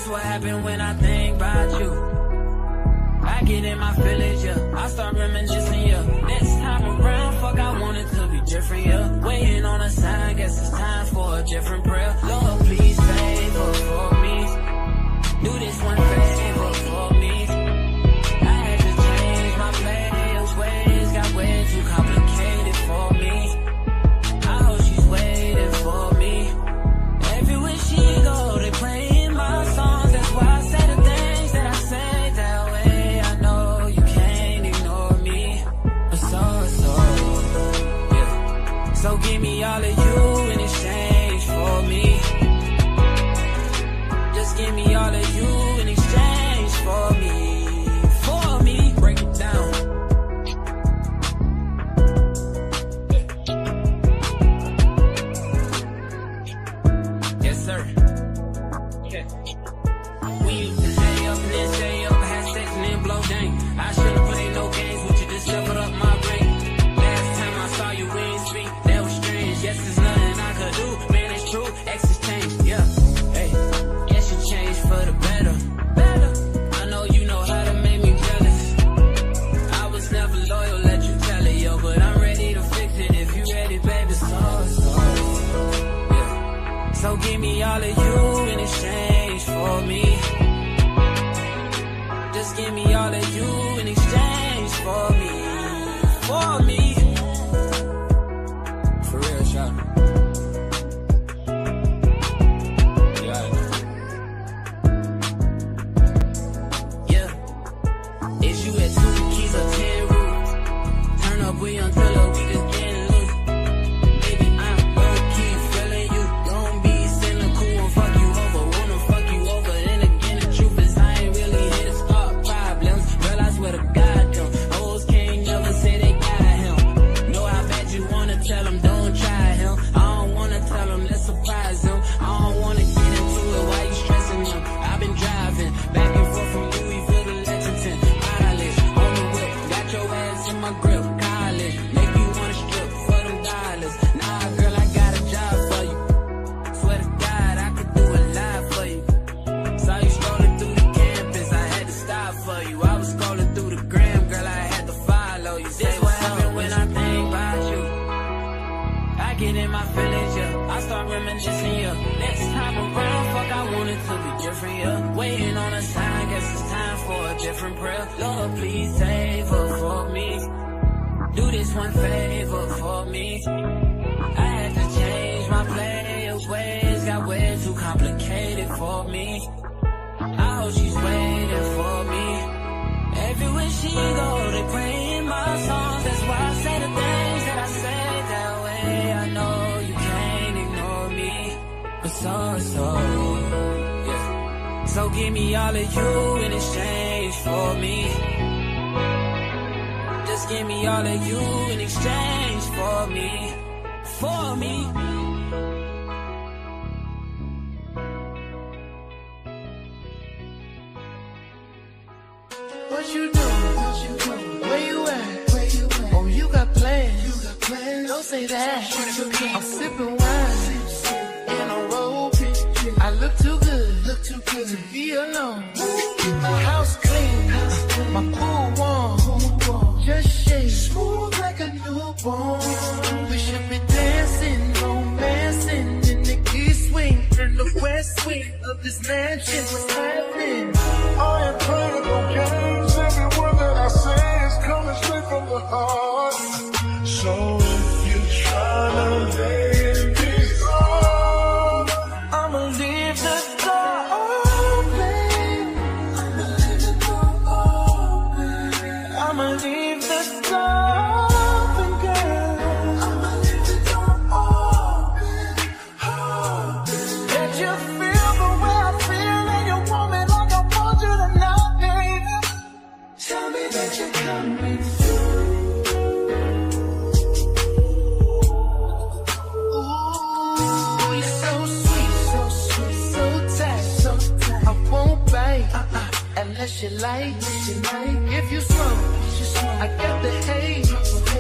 That's what happened when I think about you. I get in my feelings, yeah. I start reminiscing, yeah. Next time around, fuck, I want it to be different, yeah. Waiting on a sign, guess it's time for a different prayer. Lord, please favor for me. Do this one favor for me. I had to change my players' ways. Got way too complicated for me. I hope she's waiting for me. Everywhere she go, they playing my songs. That's why I say the things that I say that way. I know you can't ignore me. Yeah. So give me all of you in exchange for me. Just give me all of you in exchange for me. For me. Break it down. Yes, sir. Yeah. We used to stay up and then stay up, have sex and then blow dang. I should've played no games with you, just leveled up my brain. Last time I saw you, we ain't speak, that was strange. Yes, there's nothing I could do, man, it's true. Exes change, yeah. Hey, yes, you changed for the better. I know you know how to make me jealous. I was never loyal, let you tell it, yo. But I'm ready to fix it if you ready, baby. Yeah. So give me all of you in exchange for me. Just give me all of you in exchange for me. For me. For real, shot. Yeah. Yeah. Is you at 2 keys or 10 rules? Turn up, we until we just getting loose. Baby, I'm low-key feeling you. Don't be cynical and fuck you over. Wanna fuck you over. Then again, the truth is I ain't really here to start problems. Girl, I swear to God, them hoes can't never say they got him. Know how bad you wanna tell them, don't try him. I don't wanna tell them, let's surprise them. I don't wanna get into it, why you stressing them? I've been driving back and forth from Louisville to Lexington. Mileage on the whip, got your ass in my grip. College, make you wanna strip for them dollars. Nah, girl, I got a job for you. Swear to God, I could do a lot for you. Saw you scrolling through the campus, I had to stop for you. I was scrolling through the gram, girl, I had to follow you. This what happened when I think about you. I get in my feelings, yeah. I start reminiscing, yeah. Next time around, fuck, I want it to be different, yeah. Waiting on a sign, guess it's time for a different prayer. Lord, please favor for me. Do this one favor for me. I had to change my players' ways. Got way too complicated for me. I hope she's waiting for me. Everywhere she go, they playing my songs. That's why I say the things that I say that way. I know you can't ignore me. But yeah. So give me all of you in exchange for me. Just give me all of you in exchange for me. For me. What you doing? Where you at? Oh, you got plans. Don't say that. I'm sipping wine in a robe. I look too good to be alone. My house clean, my pool warm. Just shake smooth like a newborn. We should be dancing, romancing in the east wing, in the west wing of this mansion. What's happening? I ain't playing no games. Every word that I say is coming straight from the heart. So if you're trying to lay in these arms, I'ma leave the door open. I'ma leave the door open, girl. Let you feel the way I feel, and you want me like I want you tonight, baby. Tell me that you're coming through. Ooh, you're so sweet, so tight. I won't bite unless you like. If you smoke, I got the haze.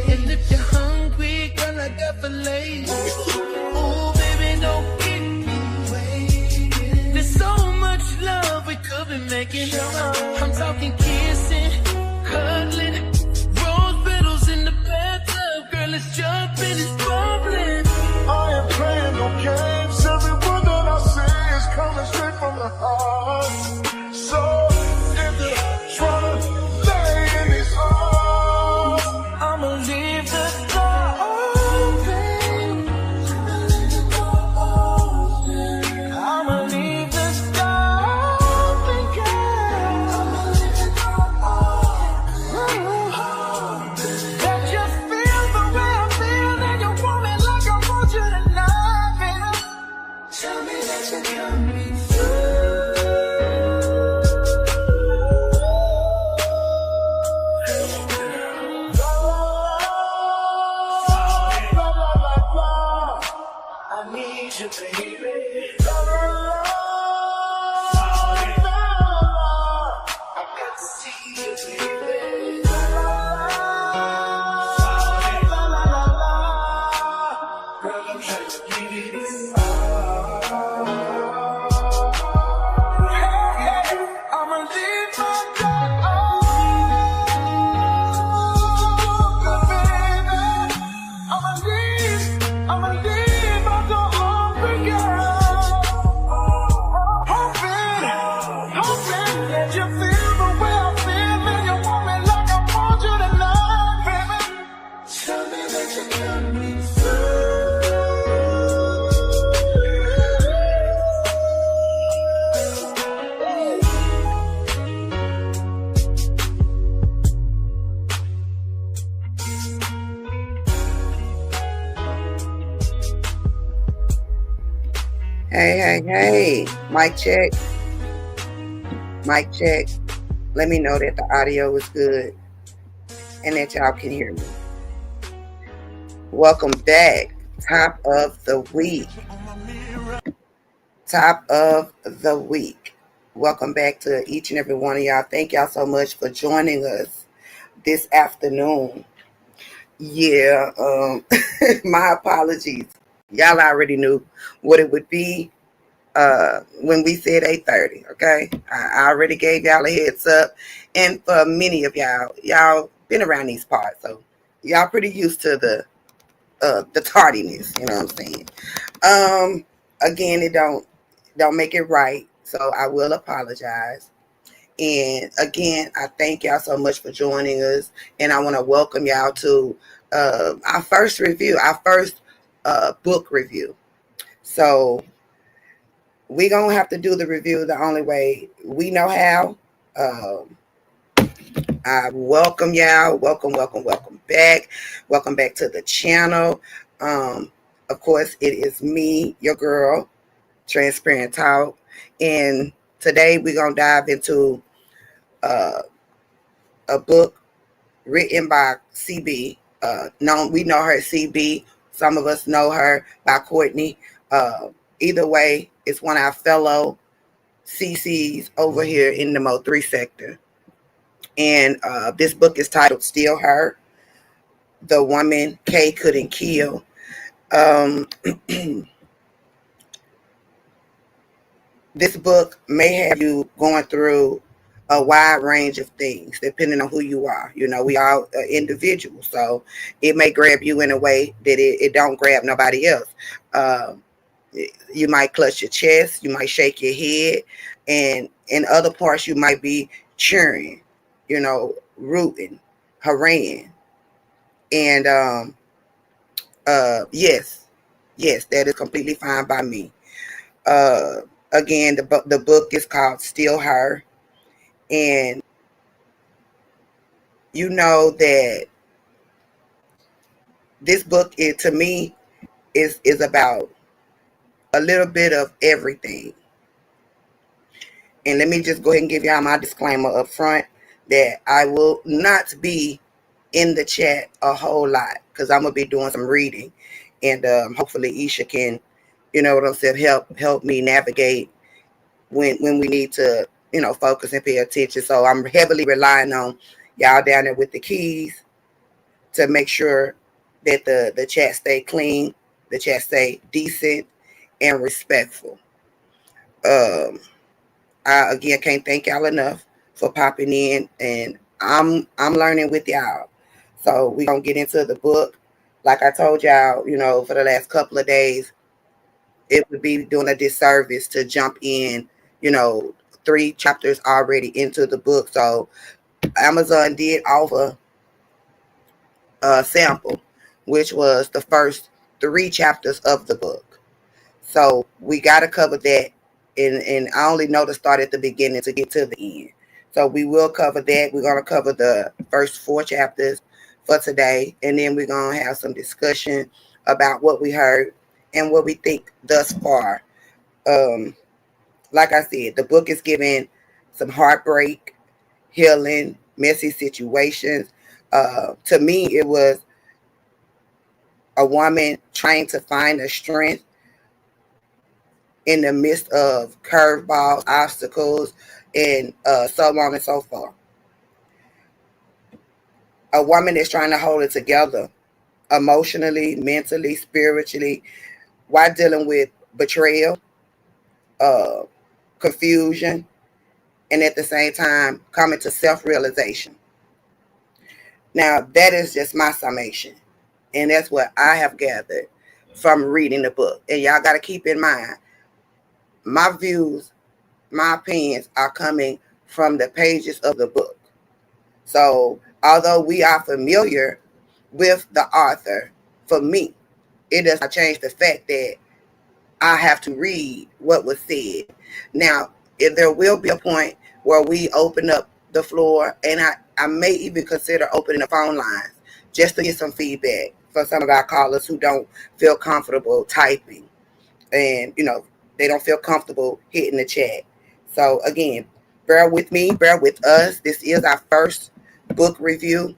And if you're hungry, girl, I got the lace. Ooh, baby, don't keep me waiting. There's so much love let's jump in this problem. I ain't playing no games. Every word that I say is coming straight from the heart. So if you're trying to lay in these arms, I'ma leave the door open. I'ma leave the door open, girl. That you feel the way I feel, and you want me like I want you tonight, baby. Tell me that you got me I need you, baby. I got to see you, baby. Girl, I'm trying to give you this. I'ma leave my door open, baby. I'ma leave my door open, girl. Hoping that you feel the way I feel, and you want me like I want you tonight, baby. Tell me that you got me Hey. Mic check. Mic check. Let me know that the audio is good and that y'all can hear me. Welcome back. Top of the week. Top of the week. Welcome back to each and every one of y'all. Thank y'all so much for joining us this afternoon. Yeah, my apologies. Y'all already knew what it would be when we said 8:30. Okay, I already gave y'all a heads up, and for many of y'all been around these parts, so y'all pretty used to the tardiness. You know what I'm saying? Again, it don't make it right, so I will apologize. And again, I thank y'all so much for joining us, and I want to welcome y'all to our first review, our first book review. So we're going to have to do the review the only way we know how. I welcome y'all. Welcome back. Welcome back to the channel. Of course, it is me, your girl, Transparent Talk. And today we're going to dive into a book written by CB. We know her as CB. Some of us know her by Courtney. Either way, it's one of our fellow CCs over here in the Mo3 sector. And this book is titled Still Her, The Woman Kay Couldn't Kill. This book may have you going through a wide range of things, depending on who you are. You know, we all are individuals, so it may grab you in a way that it don't grab nobody else. You might clutch your chest, you might shake your head, and in other parts you might be cheering, you know, rooting, haranguing. And yes, that is completely fine by me. Again, the book is called Still Her. And you know that this book to me is about a little bit of everything. And let me just go ahead and give y'all my disclaimer up front that I will not be in the chat a whole lot because I'm gonna be doing some reading, and hopefully Isha can, you know what I'm saying, help me navigate when we need to, you know, focus and pay attention. So I'm heavily relying on y'all down there with the keys to make sure that the chat stay clean, the chat stay decent and respectful. I again can't thank y'all enough for popping in, and I'm learning with y'all. So we're gonna get into the book. Like I told y'all, for the last couple of days, it would be doing a disservice to jump in, you know, 3 chapters already into the book. So Amazon did offer a sample, which was the first 3 chapters of the book. So we got to cover that. And I only know to start at the beginning to get to the end. So we will cover that. We're going to cover the first 4 chapters for today. And then we're going to have some discussion about what we heard and what we think thus far. Like I said, the book is giving some heartbreak, healing, messy situations. To me, it was a woman trying to find a strength in the midst of curveballs, obstacles, and so on and so forth. A woman is trying to hold it together emotionally, mentally, spiritually, while dealing with betrayal, uh, confusion, and at the same time coming to self-realization. Now, that is just my summation, and that's what I have gathered from reading the book. And y'all got to keep in mind, my views, my opinions are coming from the pages of the book. So, although we are familiar with the author, for me, it does not change the fact that I have to read what was said. Now, if there will be a point where we open up the floor, and I may even consider opening the phone lines just to get some feedback from some of our callers who don't feel comfortable typing, and they don't feel comfortable hitting the chat. So again, bear with me, bear with us. This is our first book review,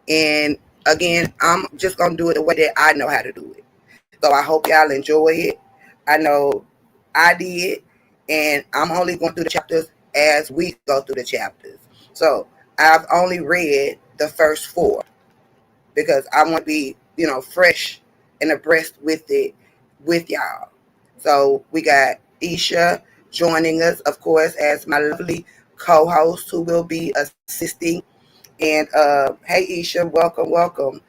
and again, I'm just gonna do it the way that I know how to do it. So I hope y'all enjoy it. I know I did, and I'm only going through the chapters as we go through the chapters. So I've only read the first 4 because I want to be, fresh and abreast with it with y'all. So we got Isha joining us, of course, as my lovely co-host who will be assisting. And hey, Isha, welcome, welcome.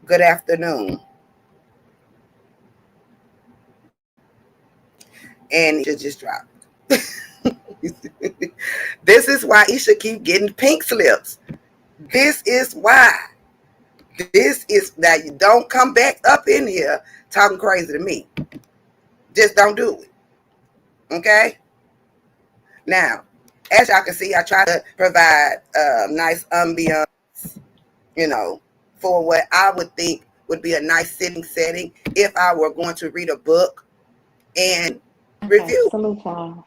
Good afternoon. And Isha just dropped. This is why Isha keep getting pink slips. This is why. This is that you don't come back up in here talking crazy to me. Just don't do it. Okay? Now, as y'all can see, I try to provide a nice ambiance, for what I would think would be a nice sitting setting if I were going to read a book and review. Salute y'all.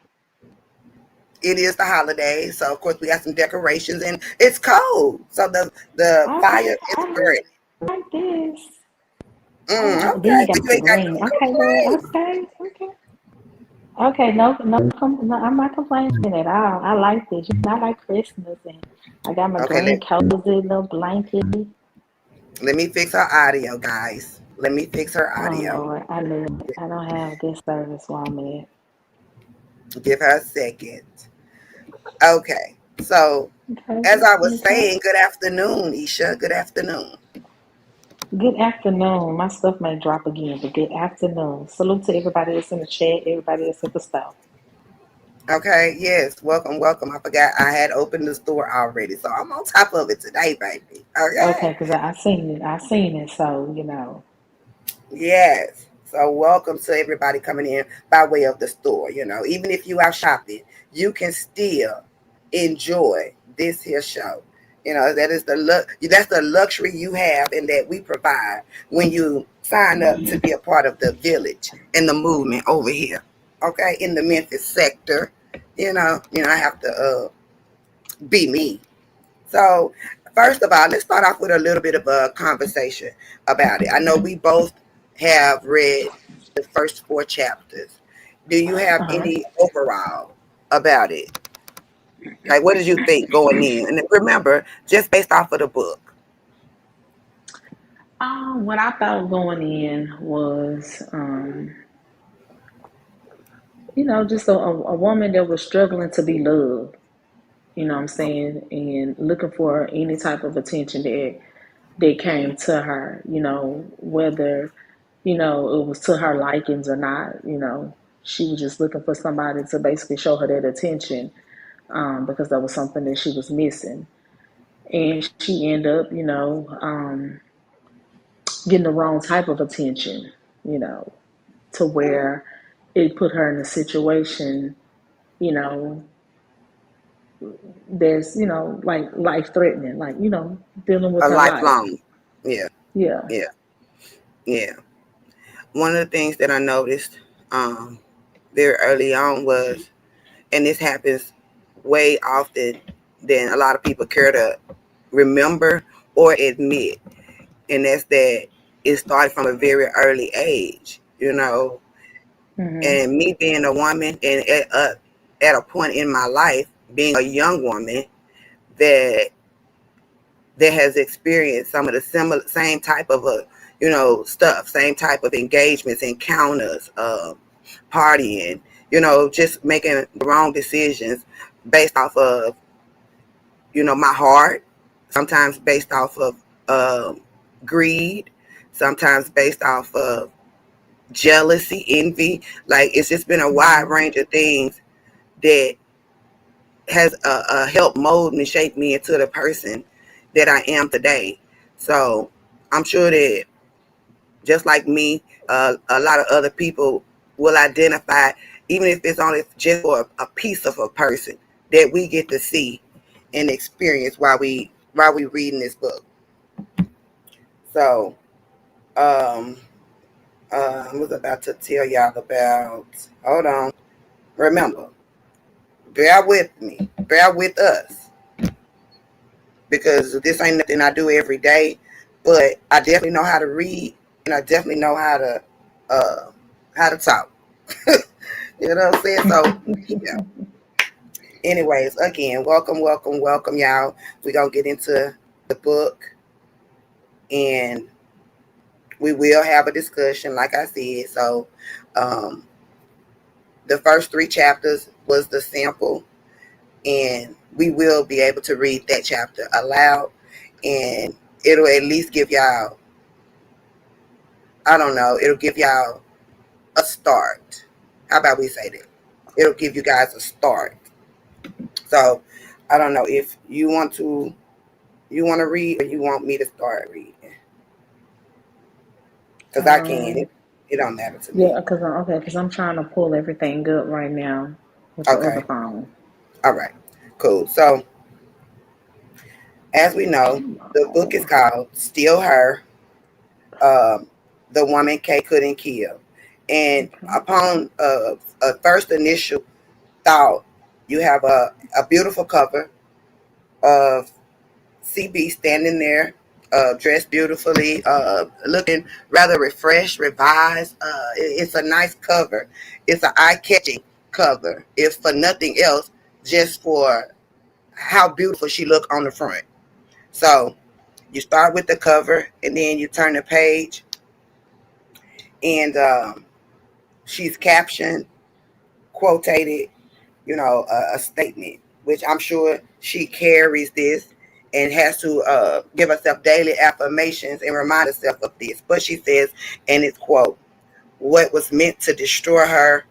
It is the holidays, so of course we got some decorations, and it's cold, so the fire is burning. Like this. Okay, Then you got you the ain't got green. no Okay, well, okay. Okay, no, I'm not complaining at all. I like this. I like Christmas, and I got my Okay, green cozy little blanket. let me fix her audio, guys. Let me fix her Oh audio. Lord, I love it. I don't have good service while I'm at. Give her a second. Okay, so Okay, as I was okay. saying, good afternoon, Isha. Good afternoon. Good afternoon. My stuff may drop again, but good afternoon. Salute to everybody that's in the chat, everybody that's at the store. Okay, yes, welcome, welcome. I forgot I had opened the store already, so I'm on top of it today, baby. Okay, Okay, because I seen it. I seen it, so yes. So welcome to everybody coming in by way of the store. Even if you are shopping, you can still enjoy this here show. That is that's the luxury you have, and that we provide when you sign up to be a part of the village and the movement over here. Okay, in the Memphis sector. I have to be me. So, first of all, let's start off with a little bit of a conversation about it. I know we both have read the first 4 chapters. Do you have uh-huh. any overall about it? Like, what did you think going in? And remember, just based off of the book. What I thought going in was, just a woman that was struggling to be loved. You know what I'm saying? And looking for any type of attention that that came to her, whether, it was to her likings or not, she was just looking for somebody to basically show her that attention, because that was something that she was missing. And she ended up, getting the wrong type of attention, you know, to where it put her in a situation, you know, that's, like life threatening, like, dealing with A her life. lifelong. Yeah, Yeah. yeah, yeah. One of the things that I noticed very early on was, and this happens way often than a lot of people care to remember or admit, and that's that it started from a very early age, Hmm. and me being a woman and at a point in my life being a young woman that has experienced some of the same type of stuff, same type of engagements, encounters, partying, just making the wrong decisions based off of my heart, sometimes based off of greed, sometimes based off of jealousy, envy. Like, it's just been a wide Hmm. range of things that has helped mold and shape me into the person that I am today. So I'm sure that just like me, a lot of other people will identify, even if it's only just for a piece of a person that we get to see and experience while we reading this book. So um, I was about to tell y'all about. Hold on. Remember, bear with me. Bear with us, because this ain't nothing I do every day, but I definitely know how to read, and I definitely know how to talk. You know what I'm saying? So yeah. Anyways, again, welcome, welcome, welcome, y'all. We're gonna get into the book, and we will have a discussion, like I said. So um, the first three chapters was the sample, and we will be able to read that chapter aloud, and it'll at least give y'all, I don't know, it'll give y'all a start. How about we say that? It'll give you guys a start. So I don't know if you want to read or you want me to start reading, because I can. Um, It don't matter to me. yeah, because I'm trying to pull everything up right now with the other Okay. phone. All right. Cool. So as we know, Come the book is on. called Still Her. Um, the Woman Kay Couldn't Kill. And Okay. upon a first initial thought, you have a beautiful cover of CB standing there, dressed beautifully, looking rather refreshed, revised. It's a nice cover. It's an eye-catching cover, if for nothing else, just for how beautiful she looked on the front. So you start with the cover, and then you turn the page, and she's captioned, quotated, a statement, which I'm sure she carries this and has to give herself daily affirmations and remind herself of this. But she says, and it's quote, "What was meant to destroy her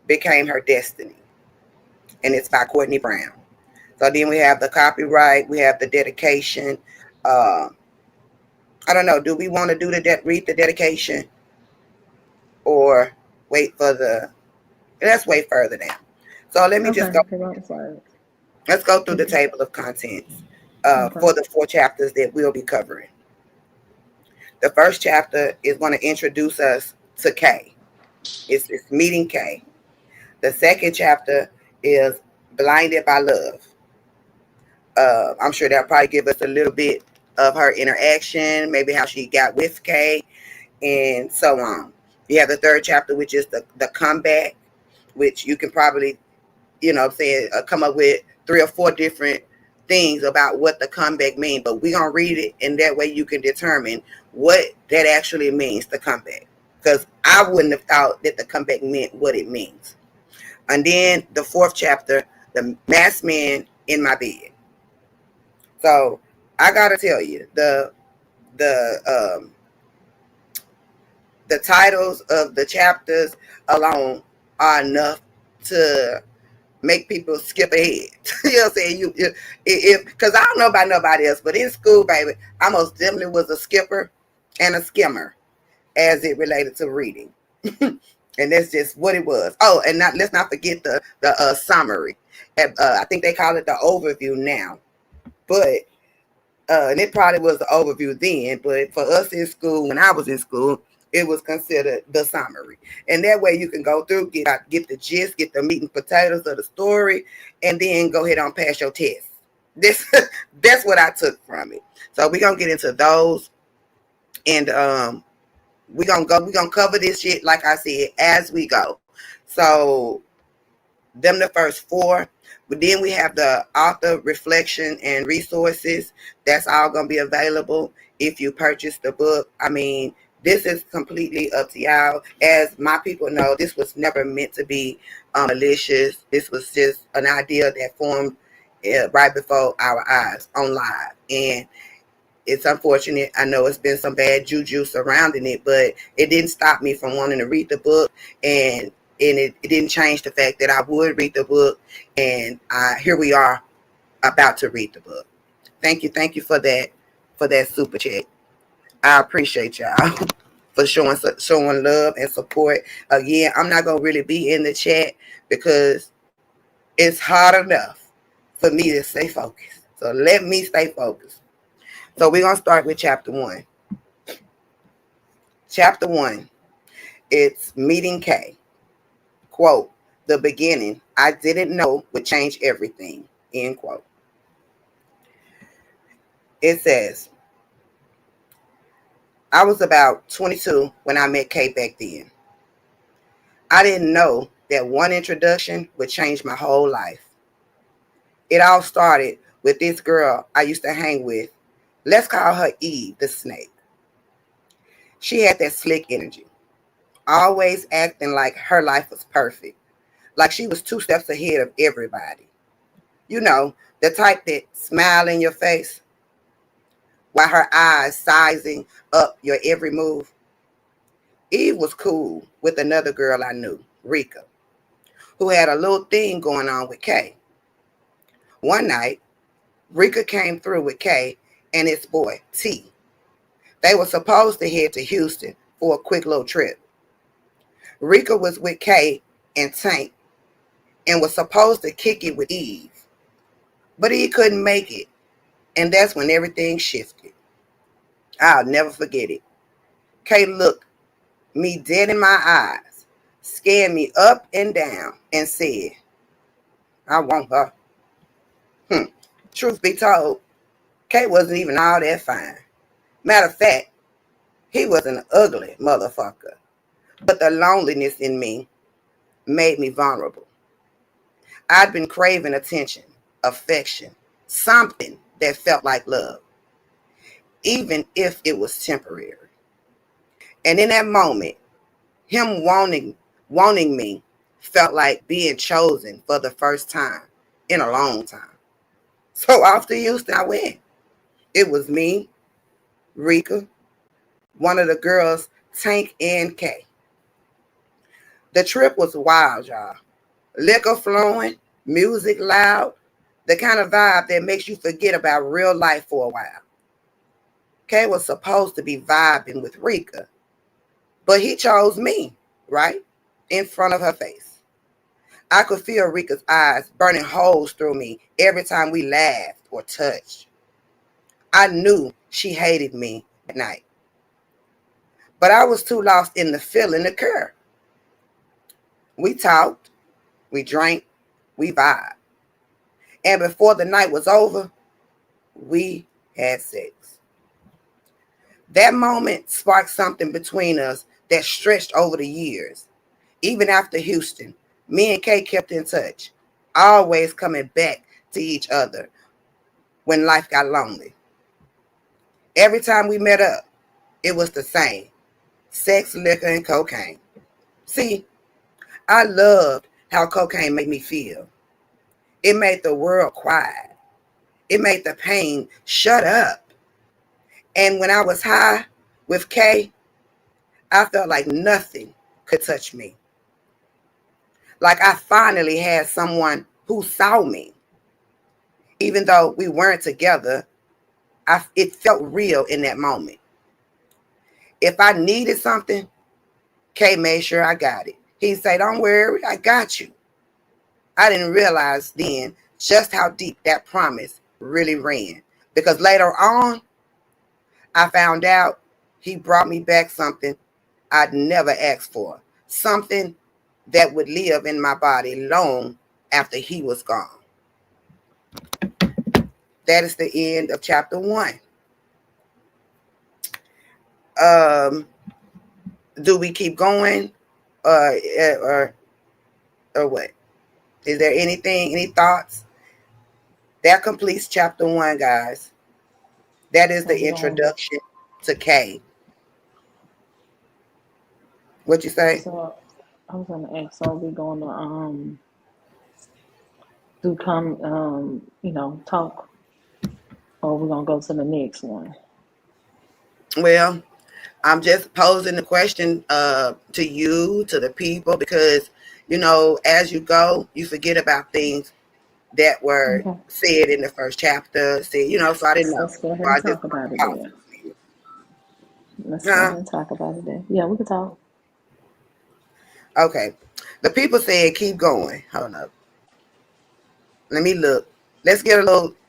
became her destiny," and it's by Courtney Brown. So then we have the copyright, we have the dedication. Uh, I don't know. Do we want to do read the dedication, or wait for the? Let's wait further down. So let me just Okay, go. because I was like, Let's go through the mhm, table of contents okay. for the four chapters that we'll be covering. The first chapter is going to introduce us to Kay. It's meeting Kay. The second chapter is Blinded by Love. I'm sure that'll probably give us a little bit of her interaction, maybe how she got with Kay, and so on. You have the third chapter, which is the comeback, which you can probably, say, come up with three or four different things about what the comeback means. But we're going to read it, and that way you can determine what that actually means, the comeback. Because I wouldn't have thought that the comeback meant what it means. And then the fourth chapter, the masked man in my bed. So I got to tell you, the the the titles of the chapters alone are enough to make people skip ahead. You know what I'm saying? If because I don't know about nobody else, but in school, baby, I most definitely was a skipper and a skimmer as it related to reading. And that's just what it was. Oh, and let's not forget the summary. I think they call it the overview now, but and it probably was the overview then. But for us in school, when I was in school, it was considered the summary, and that way you can go through, get the gist, get the meat and potatoes of the story, and then go ahead and pass your test. This that's what I took from it. So we're gonna get into those, and we're gonna cover this shit like I said as we go. So them the first four, but then we have the author reflection and resources. That's all gonna be available if you purchase the book. I mean, this is completely up to y'all. As my people know, this was never meant to be malicious. This was just an idea that formed right before our eyes on live, and it's unfortunate. I know it's been some bad juju surrounding it, but it didn't stop me from wanting to read the book, and it didn't change the fact that I would read the book, and here we are about to read the book. Thank you for that super chat. I appreciate y'all for showing love and support. Again, I'm not gonna really be in the chat because it's hard enough for me to stay focused. So let me stay focused. So we're going to start with chapter 1. Chapter 1, it's meeting Kay. Quote, the beginning, I didn't know would change everything. End quote. It says, I was about 22 when I met Kay back then. I didn't know that one introduction would change my whole life. It all started with this girl I used to hang with. Let's call her Eve the snake. She had that slick energy, always acting like her life was perfect, like she was 2 steps ahead of everybody. You know, the type that smile in your face while her eyes sizing up your every move. Eve was cool with another girl I knew, Rika, who had a little thing going on with Kay. One night, Rika came through with Kay and its boy, T. They were supposed to head to Houston for a quick little trip. Rika was with Kay and Tank and was supposed to kick it with Eve, but he couldn't make it, and that's when everything shifted. I'll never forget it. Kay looked me dead in my eyes, scanned me up and down, and said, I want her. Truth be told, Kay wasn't even all that fine. Matter of fact, he was an ugly motherfucker. But the loneliness in me made me vulnerable. I'd been craving attention, affection, something that felt like love, even if it was temporary. And in that moment, him wanting me felt like being chosen for the first time in a long time. So off to Houston I went. It was me, Rika, one of the girls, Tank, and Kay. The trip was wild, y'all. Liquor flowing, music loud, the kind of vibe that makes you forget about real life for a while. Kay was supposed to be vibing with Rika, but he chose me, right, in front of her face. I could feel Rika's eyes burning holes through me every time we laughed or touched. I knew she hated me at night, but I was too lost in the feeling to care. We talked, we drank, we vibed, and before the night was over, we had sex. That moment sparked something between us that stretched over the years. Even after Houston, me and Kay kept in touch, always coming back to each other when life got lonely. Every time we met up, it was the same: sex, liquor, and cocaine. See, I loved how cocaine made me feel. It made the world quiet. It made the pain shut up. And when I was high with Kay, I felt like nothing could touch me. Like I finally had someone who saw me. Even though we weren't together, it felt real in that moment. If I needed something, Kay made sure I got it. He'd say, don't worry, I got you. I didn't realize then just how deep that promise really ran. Because later on, I found out he brought me back something I'd never asked for. Something that would live in my body long after he was gone. That is the end of chapter 1. Do we keep going or what? Is there any thoughts? That completes chapter 1, guys. That is the introduction to Kay. What you say? So I was gonna ask, so are we gonna talk, or we're gonna go to the next one? Well, I'm just posing the question to you, to the people, because as you go, you forget about things that were Okay. said in the first chapter. So I didn't know. Let's go ahead So I and just talk about it pause then. Let's go Huh? ahead and talk about it then. Yeah, we can talk. Okay. The people said keep going. Hold up. Let me look. Let's get a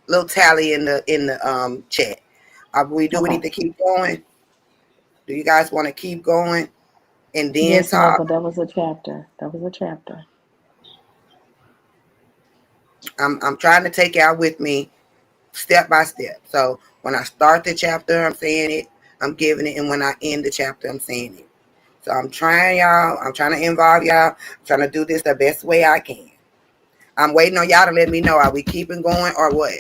little tally in the chat. Do we Okay. need to keep going? Do you guys want to keep going and then Yes, no, talk? but that was a chapter. That was a chapter. I'm trying to take y'all with me step by step. So when I start the chapter, I'm saying it, I'm giving it, and when I end the chapter, I'm saying it. So I'm trying to involve y'all. I'm trying to do this the best way I can. I'm waiting on y'all to let me know, are we keeping going or what?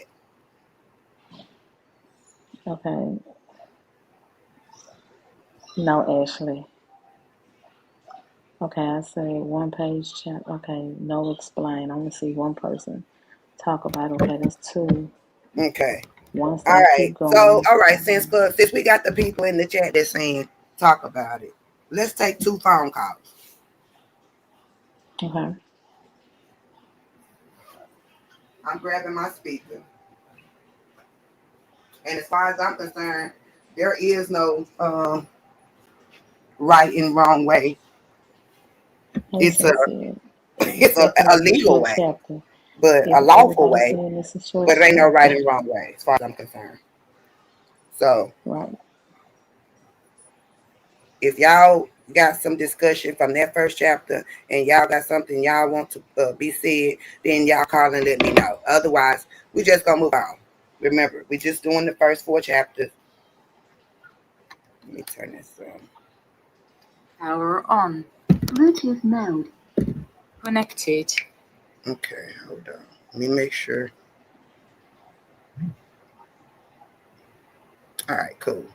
Okay. No, Ashley. Okay, I say one page chat. Okay, no explain. I only see one person talk about it. Okay, that's two. Okay. One All say right. keep So, going. all right, since we got the people in the chat that's saying talk about it, let's take 2 phone calls. Okay. I'm grabbing my speaker. And as far as I'm concerned, there is no right and wrong way. As It's I a said, it's definitely a it's a legal short way, chapter. but a lawful Everybody's way, saying it's a short but it ain't no right chapter. and wrong way as far as I'm concerned. So Right. if y'all got some discussion from that first chapter and y'all got something y'all want to be said, then y'all call and let me know. Otherwise, we just gonna move on. Remember, we just doing the first 4 chapters. Let me turn this on. Power on. Bluetooth mode. Connected. Okay, hold on. Let me make sure. All right, cool.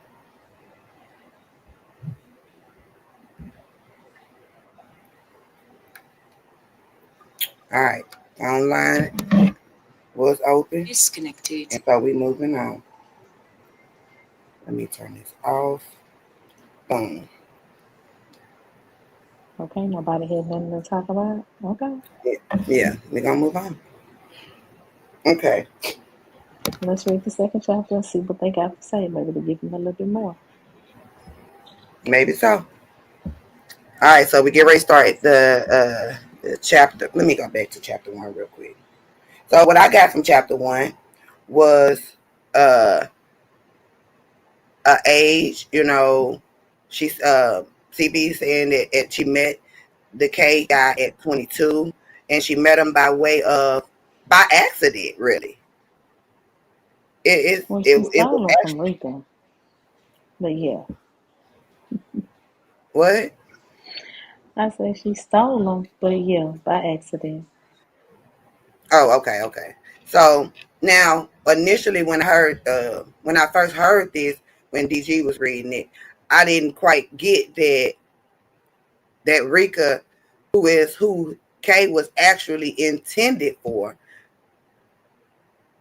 All right, online was open, Disconnected. and so we moving on. Let me turn this off. Boom. Okay, nobody had nothing to talk about? Okay. Yeah, we're gonna move on. Okay, Let's read the second chapter and see what they got to say. Maybe to give them a little bit more. maybe so. All right, so we get ready to start the chapter. Let me go back to chapter 1 real quick. So what I got from chapter 1 was uh a age. She's CB saying that she met the K guy at 22, and she met him by accident. Really, Well, she it was stole them from actually Rika. But yeah, what? I said she stole them, but yeah, by accident. Oh, okay. So now, initially, when I first heard this, when DG was reading it, I didn't quite get that Rika, who Kay was actually intended for,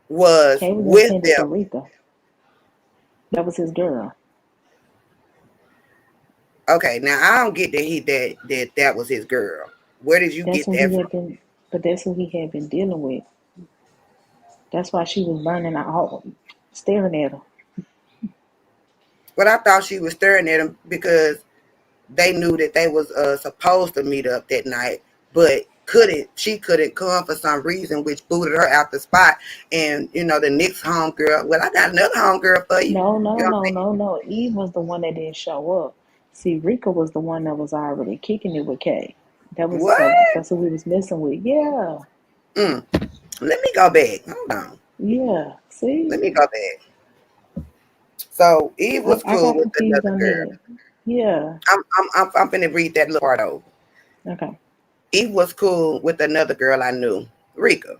was Kay was with intended them. for Rika. That was his girl. Okay, now I don't get that was his girl. Where did you That's get who that he from? had been, but that's who he had been dealing with. That's why she was burning out, staring at him. But I thought she was staring at him because they knew that they was supposed to meet up that night, but couldn't come for some reason, which booted her out the spot. And the next homegirl, well, I got another homegirl for you. No, You no, know no, what no, no. Eve was the one that didn't show up. See, Rika was the one that was already kicking it with Kay. That I'm saying? was What? so. That's who we was messing with. Yeah, Mm, let me go back. Hold on. yeah. Let See, me go back. So Eve was I cool got with confused another on girl. that. Yeah. I'm finna read that little part over. Okay. Eve was cool with another girl I knew, Rika,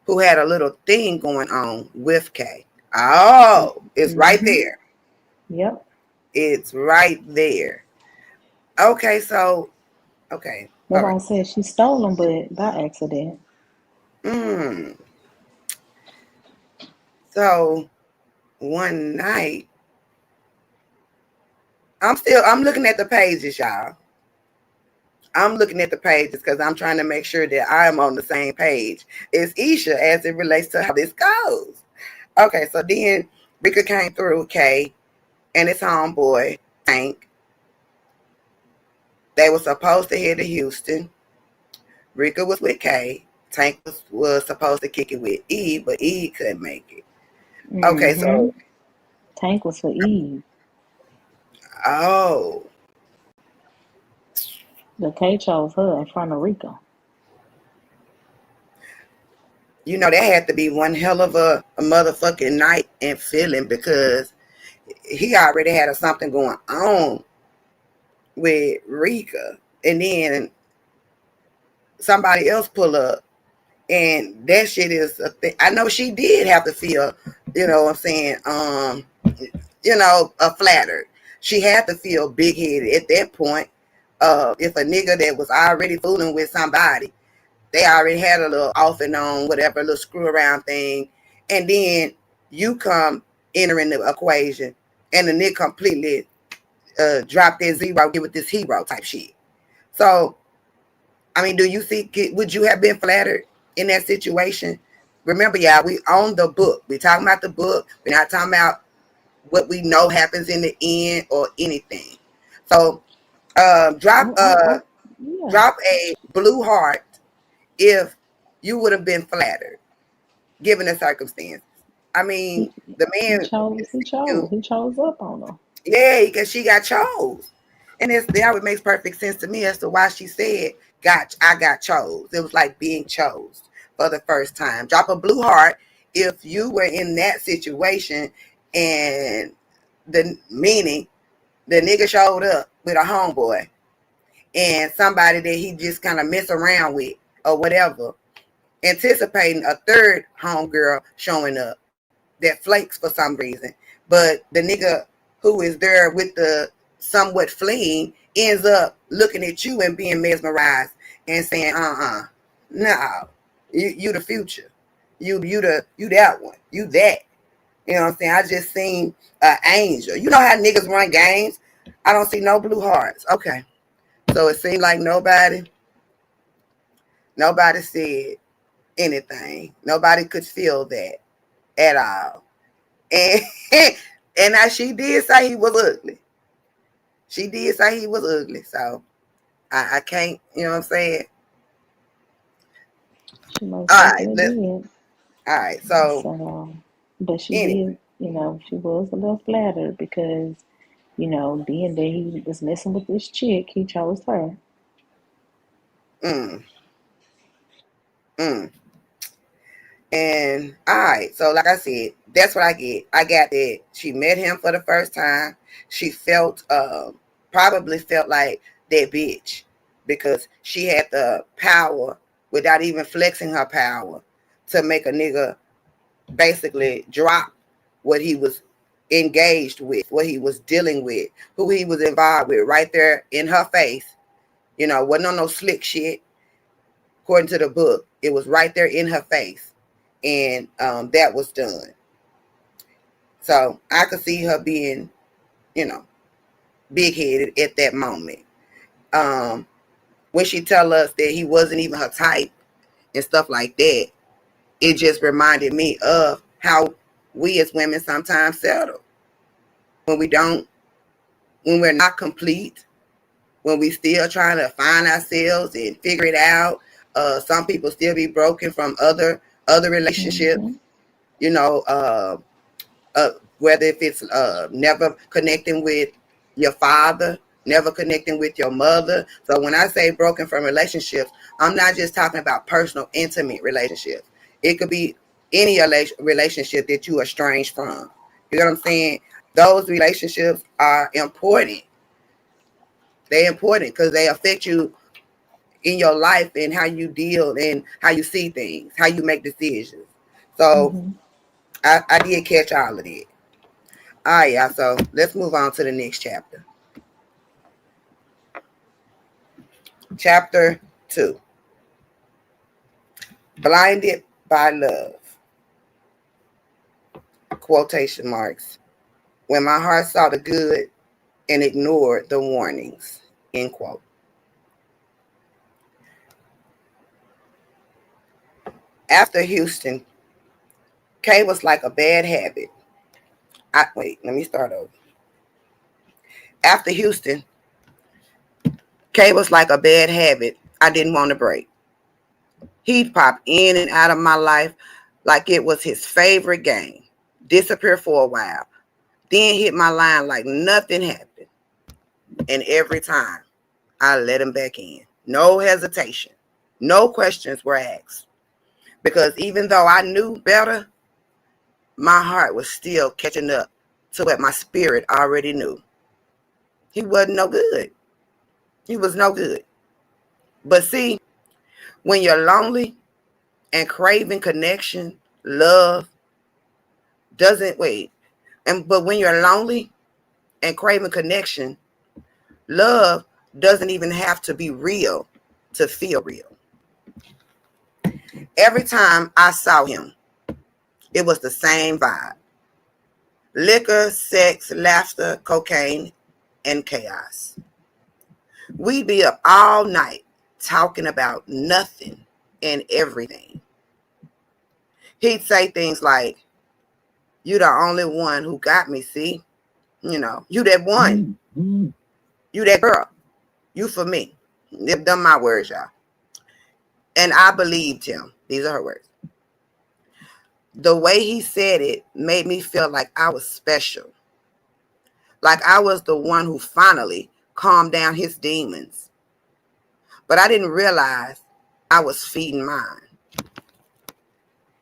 who had a little thing going on with Kay. Oh, it's right Mm-hmm. there. Yep. It's right there. Okay, so okay, That's all why right. I said she stole them, but by accident. Mm. So one night, I'm looking at the pages, y'all. I'm looking at the pages because I'm trying to make sure that I am on the same page as Isha as it relates to how this goes. Okay, so then Rika came through, Kay, and his homeboy, Tank. They were supposed to head to Houston. Rika was with Kay. Tank was supposed to kick it with Eve, but Eve couldn't make it. Okay, Mm-hmm. so, Tank was for Eve. oh, The K chose her in front of Rika. that had to be one hell of a motherfucking night and feeling because he already had something going on with Rika. And then somebody else pull up. And that shit is a thing. I know she did have to feel, what I'm saying, flattered. She had to feel big headed at that point. If a nigga that was already fooling with somebody, they already had a little off and on, whatever, little screw around thing. And then you come entering the equation and the nigga completely drop their zero, get with this hero type shit. So, I mean, do you think, would you have been flattered in that situation? Remember, y'all, we own the book. We're talking about the book. We're not talking about what we know happens in the end or anything. So, I, I, I yeah. drop a blue heart if you would have been flattered, given the circumstances. I mean, He the he man, chose. He chose. He chose up on her. yeah, because she got chose. And that would makes perfect sense to me as to why she said, I got chose. It was like being chose for the first time. Drop a blue heart if you were in that situation and the meaning the nigga showed up with a homeboy and somebody that he just kind of mess around with or whatever, anticipating a third homegirl showing up that flakes for some reason. But the nigga who is there with the somewhat fleeing ends up looking at you and being mesmerized and saying, no, you the future. You that one. You that. You know what I'm saying? I just seen an angel. You know how niggas run games? I don't see no blue hearts. Okay. So it seemed like nobody said anything. Nobody could feel that at all. And and now she did say he was ugly. She did say he was ugly. So I can't, you know what I'm saying? She most All right, definitely let's did. all right. So So, but she anyway, did. She was a little flattered because being that he was messing with this chick, he chose her. mm, mm. And all right, so like I said, that's what I get. I got that she met him for the first time. She felt probably felt like that bitch because she had the power without even flexing her power to make a nigga basically drop what he was engaged with, what he was dealing with, who he was involved with, right there in her face. Wasn't on no slick shit. According to the book, it was right there in her face, and that was done. So I could see her being, you know, big headed at that moment. When she tell us that he wasn't even her type and stuff like that, it just reminded me of how we as women sometimes settle when when we're not complete, when we still trying to find ourselves and figure it out. Some people still be broken from other relationships, Mm-hmm. you know, whether if it's never connecting with your father, never connecting with your mother. So when I say broken from relationships, I'm not just talking about personal, intimate relationships. It could be any relationship that you are estranged from. You know what I'm saying? Those relationships are important. They're important because they affect you in your life and how you deal and how you see things, how you make decisions. So Mm-hmm. I did catch all of that. All right, y'all. So let's move on to the next chapter. Chapter 2. Blinded by love. Quotation marks. When my heart saw the good and ignored the warnings. End quote. After Houston, Kay was like a bad habit. Let me start over. After Houston, Kay was like a bad habit I didn't want to break. He'd pop in and out of my life like it was his favorite game. Disappear for a while. Then hit my line like nothing happened. And every time I let him back in. No hesitation. No questions were asked. Because even though I knew better, my heart was still catching up to what my spirit already knew. He wasn't no good. He was no good. But see, when you're lonely and craving connection, love doesn't wait. But when you're lonely and craving connection, love doesn't even have to be real to feel real. Every time I saw him, it was the same vibe. Liquor, sex, laughter, cocaine, and chaos. We'd be up all night talking about nothing and everything. He'd say things like, "You the only one who got me, see? You know, you that one. You that girl. You for me." Them my words, y'all. And I believed him. These are her words. The way he said it made me feel like I was special. Like I was the one who finally calmed down his demons. But I didn't realize I was feeding mine.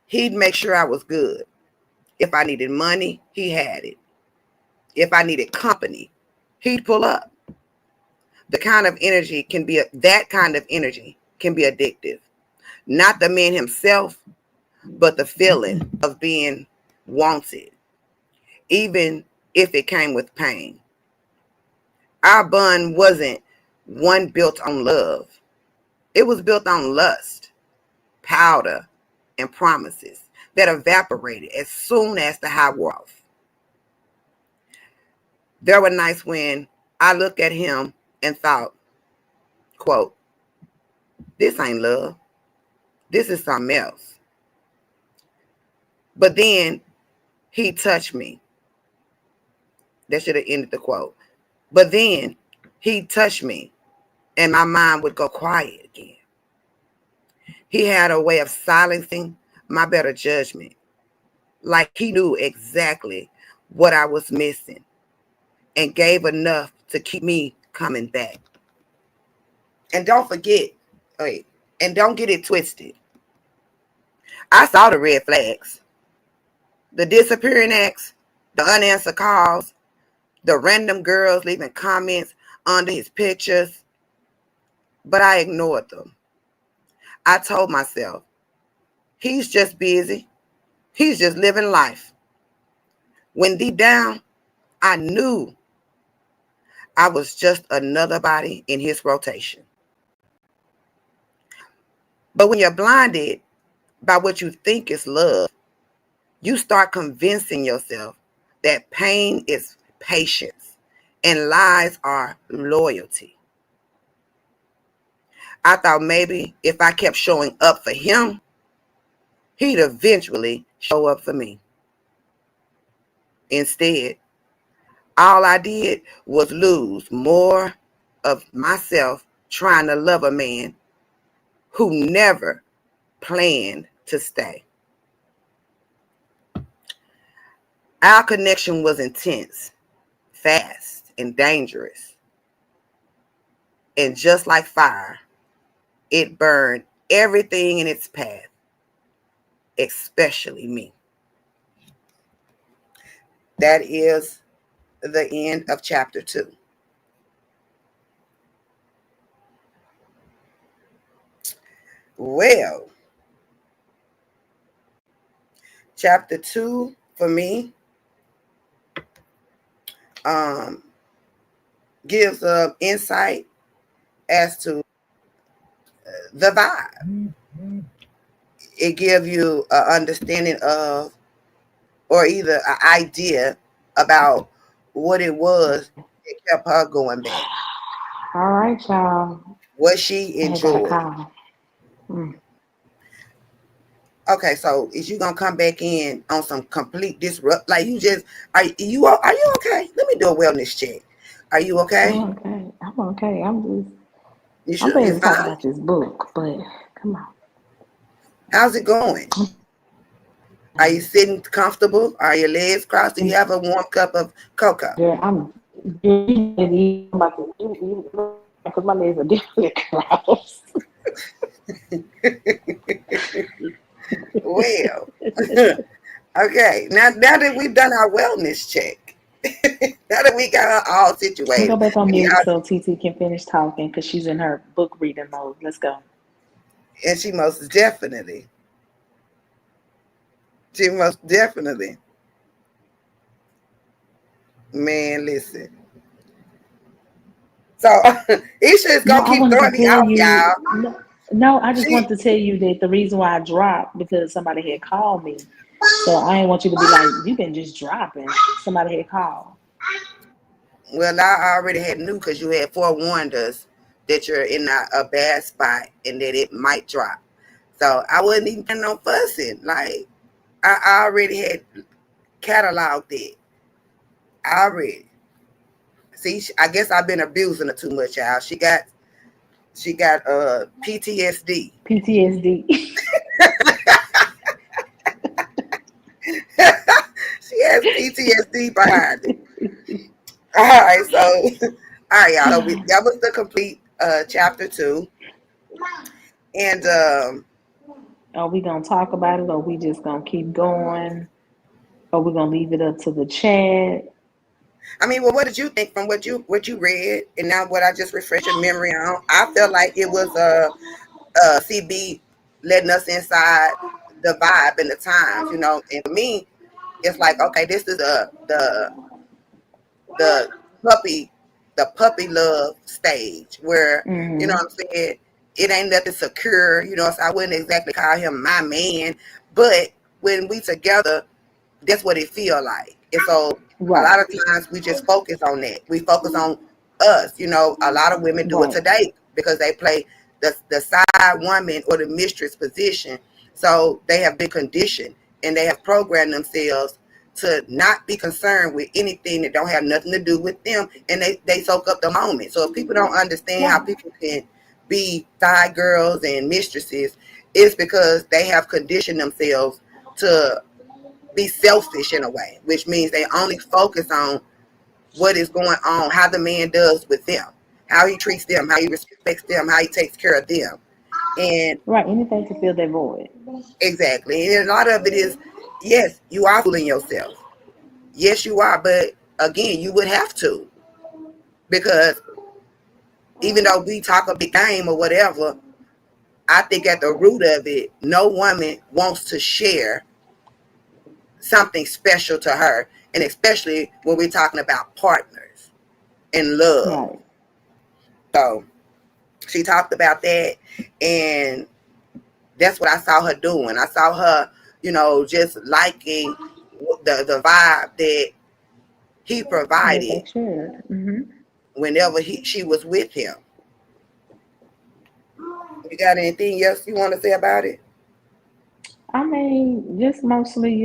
He'd make sure I was good. If I needed money, he had it. If I needed company, he'd pull up. That kind of energy can be addictive. Not the man himself, but the feeling of being wanted, even if it came with pain. Our bond wasn't one built on love. It was built on lust, powder, and promises that evaporated as soon as the high wore off. There were nights when I looked at him and thought, quote, "This ain't love. This is something else." But then he touched me. That should have ended the quote. But then he touched me and my mind would go quiet again. He had a way of silencing my better judgment. Like he knew exactly what I was missing and gave enough to keep me coming back. And don't forget, and don't get it twisted. I saw the red flags, the disappearing acts, the unanswered calls, the random girls leaving comments under his pictures, but I ignored them. I told myself, he's just busy. He's just living life. When deep down, I knew I was just another body in his rotation. But when you're blinded by what you think is love, you start convincing yourself that pain is patience and lies are loyalty. I thought maybe if I kept showing up for him, he'd eventually show up for me. Instead, all I did was lose more of myself trying to love a man who never planned to stay. Our connection was intense, fast, and dangerous. And just like fire, it burned everything in its path, especially me. That is the end of chapter 2. Well, chapter 2 for me gives insight as to the vibe. It gives you an understanding of, or either an idea about what it was that kept her going back. All right, y'all. What she I got a enjoyed. call. Okay, so is you gonna come back in on some complete disrupt? Like you just are you okay? Let me do a wellness check. Are you okay? I'm okay. I'm okay. You I'm sure? ready It's to talk fine. about this book, but come on. How's it going? Are you sitting comfortable? Are your legs crossed? Do you have a warm cup of cocoa? Yeah, I'm about to because my legs are definitely crossed. Well, okay. Now that we've done our wellness check, now that we got her all Go situated, back on mute so TT can finish talking because she's in her book reading mode. Let's go. and she most definitely. Man, listen. So Isha is No, gonna I keep wanted throwing to me tell off, you. y'all. No, I just She, wanted to tell you that the reason why I dropped because somebody had called me. So I didn't want you to be like, you've been just dropping. Somebody had called. well, I already had knew because you had forewarned us that you're in a bad spot and that it might drop. So I wasn't even planning on fussing. Like I already had cataloged it. I already. See, I guess I've been abusing her too much, y'all. She got PTSD. PTSD. She has PTSD behind it. All right, so all right, y'all. So that was the complete chapter 2, and Are we gonna talk about it or we just gonna keep going? Or we gonna leave it up to the chat? I mean, well, what did you think from what you read, and now what I just refreshed your memory on? I felt like it was CB letting us inside the vibe and the times, And for me, it's like, okay, this is the puppy love stage where you know Mm-hmm. what I'm saying. It ain't nothing secure, So I wouldn't exactly call him my man, but when we together, that's what it feel like. And so a Right. lot of times we just focus on that. We focus on us. A lot of women do it Right. today because they play the side woman or the mistress position. So they have been conditioned and they have programmed themselves to not be concerned with anything that don't have nothing to do with them, and they soak up the moment. So if people don't understand how Right. people can be side girls and mistresses, it's because they have conditioned themselves to be selfish in a way, which means they only focus on what is going on, how the man does with them, how he treats them, how he respects them, how he takes care of them. And Right. Anything to fill that void. exactly. And a lot of it is, yes, you are fooling yourself. Yes, you are. But again, you would have to, because even though we talk a big game or whatever, I think at the root of it, no woman wants to share something special to her. And especially when we're talking about partners and love. Right. So she talked about that, and that's what I saw her doing. I saw her, just liking the vibe that He That provided they should. whenever she was with him. You got anything else you want to say about it? I mean, just mostly,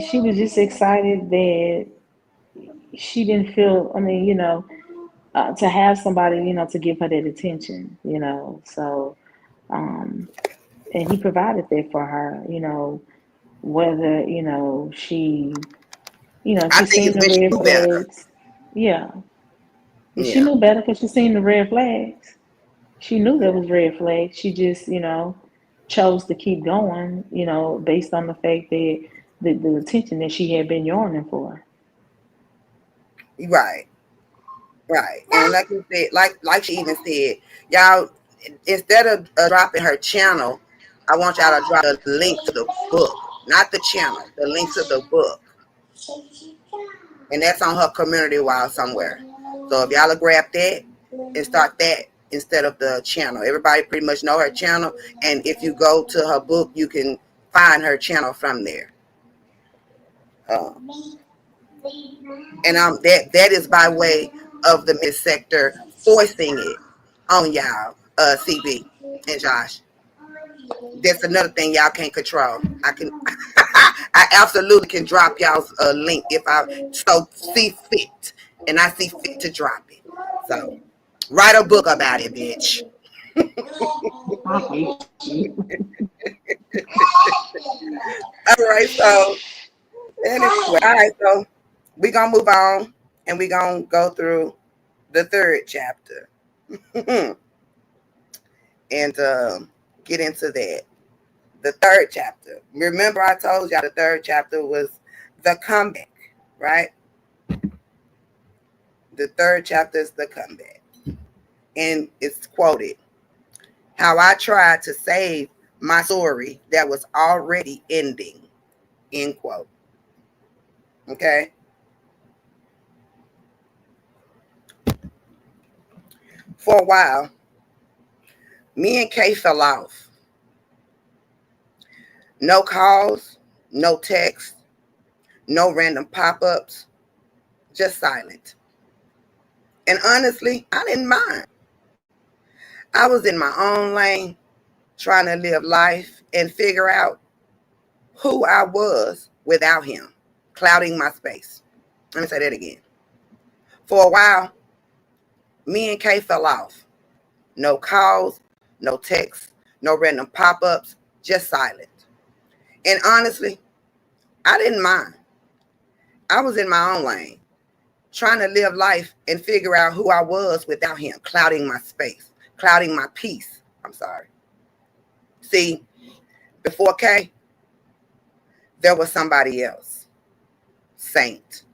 she was just excited that she didn't feel, I mean, to have somebody, to give her that attention, So, um, and he provided that for her, whether, I she think seen it's the when she red knew better. flags. Yeah. And she Yeah. knew better because she seen the red flags. She knew there was red flags. She just, chose to keep going, based on the fact that the attention that she had been yearning for. Right. Right. And like you said, like she even said, y'all, instead of dropping her channel, I want y'all to drop the link to the book, not the channel, the link to the book. And that's on her community wall somewhere. So if y'all will grab that and start that instead of the channel. Everybody pretty much know her channel. And if you go to her book, you can find her channel from there. And that is by way of the mid sector forcing it on y'all, CB and Josh. That's another thing y'all can't control. I absolutely can drop y'all's link if I so see fit, and I see fit to drop it. So write a book about it, bitch. I hate you. All right, so anyway, all right, so we're gonna move on and we're gonna go through the third chapter and get into that. The third chapter. Remember, I told y'all the third chapter was the comeback, right? The third chapter is the comeback. And it's quoted, how I tried to save my story that was already ending, end quote. Okay? For a while, me and Kay fell off. No calls, no texts, no random pop-ups, just silent. And honestly, I didn't mind. I was in my own lane, trying to live life and figure out who I was without him, clouding my space. Let me say that again. For a while, me and Kay fell off. No calls, no texts, no random pop-ups, just silent. And honestly, I didn't mind. I was in my own lane, trying to live life and figure out who I was without him, clouding my space, clouding my peace. I'm sorry. See, before Kay, there was somebody else, Saint.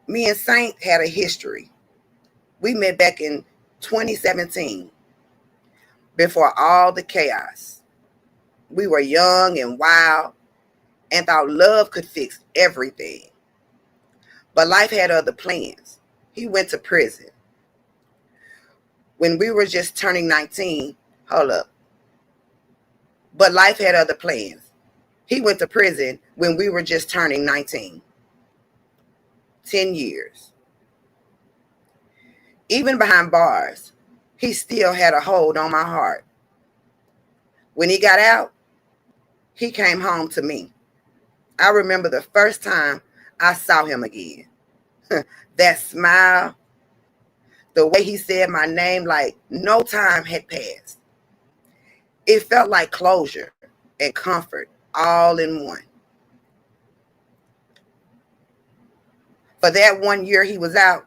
Me and Saint had a history. We met back in 2017, before all the chaos. We were young and wild and thought love could fix everything. But life had other plans. He went to prison. When we were just turning 19, hold up. But life had other plans. He went to prison when we were just turning 19. 10 years. Even behind bars, he still had a hold on my heart. When he got out, he came home to me. I remember the first time I saw him again. That smile, the way he said my name like no time had passed. It felt like closure and comfort all in one. For that 1 year he was out,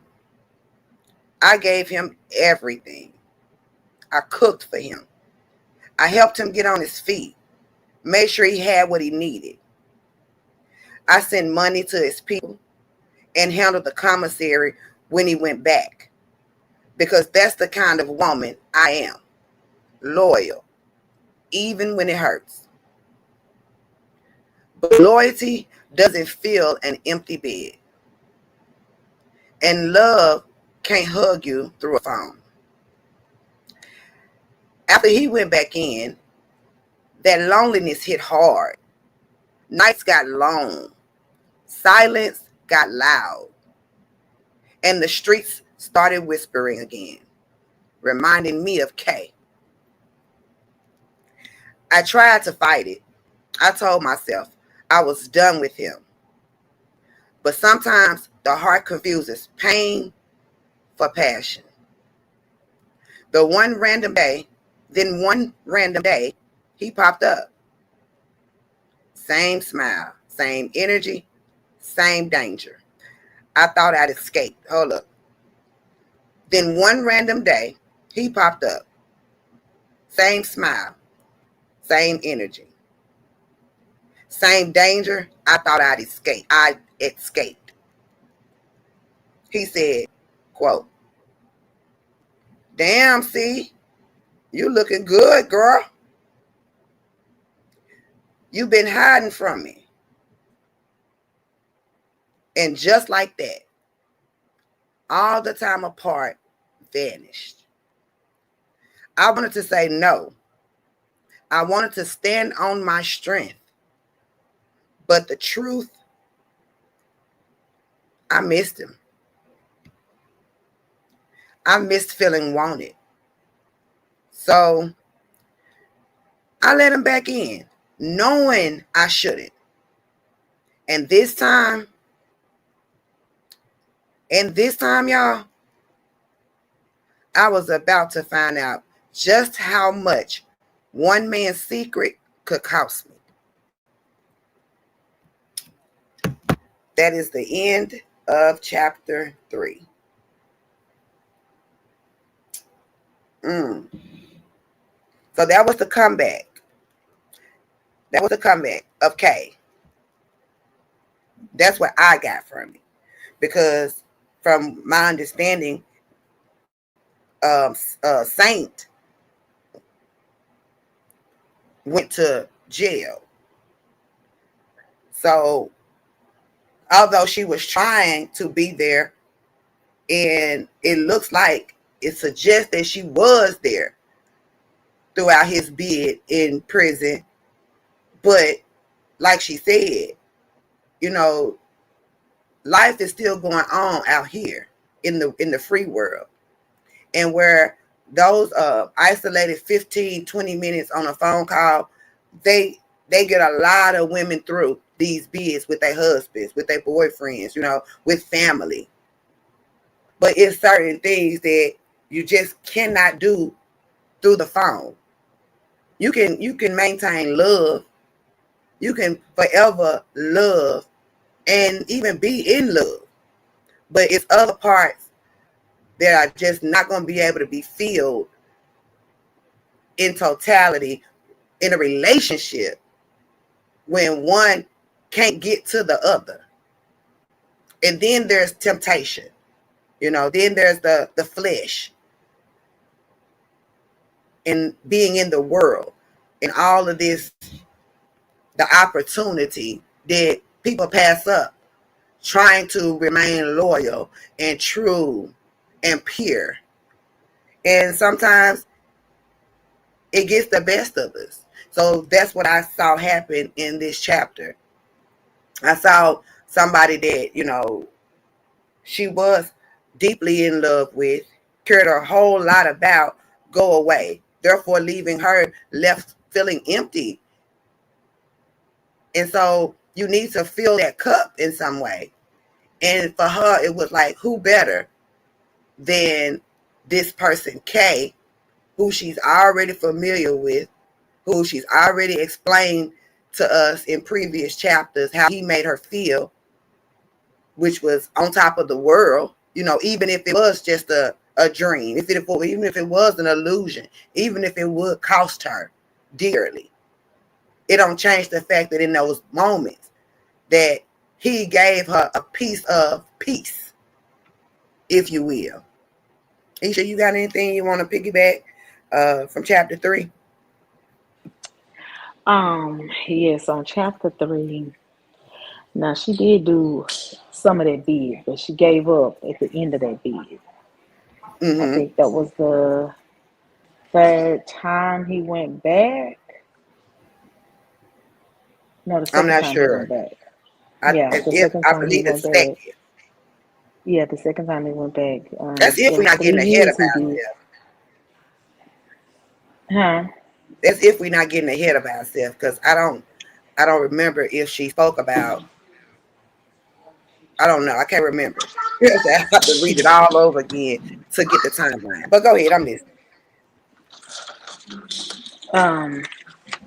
I gave him everything. I cooked for him. I helped him get on his feet, made sure he had what he needed. I sent money to his people and handled the commissary when he went back, because that's the kind of woman I am. Loyal, even when it hurts. But loyalty doesn't fill an empty bed. And love can't hug you through a phone. After he went back in, that loneliness hit hard. Nights got long. Silence got loud. And the streets started whispering again, reminding me of Kay. I tried to fight it. I told myself I was done with him. But sometimes the heart confuses pain for passion. Then one random day, he popped up. Same smile, same energy, same danger. I thought I'd escaped. Hold up. Then one random day, he popped up. Same smile, same energy, same danger. I thought I'd escape. I escaped. He said, quote, "Damn, C, you looking good, girl. You've been hiding from me." And just like that, all the time apart vanished. I wanted to say no. I wanted to stand on my strength. But the truth, I missed him. I missed feeling wanted. So I let him back in, knowing I shouldn't. And this time, y'all, I was about to find out just how much one man's secret could cost me. That is the end of chapter 3. So that was the comeback. That was the comeback of Kay. That's what I got from it. Because from my understanding, Saint went to jail. So although she was trying to be there, and it looks like it suggests that she was there throughout his bid in prison, but like she said, you know, life is still going on out here in the free world. And where those isolated 15, 20 minutes on a phone call, they get a lot of women through these bids with their husbands, with their boyfriends, you know, with family. But it's certain things that you just cannot do through the phone. You can maintain love. You can forever love and even be in love. But it's other parts that are just not going to be able to be filled in totality in a relationship when one can't get to the other. And then there's temptation. You know, then there's the flesh and being in the world and all of this, the opportunity that people pass up trying to remain loyal and true and pure. And sometimes it gets the best of us. So that's what I saw happen in this chapter. I saw somebody that, you know, she was deeply in love with, cared a whole lot about, go away, therefore leaving her left feeling empty. And so you need to fill that cup in some way. And for her, it was like, who better than this person, Kay, who she's already familiar with, who she's already explained to us in previous chapters how he made her feel, which was on top of the world, you know, even if it was just a dream, even if it was an illusion, even if it would cost her dearly. It don't change the fact that in those moments that he gave her a piece of peace, if you will. Isha, you got anything you want to piggyback from chapter 3? Yes, on chapter 3. Now she did do some of that bid, but she gave up at the end of that bid. I think that was the third time he went back. No, the I'm second not time he went sure. back. Yeah, the second I time he believe went it's back. second. Yeah, the second time he went back. That's if It we're was not getting 3 ahead of years he did. ourselves. Huh? That's if we're not getting ahead of ourselves, because I don't remember if she spoke about. I don't know. I can't remember. I have to read it all over again to get the timeline. But go ahead. I'm listening. Um,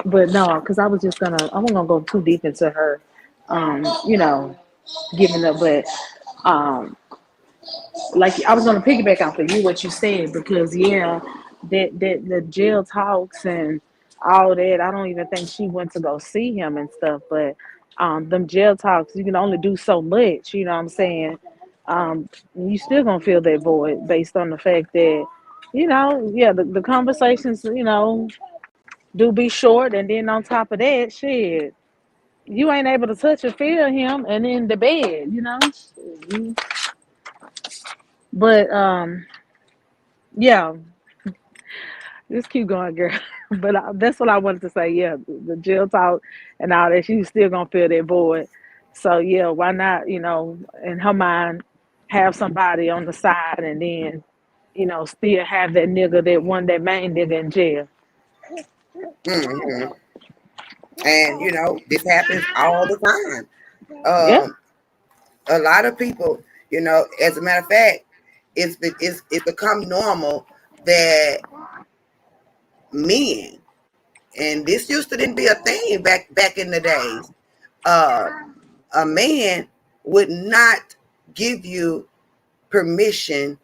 but no, because I wasn't gonna go too deep into her, you know, giving up. But um, like I was gonna piggyback off of you what you said because yeah, that the jail talks and all that. I don't even think she went to go see him and stuff. But them jail talks, you can only do so much. You know what I'm saying? You still gonna feel that void based on the fact that yeah, the conversations, do be short, and then on top of that, shit, you ain't able to touch or feel him, and in the bed, you- But yeah, just keep going, girl. But that's what I wanted to say. Yeah, the jail talk and all that, she's still gonna feel that void. So yeah, why not? In her mind, have somebody on the side, and then still have that nigga that main nigga in jail. Hmm. And this happens all the time. Yeah. A lot of people, as a matter of fact, it's become normal that men, and this used to didn't be a thing back in the days. Uh, a man would not give you permission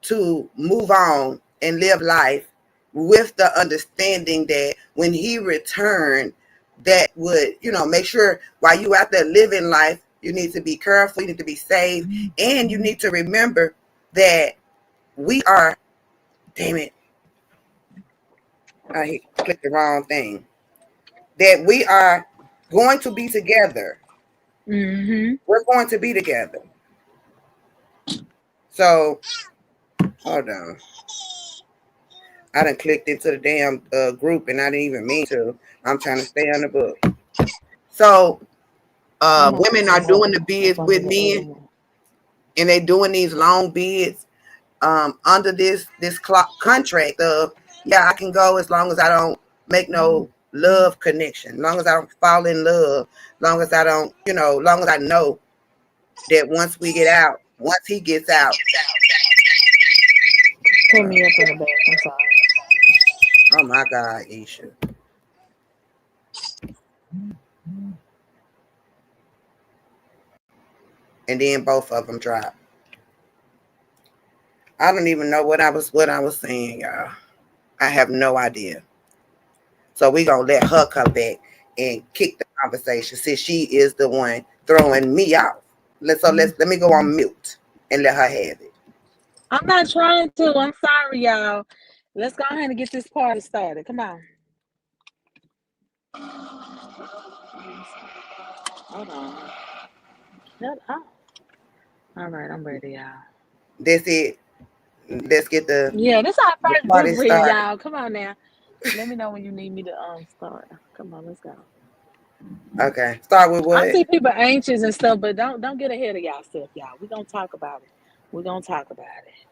to move on and live life with the understanding that when he returned, that would, make sure while you out there living life, you need to be careful, you need to be safe, and you need to remember that we are, damn it, I clicked the wrong thing, that we are going to be together. Mm-hmm. We're going to be together. So, hold on. I done clicked into the damn group and I didn't even mean to. I'm trying to stay on the book. So, I'm gonna put women some are more doing the up bids under with the other men, one. and they doing these long bids under this contract of, yeah, I can go as long as I don't make no love connection, as long as I don't fall in love, as long as I don't, as long as I know that once he gets out. Put me up in the back. I'm sorry. Oh my God, Isha. And then both of them dropped. I don't even know what I was saying, y'all. I have no idea. So we gonna let her come back and kick the conversation since she is the one throwing me off. Let me go on mute and let her have it. I'm not trying to. I'm sorry, y'all. Let's go ahead and get this party started. Come on. Hold on. Shut up. All right, I'm ready, y'all. That's it. Let's get Yeah, this is our the first book party reading, started. y'all. Come on now. Let me know when you need me to start. Come on, let's go. Okay. Start with I what? see people anxious and stuff, but don't get ahead of yourself, y'all. We're gonna talk about it. We're gonna talk about it.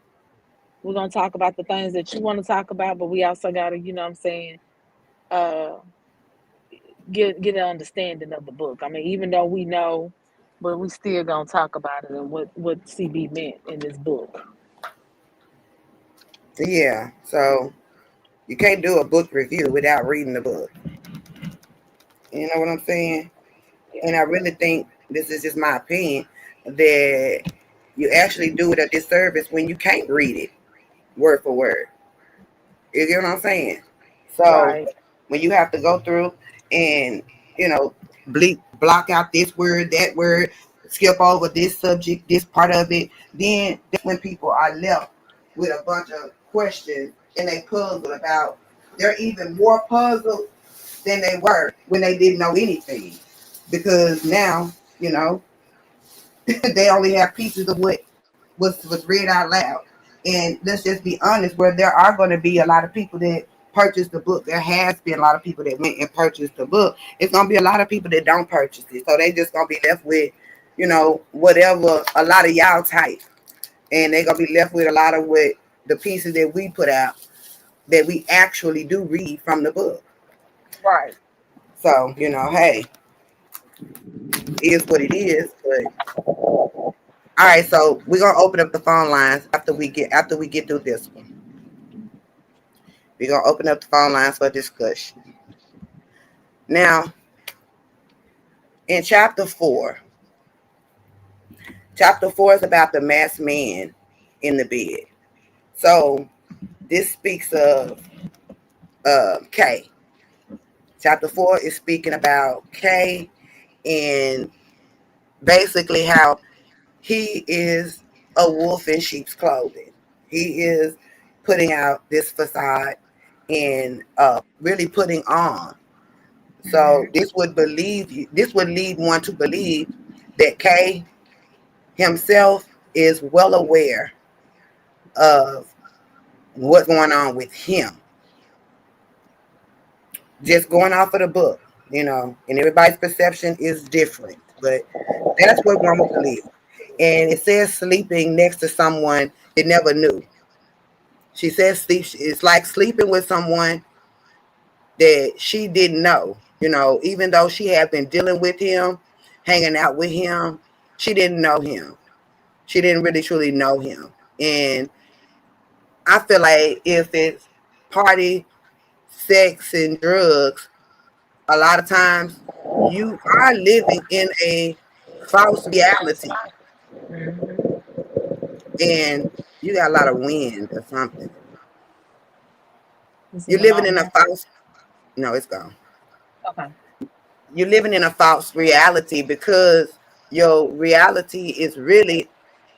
We're gonna talk about the things that you want to talk about, but we also gotta, what I'm saying, uh get an understanding of the book. I mean, even though we know, but we still gonna talk about it and what CB meant in this book. Yeah. So you can't do a book review without reading the book. You know what I'm saying? And I really think, this is just my opinion, that you actually do it a disservice when you can't read it word for word. You get what I'm saying? So Right. when you have to go through and, block out this word, that word, skip over this subject, this part of it, then that's when people are left with a bunch of questions and they puzzled about, they're even more puzzled than they were when they didn't know anything. Because now, they only have pieces of what was read out loud. And let's just be honest, where there are going to be a lot of people that purchase the book. There has been a lot of people that went and purchased the book. It's gonna be a lot of people that don't purchase it, so they just gonna be left with, whatever a lot of y'all type, and they're gonna be left with a lot of what the pieces that we put out that we actually do read from the book. Right. So hey, it is what it is. But all right, so we're gonna open up the phone lines after we get through this one. We're gonna open up the phone lines for discussion. Now, in chapter 4 is about the masked man in the bed. So this speaks of K. Chapter 4 is speaking about K and basically how he is a wolf in sheep's clothing. He is putting out this facade and really putting on. So this would lead one to believe that K himself is well aware of what's going on with him. Just going off of the book, and everybody's perception is different, but that's what one would believe. And it says sleeping next to someone they never knew. She says sleep. It's like sleeping with someone that she didn't know. Even though she had been dealing with him, hanging out with him, she didn't know him. She didn't really truly know him. And I feel like if it's party, sex, and drugs, a lot of times you are living in a false reality, and you got a lot of wind or something. You're living in a false. No, it's gone. Okay. You're living in a false reality because your reality is really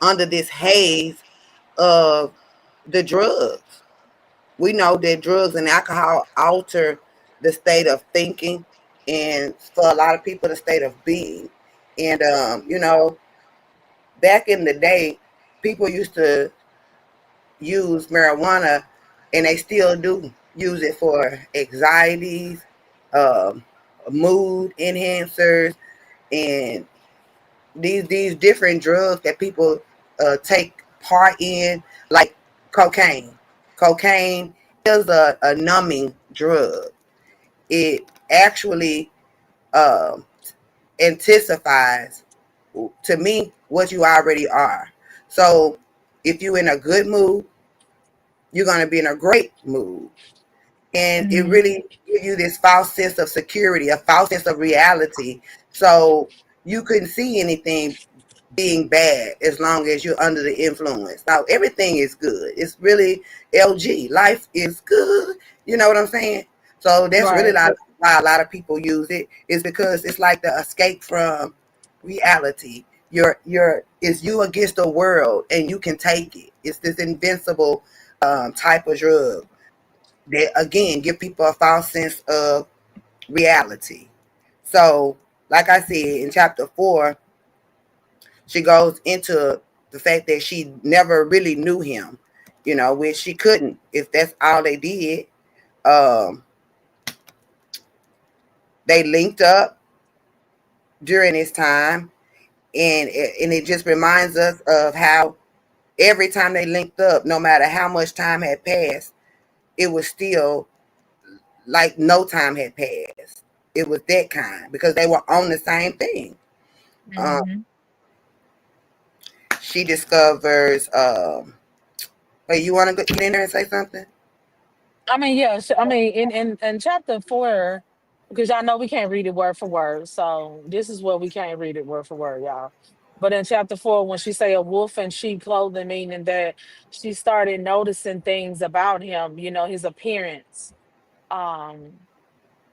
under this haze of the drugs. We know that drugs and alcohol alter the state of thinking, and for a lot of people, the state of being. And back in the day, people used to use marijuana, and they still do use it for anxieties, um, mood enhancers, and these different drugs that people take part in, like cocaine. Cocaine is a numbing drug. It actually um intensifies to me what you already are. So if you're in a good mood, you're going to be in a great mood. And it really gives you this false sense of security, a false sense of reality. So you couldn't see anything being bad as long as you're under the influence. Now everything is good. It's really LG. Life is good. You know what I'm saying? So that's really Right. why a lot of people use it, is because it's like the escape from reality. It's you against the world, and you can take it. It's this invincible type of drug that again give people a false sense of reality. So, like I said, in chapter 4, she goes into the fact that she never really knew him, which she couldn't if that's all they did. Um, they linked up during this time, and it just reminds us of how every time they linked up, no matter how much time had passed, it was still like no time had passed. It was that kind because they were on the same thing. Um, Mm-hmm. she discovers. Wait, you want to get in there and say something? I mean, yeah. I mean, in chapter 4, because y'all know we can't read it word for word, so this is where we can't read it word for word, y'all. But in chapter 4, when she say a wolf in sheep clothing, meaning that she started noticing things about him, his appearance, um,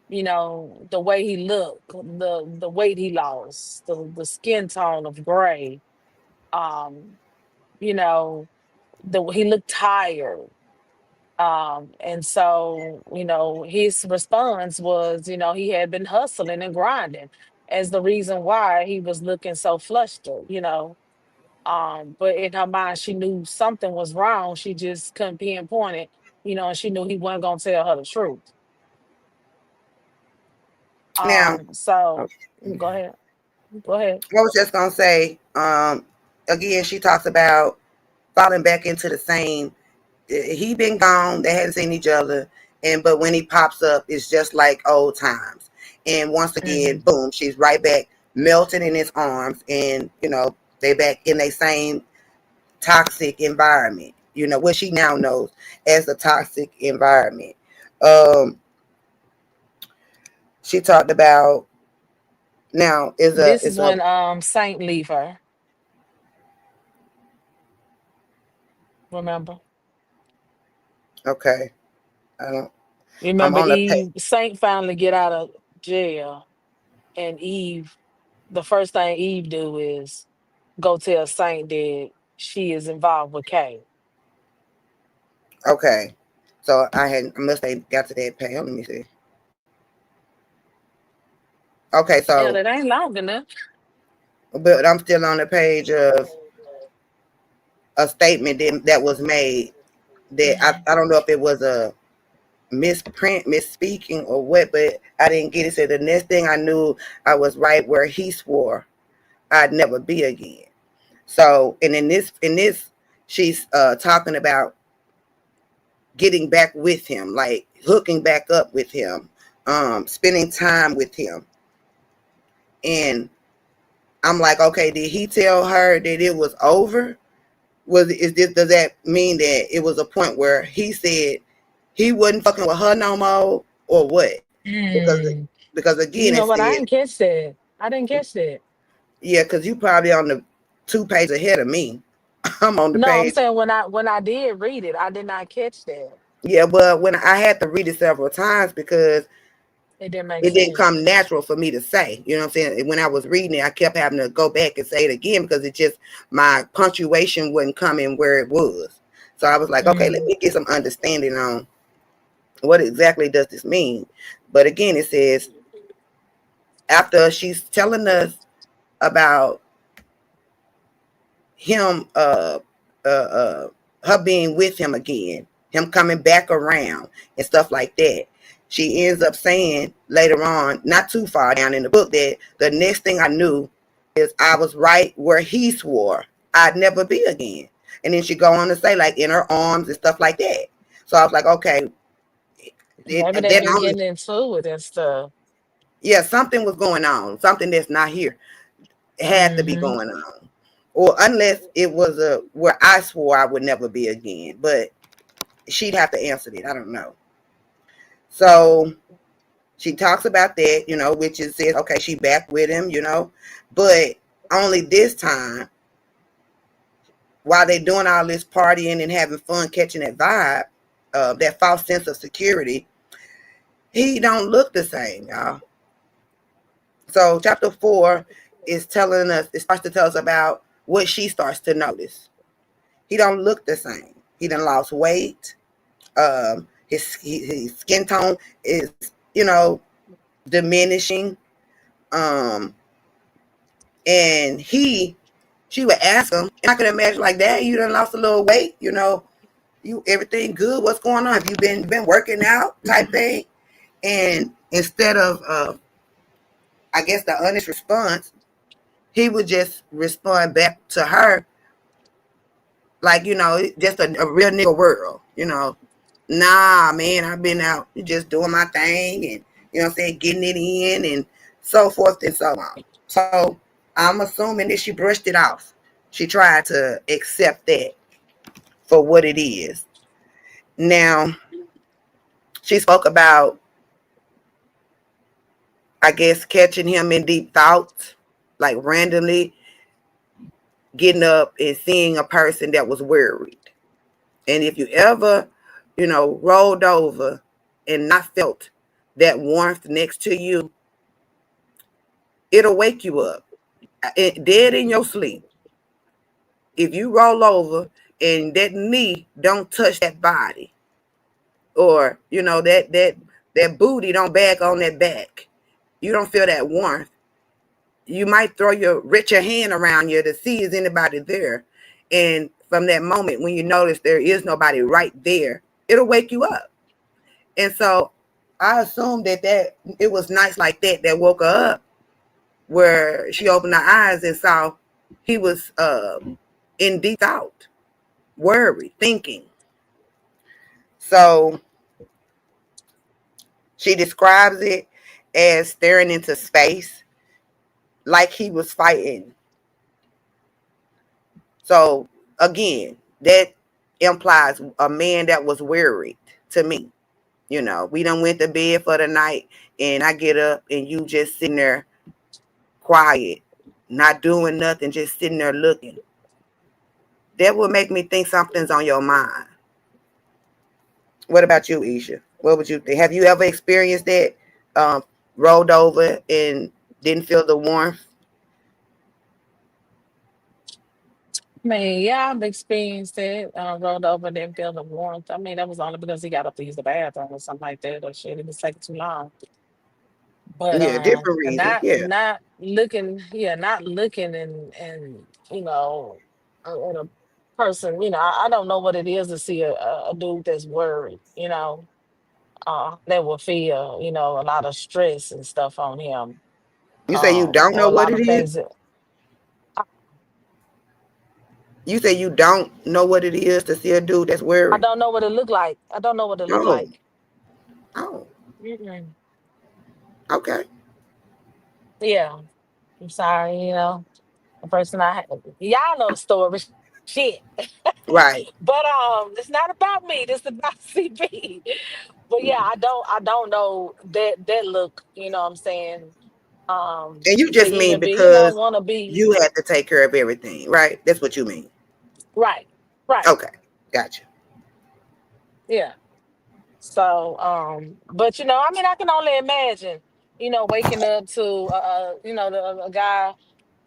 the way he looked, the weight he lost, the skin tone of gray, um, you know, he looked tired. And so, his response was, he had been hustling and grinding as the reason why he was looking so flustered. But in her mind, she knew something was wrong. She just couldn't pinpoint it. and she knew he wasn't gonna tell her the truth. Now, So go ahead. Go ahead. I was just gonna say, again, she talks about falling back into the same. He been gone. They hadn't seen each other, but when he pops up, it's just like old times. And once again, Mhm. boom, she's right back, melting in his arms, and they back in the same toxic environment. What she now knows as a toxic environment. Um, she talked about now This is is a when Saint leave her. Remember? okay. I don't. I'm Remember on the page. Eve Saint finally get out of jail, and Eve, the first thing Eve do is go tell Saint that she is involved with Kay. Okay. So I must have got to that page. Let me see. Okay, Yeah, so that ain't long enough. but I'm still on the page of a statement that was made that Mhm. I don't know if it was a misprint, misspeaking or what, but I didn't get it. So the next thing I knew, I was right where he swore I'd never be again. So, and in this, she's talking about getting back with him, like hooking back up with him, spending time with him. And I'm like, okay, did he tell her that it was over? Does that mean that it was a point where he said he wasn't fucking with her no more, or what? Because Mm. because You again, know it what? I said, didn't catch that. I didn't catch that. yeah, because you probably on the 2 pages ahead of me. I'm on the No, I'm page. saying when I did read it, I did not catch that. Yeah, but when I had to read it several times because It didn't make it didn't sense. come natural for me to say. You know what I'm saying? When I was reading it, I kept having to go back and say it again because it just my punctuation wasn't coming where it was. So I was like, okay, let Mm. me get some understanding on what exactly does this mean. But again, it says after she's telling us about him her being with him again, him coming back around and stuff like that, she ends up saying later on, not too far down in the book, that the next thing I knew is I was right where he swore I'd never be again. And then she go on to say, like, in her arms and stuff like that. So I was like, okay, Maybe they've then been getting into it and stuff. yeah, something was going on, something that's not here. It had to be Hmm. going on. Or unless it was a where I swore I would never be again. But she'd have to answer it. I don't know. So she talks about that, which is says, okay, she back with him, but only this time, while they doing all this partying and having fun, catching that vibe, that false sense of security, he don't look the same, y'all. So chapter 4 is telling us, it starts to tell us about what she starts to notice. He don't look the same. He done lost weight. His skin tone is, you know, diminishing. Um, and she would ask him, and I could imagine like that. You done lost a little weight, you everything good? What's going on? Have you been working out? Type thing. And instead of, I guess the honest response, he would just respond back to her like, just a real nigga world, Nah, man, I've been out just doing my thing and, what I'm saying, getting it in and so forth and so on. So I'm assuming that she brushed it off. She tried to accept that for what it is. Now, she spoke about, I guess, catching him in deep thoughts, like randomly getting up and seeing a person that was worried. And if you ever, rolled over and not felt that warmth next to you, it'll wake you up. Dead in your sleep. If you roll over and that knee don't touch that body, or that booty don't bag on that back, you don't feel that warmth. You might reach your hand around you to see is anybody there. And from that moment when you notice there is nobody right there, it'll wake you up. And so I assumed that it was nights like that woke her up, where she opened her eyes and saw he was in deep thought, worried, thinking. So she describes it as staring into space like he was fighting. So again, that implies a man that was worried to me. You know, we done went to bed for the night and I get up and you just sitting there quiet, not doing nothing, just sitting there looking. That would make me think something's on your mind. What about you, Isha? What would you think? Have you ever experienced that? Rolled over and didn't feel the warmth? I mean, yeah, I've experienced it. Rolled over, didn't feel the warmth. I mean, that was only because he got up to use the bathroom or something like that, or shit. It was taking too long. But Yeah, different reasons. not Yeah. not looking, yeah, not looking and at a person. I don't know what it is to see a dude that's worried. That will feel a lot of stress and stuff on him. You say you don't Or know a what lot it of is? things that You say you don't know what it is to see a dude that's I worried? don't know what it look like. I don't know what it look Oh, like. oh, Mm-mm. okay. Yeah, I'm sorry. The person y'all know the story. Shit. Right. But it's not about me. This is about CB. But yeah, I don't know that look, what I'm saying? And you To just mean even be, because wanna be you had to take care of everything, right? That's what you mean. right. Right. Okay. Gotcha. Yeah. So, but I mean, I can only imagine, waking up to a guy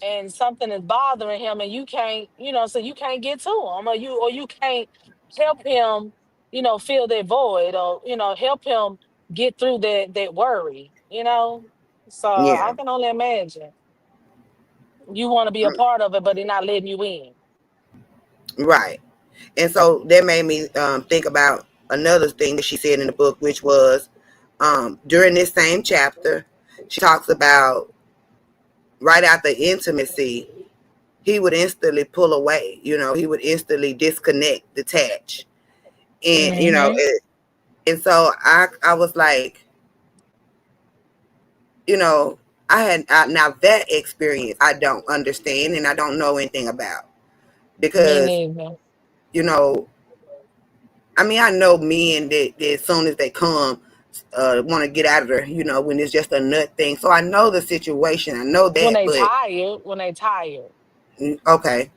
and something is bothering him and you can't, so you can't get to him, or you can't help him, fill that void, or help him get through that worry. So I Yeah. can only imagine you want to be a part of it, but they're not letting you in. Right. And so that made me think about another thing that she said in the book, which was during this same chapter, she talks about right after intimacy, he would instantly pull away. He would instantly disconnect, detach. And, Hmm. and so I was like, you know, now that experience I don't understand and I don't know anything about Me because, neither. you know, I mean, I know men that as soon as they come, want to get out of there, when it's just a nut thing. So I know the situation. I know When that, they but tired, when they tired. okay.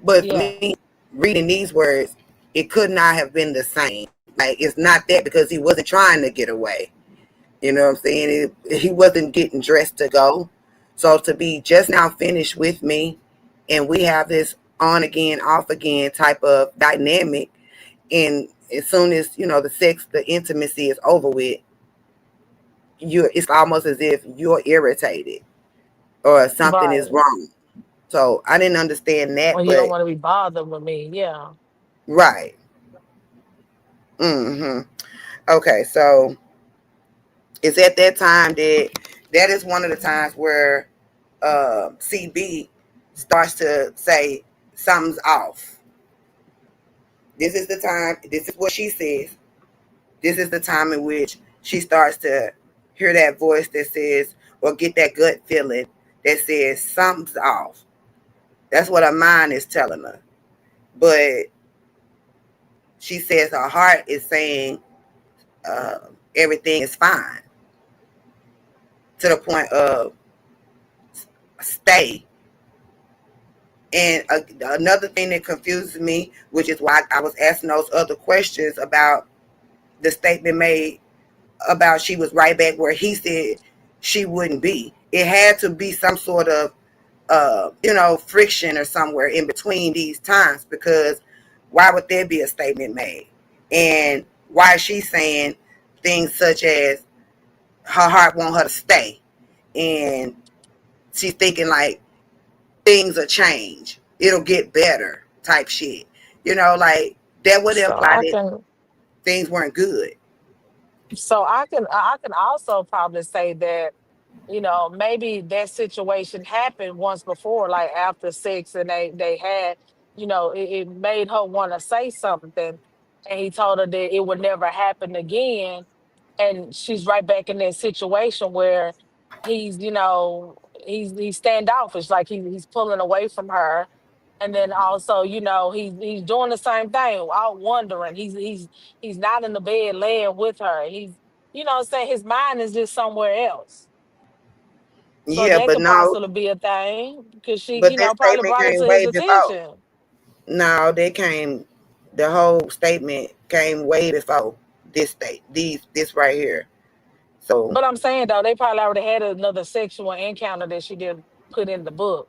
But for Yeah. me, reading these words, it could not have been the same. Like, it's not that because he wasn't trying to get away. You know what I'm saying? He wasn't getting dressed to go. So to be just now finished with me and we have this on again, off again type of dynamic. And as soon as, the intimacy is over with, it's almost as if you're irritated or something is Right. wrong. So I didn't understand Or that, you don't but want to be bothered with me. Yeah. right. Hmm. Okay, so it's at that time that is one of the times where CB starts to say something's off. This is the time. This is what she says. This is the time in which she starts to hear that voice that says, or get that gut feeling that says something's off. That's what her mind is telling her. But she says her heart is saying uh, everything is fine to the point of stay. And another thing that confuses me, which is why I was asking those other questions about the statement made about she was right back where he said she wouldn't be. It had to be some sort of, friction or somewhere in between these times because why would there be a statement made? And why is she saying things such as her heart want her to stay? And she's thinking like things will change. It'll get better type shit. Like that would So imply I that. can. things weren't good. So I can also probably say that, maybe that situation happened once before, like after sex, and they had, it made her want to say something, and he told her that it would never happen again, and she's right back in that situation where he's, he's standoffish, like he's pulling away from her, and then also, he's doing the same thing, out wondering. He's not in the bed laying with her. He's, what I'm saying, his mind is just somewhere else. So Yeah, that but could no, possibly be a thing because she, but that probably statement brought it came to his way before. attention. No, the whole statement came way before this right here. So But I'm saying though, they probably already had another sexual encounter that she didn't put in the book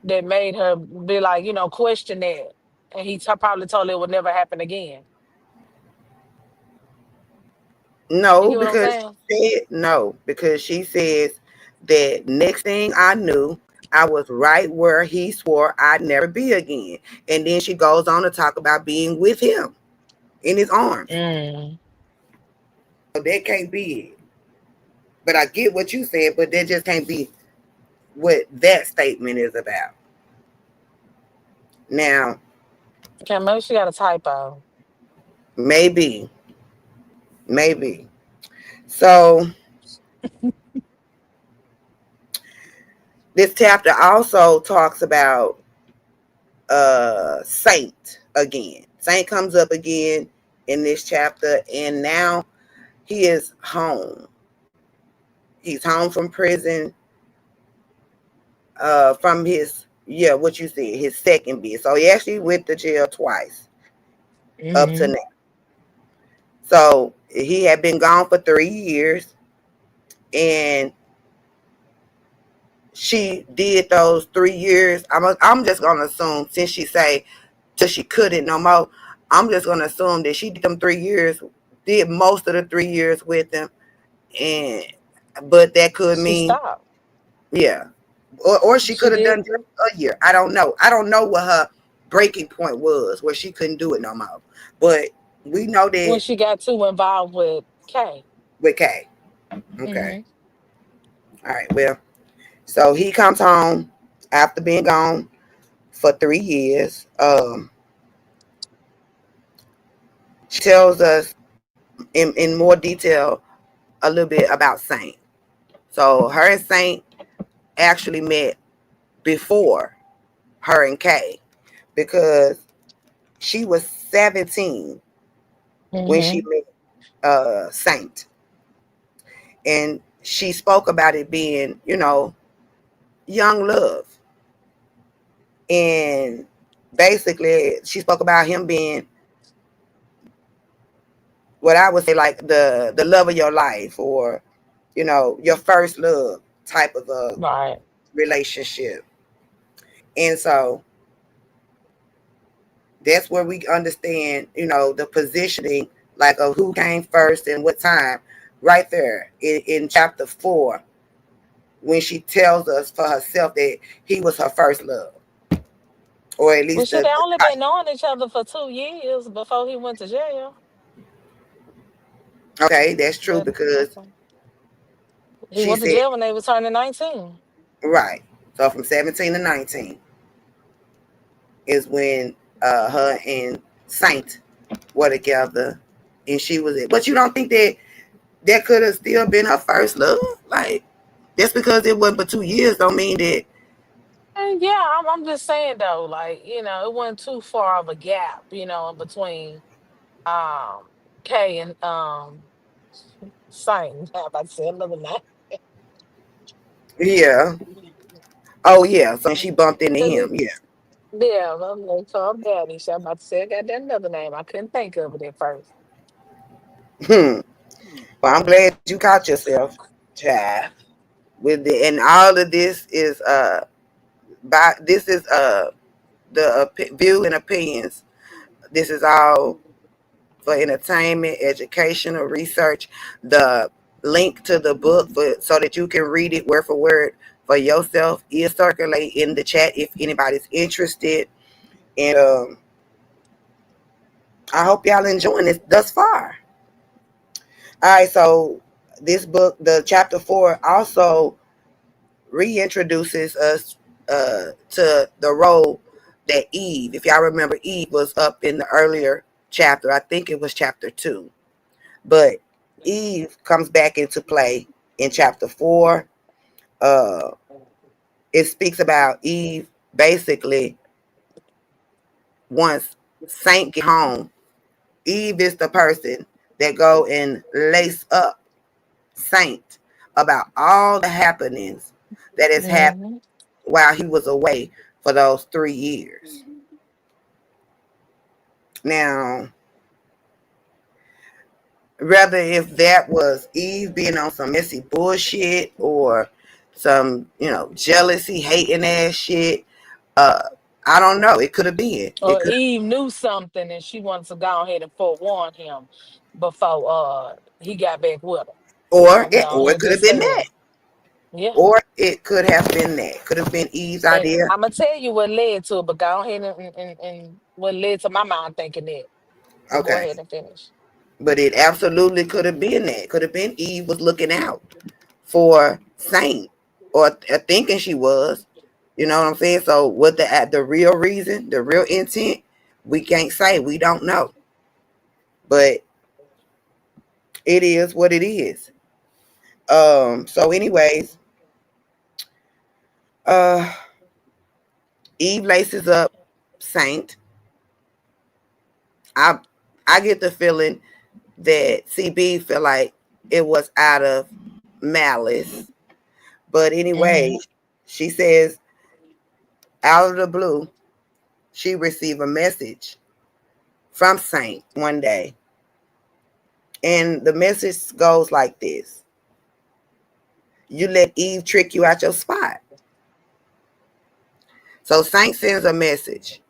that made her be like, question that. And he probably told her it would never happen again. You no, get what I'm because saying? she says that next thing I knew, I was right where he swore I'd never be again. And then she goes on to talk about being with him in his arms. Mm. So that can't be it. But I get what you said, but that just can't be what that statement is about. Now, Okay, maybe she got a typo. maybe. So this chapter also talks about Saint again. Saint comes up again in this chapter, and now he is home. He's home from prison, from what you said, his second bid. So he actually went to jail twice up to Hmm. now. So he had been gone for 3 years, and she did those 3 years. I'm just gonna assume, since she say till she couldn't no more, I'm just gonna assume that she did them 3 years, did most of the 3 years with him, and but that could She mean, stopped. yeah, or she She could have did done just a year. I don't know. I don't know what her breaking point was where she couldn't do it no more. But we know when that she got too involved with Kay. with Kay. Okay. Hmm. All right. Well, so he comes home after being gone for 3 years. She tells us in more detail a little bit about Saint. So her and Saint actually met before her and Kay, because she was 17 when she Hmm. met Saint, and she spoke about it being, young love, and basically she spoke about him being what I would say like the love of your life, or your first love type of a Right. relationship. And so that's where we understand, the positioning, like of who came first and what time, right there in chapter 4, when she tells us for herself that he was her first love, or at Well, least shit, the they only been knowing each other for 2 years before he went to jail. okay, that's true, But because okay. He she went to said, jail when they was turning 19. right, so from 17 to 19 is when her and Saint were together, and she was it. But you don't think that could have still been her first love? Like, just because it wasn't but 2 years don't mean that. And yeah, I'm just saying though, like, it wasn't too far of a gap, in between um Kay and Saint. How about to say another name? Yeah. Oh yeah. So she bumped into Cause him. it, Yeah. yeah, I'm like, calm down, Nisha. I'm about to say I got that another name. I couldn't think of it at first. Hmm. Well, I'm glad you caught yourself, child. With it, and all of this is the view and opinions. This is all for entertainment, educational, research. The link to the book so that you can read it word for word for yourself is circulate in the chat if anybody's interested. And I hope y'all enjoying this thus far. All right, so this book, the chapter 4, also reintroduces us to the role that Eve, if y'all remember, Eve was up in the earlier chapter. I think it was chapter 2. But Eve comes back into play in chapter 4. Uh, it speaks about Eve basically once Saint get home. Eve is the person that go and lace up Saint about all the happenings that has happened Mm-hmm. while he was away for those 3 years. Now, whether if that was Eve being on some messy bullshit or some, jealousy, hating ass shit, uh, I don't know. It could have been. It Or could, Eve knew something and she wanted to go ahead and forewarn him before he got back with her. or I'm it, going or it ahead and could have just been say that, that. Yeah. or it could have been that. Could have been Eve's And idea, I'm gonna tell you what led to it, but go ahead and what led to my mind thinking that. But go okay, ahead and finish. but it absolutely could have been that. Could have been Eve was looking out for Saint, or thinking she was. You know what I'm saying? So what the real reason, the real intent, we can't say. We don't know. But it is what it is. So anyways, uh Eve laces up Saint. I I get the feeling that CB feel like it was out of malice. But anyway, Hmm. she says out of the blue, she received a message from Saint one day. And the message goes like this: you let Eve trick you out your spot. So Saint sends a message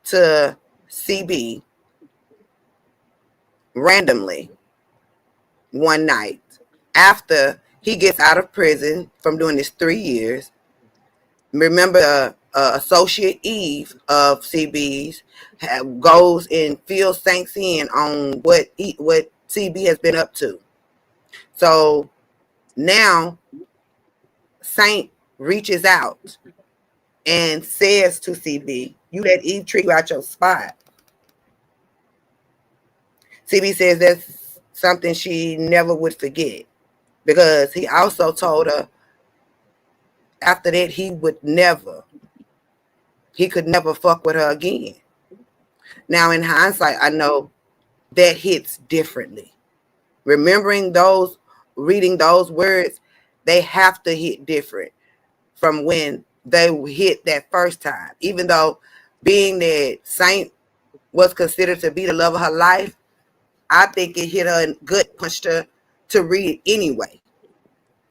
to CB randomly one night after he gets out of prison from doing this 3 years. Remember, associate Eve of CB's goes and fills Saints in on what CB has been up to. So now Saint reaches out and says to CB, "You let Eve trick you out your spot." CB says that's something she never would forget because he also told her after that he could never fuck with her again. Now, in hindsight, I know that hits differently. Remembering those, reading those words, they have to hit different from when they hit that first time. Even though being that Saint was considered to be the love of her life, I think it hit her and gut punched her to read it anyway.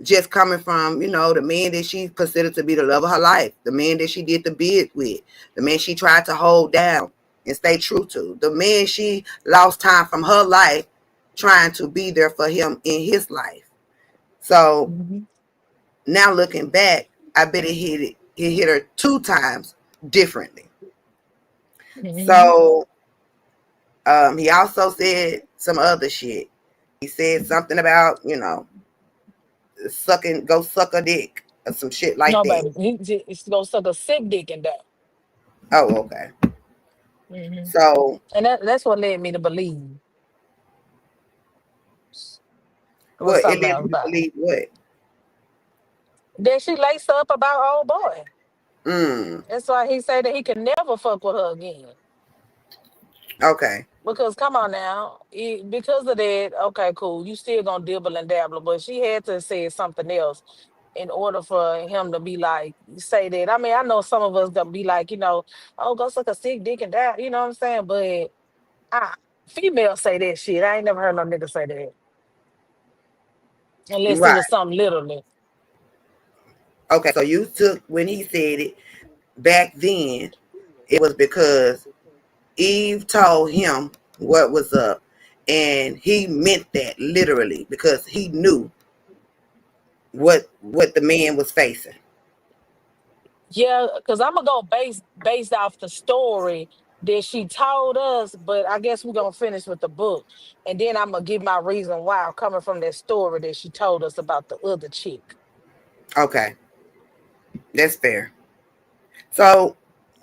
Just coming from, the man that she considered to be the love of her life, the man that she did the bid with, the man she tried to hold down and stay true to, the man she lost time from her life trying to be there for him in his life. So Hmm. now looking back, I bet it hit her 2 times differently. Hmm. So he also said some other shit. He said something about, go suck a dick or some shit like No, that. baby, he's gonna suck a sick dick in there. Oh, okay. Hmm. So And that's what led me to believe it was what it something led else you to about believe what? that she laced up about old boy. Mm. That's why he said that he could never fuck with her again. Okay. Because come on now, because of that, okay, cool. You still gonna dibble and dabble, but she had to say something else in order for him to be like say that. I mean, I know some of us gonna be like, oh, go suck a sick dick and die. You know what I'm saying? But I, females say that shit. I ain't never heard no nigga say that unless it Right. was something literally. Okay. So you took when he said it back then, it was because Eve told him what was up, and he meant that literally because he knew what the man was facing. Yeah, because I'm gonna go based off the story that she told us, but I guess we're gonna finish with the book. And then I'm gonna give my reason why, coming from that story that she told us about the other chick. Okay, that's fair. So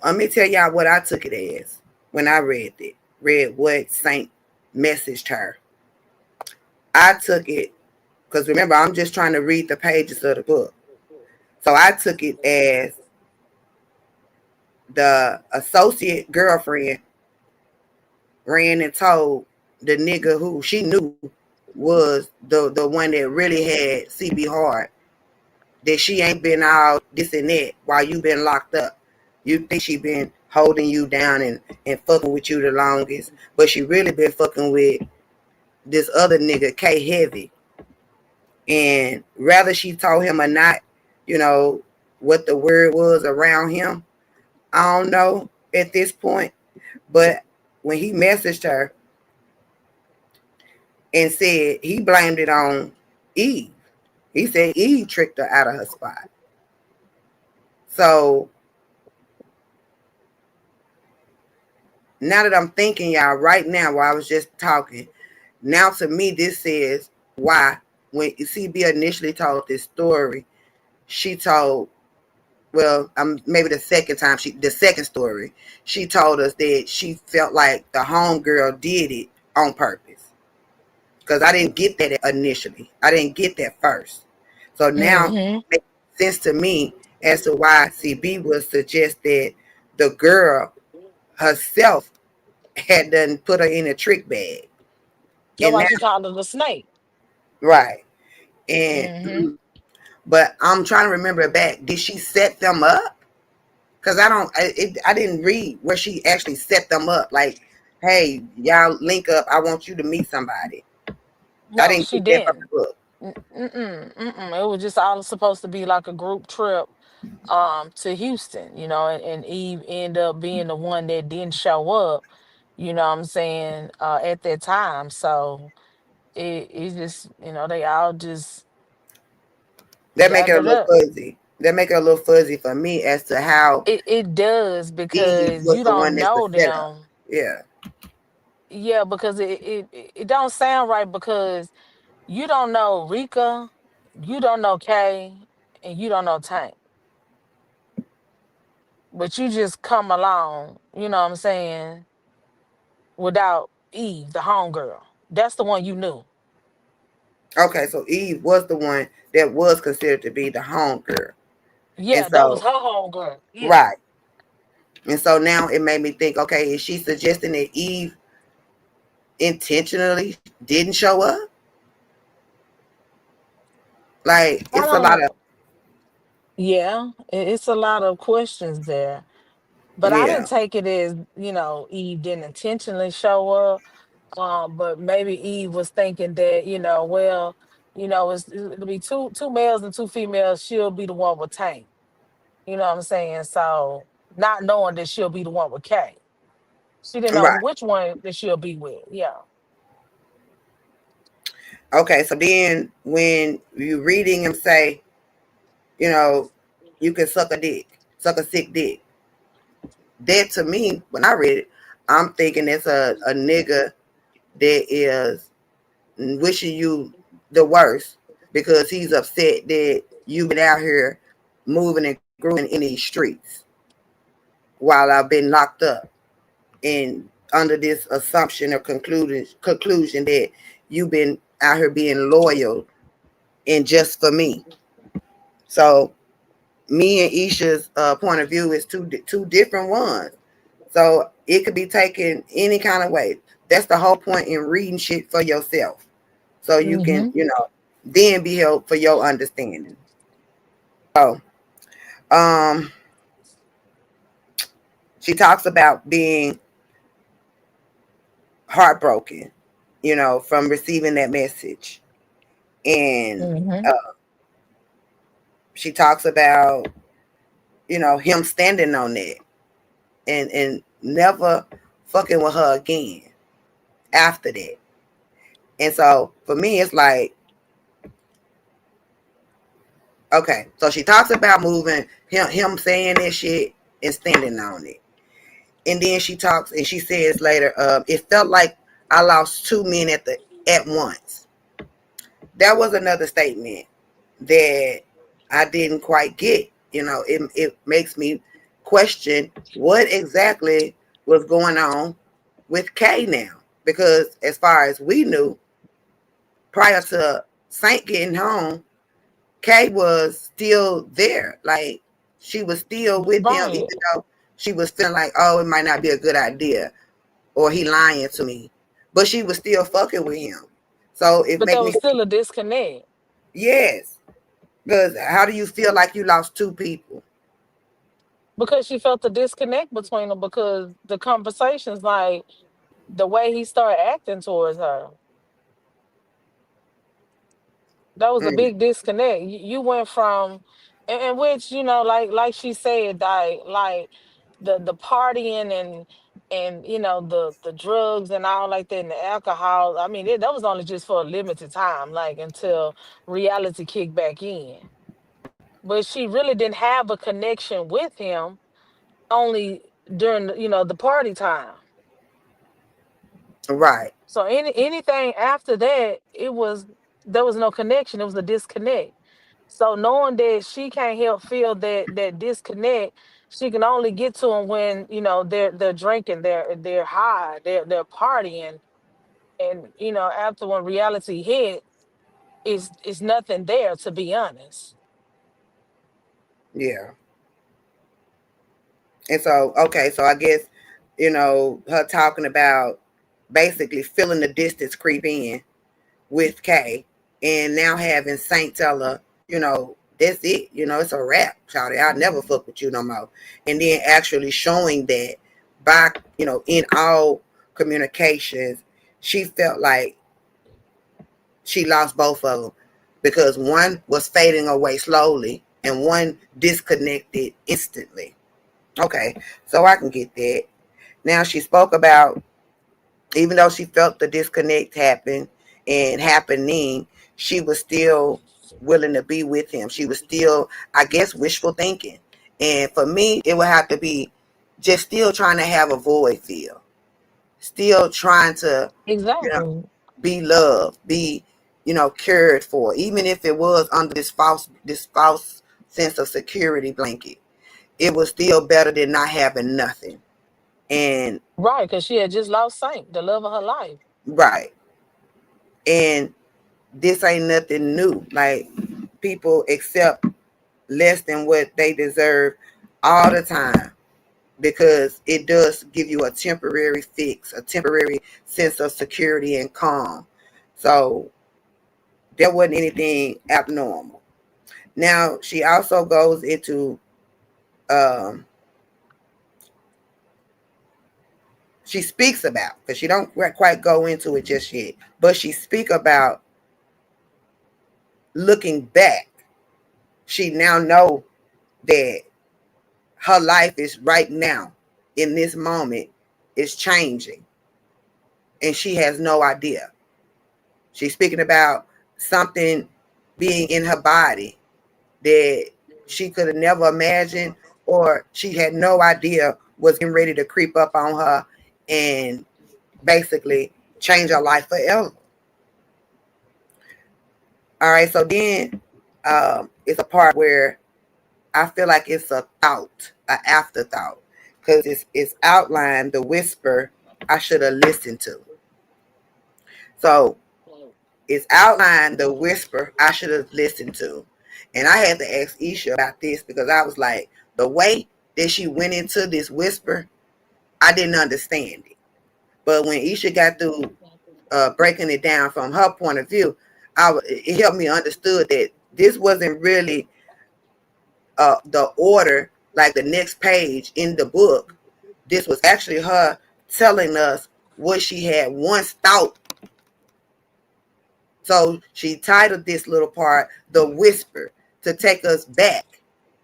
let me tell y'all what I took it as when I read it. Read what Saint messaged her. I took it because remember I'm just trying to read the pages of the book. So I took it as the associate girlfriend ran and told the nigga who she knew was the one that really had CB Hard that she ain't been all this and that while you been locked up. You think she been holding you down and fucking with you the longest, but she really been fucking with this other nigga, K Heavy. And rather she told him or not, you know, what the word was around him, I don't know at this point. But when he messaged her and said he blamed it on Eve, he said Eve tricked her out of her spot. So now that I'm thinking, y'all, right now while I was just talking, now to me this says why when CB initially told this story, she told, well, maybe the second story, she told us that she felt like the homegirl did it on purpose. Because I didn't get that initially. I didn't get that first. So now Mm-hmm. it makes sense to me as to why CB would suggest that the girl herself had done put her in a trick bag. That's And why now, she called her the snake. right. And Mm-hmm. but I'm trying to remember it back. Did she set them up? Because I didn't read where she actually set them up. Like, hey, y'all link up. I want you to meet somebody. I No, didn't she get that from didn't. the book. It was just all supposed to be like a group trip to Houston, and Eve ended up being the one that didn't show up, what I'm saying, at that time. So it just, they all just That make it a gathered little up. fuzzy. That make it a little fuzzy for me as to how It does Eve because was you the one don't that's the know setup. them. Yeah. Yeah, because it don't sound right because you don't know Rika, you don't know Kay, and you don't know Tank. But you just come along, what I'm saying, without Eve, the homegirl. That's the one you knew. Okay, so Eve was the one that was considered to be the home girl. And Yeah, that was so, her homegirl. Yeah. right. And so now it made me think, okay, is she suggesting that Eve intentionally didn't show up? Like, I it's a lot don't, of, yeah, it's a lot of questions there. But I didn't yeah, take it as, Eve didn't intentionally show up. But maybe Eve was thinking that, well, it'll be two males and two females, she'll be the one with Tank. You know what I'm saying? So not knowing that she'll be the one with Kay. She didn't know right. which one that she'll be with. Yeah. Okay, so then when you reading him say, you know, you can suck a dick, suck a sick dick. That to me, when I read it, I'm thinking it's a nigga that is wishing you the worst because he's upset that you've been out here moving and growing in these streets while I've been locked up and under this assumption or conclusion that you've been out here being loyal and just for me. So me and Isha's point of view is two different ones. So it could be taken any kind of way. That's the whole point in reading shit for yourself. So you can, Mm-hmm. then be helped for your understanding. So um she talks about being heartbroken, from receiving that message. And Mm-hmm. uh, she talks about, him standing on that and never fucking with her again after that. And so for me, it's like, okay, so she talks about moving him saying that shit and standing on it. And then she talks and she says later, it felt like I lost two men at once. That was another statement that I didn't quite get. It makes me question what exactly was going on with Kay now. Because as far as we knew, prior to Saint getting home, Kay was still there. Like, she was still with him, even Right. though she was feeling like, oh, it might not be a good idea, or he lying to me. But she was still fucking with him. So it But make there me was still a disconnect yes. Because how do you feel like you lost two people? because she felt the disconnect between them because the conversations, like the way he started acting towards her, that was a Mm, big disconnect. You went from, in which like she said, like the partying and the drugs and all like that and the alcohol. I mean, that was only just for a limited time, like until reality kicked back in. But she really didn't have a connection with him only during the party time. right. So anything after that, there was no connection. It was a disconnect. So knowing that she can't help feel that disconnect, she can only get to him when they're drinking, they're high, they're partying, and after when reality hit, is nothing there, to be honest. Yeah. And so, okay, so I guess, her talking about basically feeling the distance creep in with Kay, and now having Saint tell her, that's it. It's a wrap, Shawty. I'll never fuck with you no more. And then actually showing that by, in all communications, she felt like she lost both of them because one was fading away slowly and one disconnected instantly. Okay, so I can get that. Now she spoke about, even though she felt the disconnect happen and happening, she was still willing to be with him. She was still, I guess, wishful thinking. And for me, it would have to be just still trying to have a void feel, still trying to, you know, Exactly. be loved, be, cared for, even if it was under this false sense of security blanket. It was still better than not having nothing. And Right, because she had just lost Saint, the love of her life. right. And this ain't nothing new. Like, people accept less than what they deserve all the time because it does give you a temporary fix, a temporary sense of security and calm. So there wasn't anything abnormal. Now she also goes into um she speaks about, because she don't quite go into it just yet, but she speak about looking back. She now know that her life is right now in this moment is changing and she has no idea. She's speaking about something being in her body that she could have never imagined, or she had no idea was getting ready to creep up on her and basically change her life forever. All right, so then it's a part where I feel like it's a thought, an afterthought, because it's outlined the whisper I should have listened to. So it's outlined the whisper I should have listened to. And I had to ask Isha about this because I was like, the way that she went into this whisper, I didn't understand it. But when Isha got through breaking it down from her point of view, it helped me understood that this wasn't really the order, like the next page in the book. This was actually her telling us what she had once thought. So she titled this little part "The Whisper" to take us back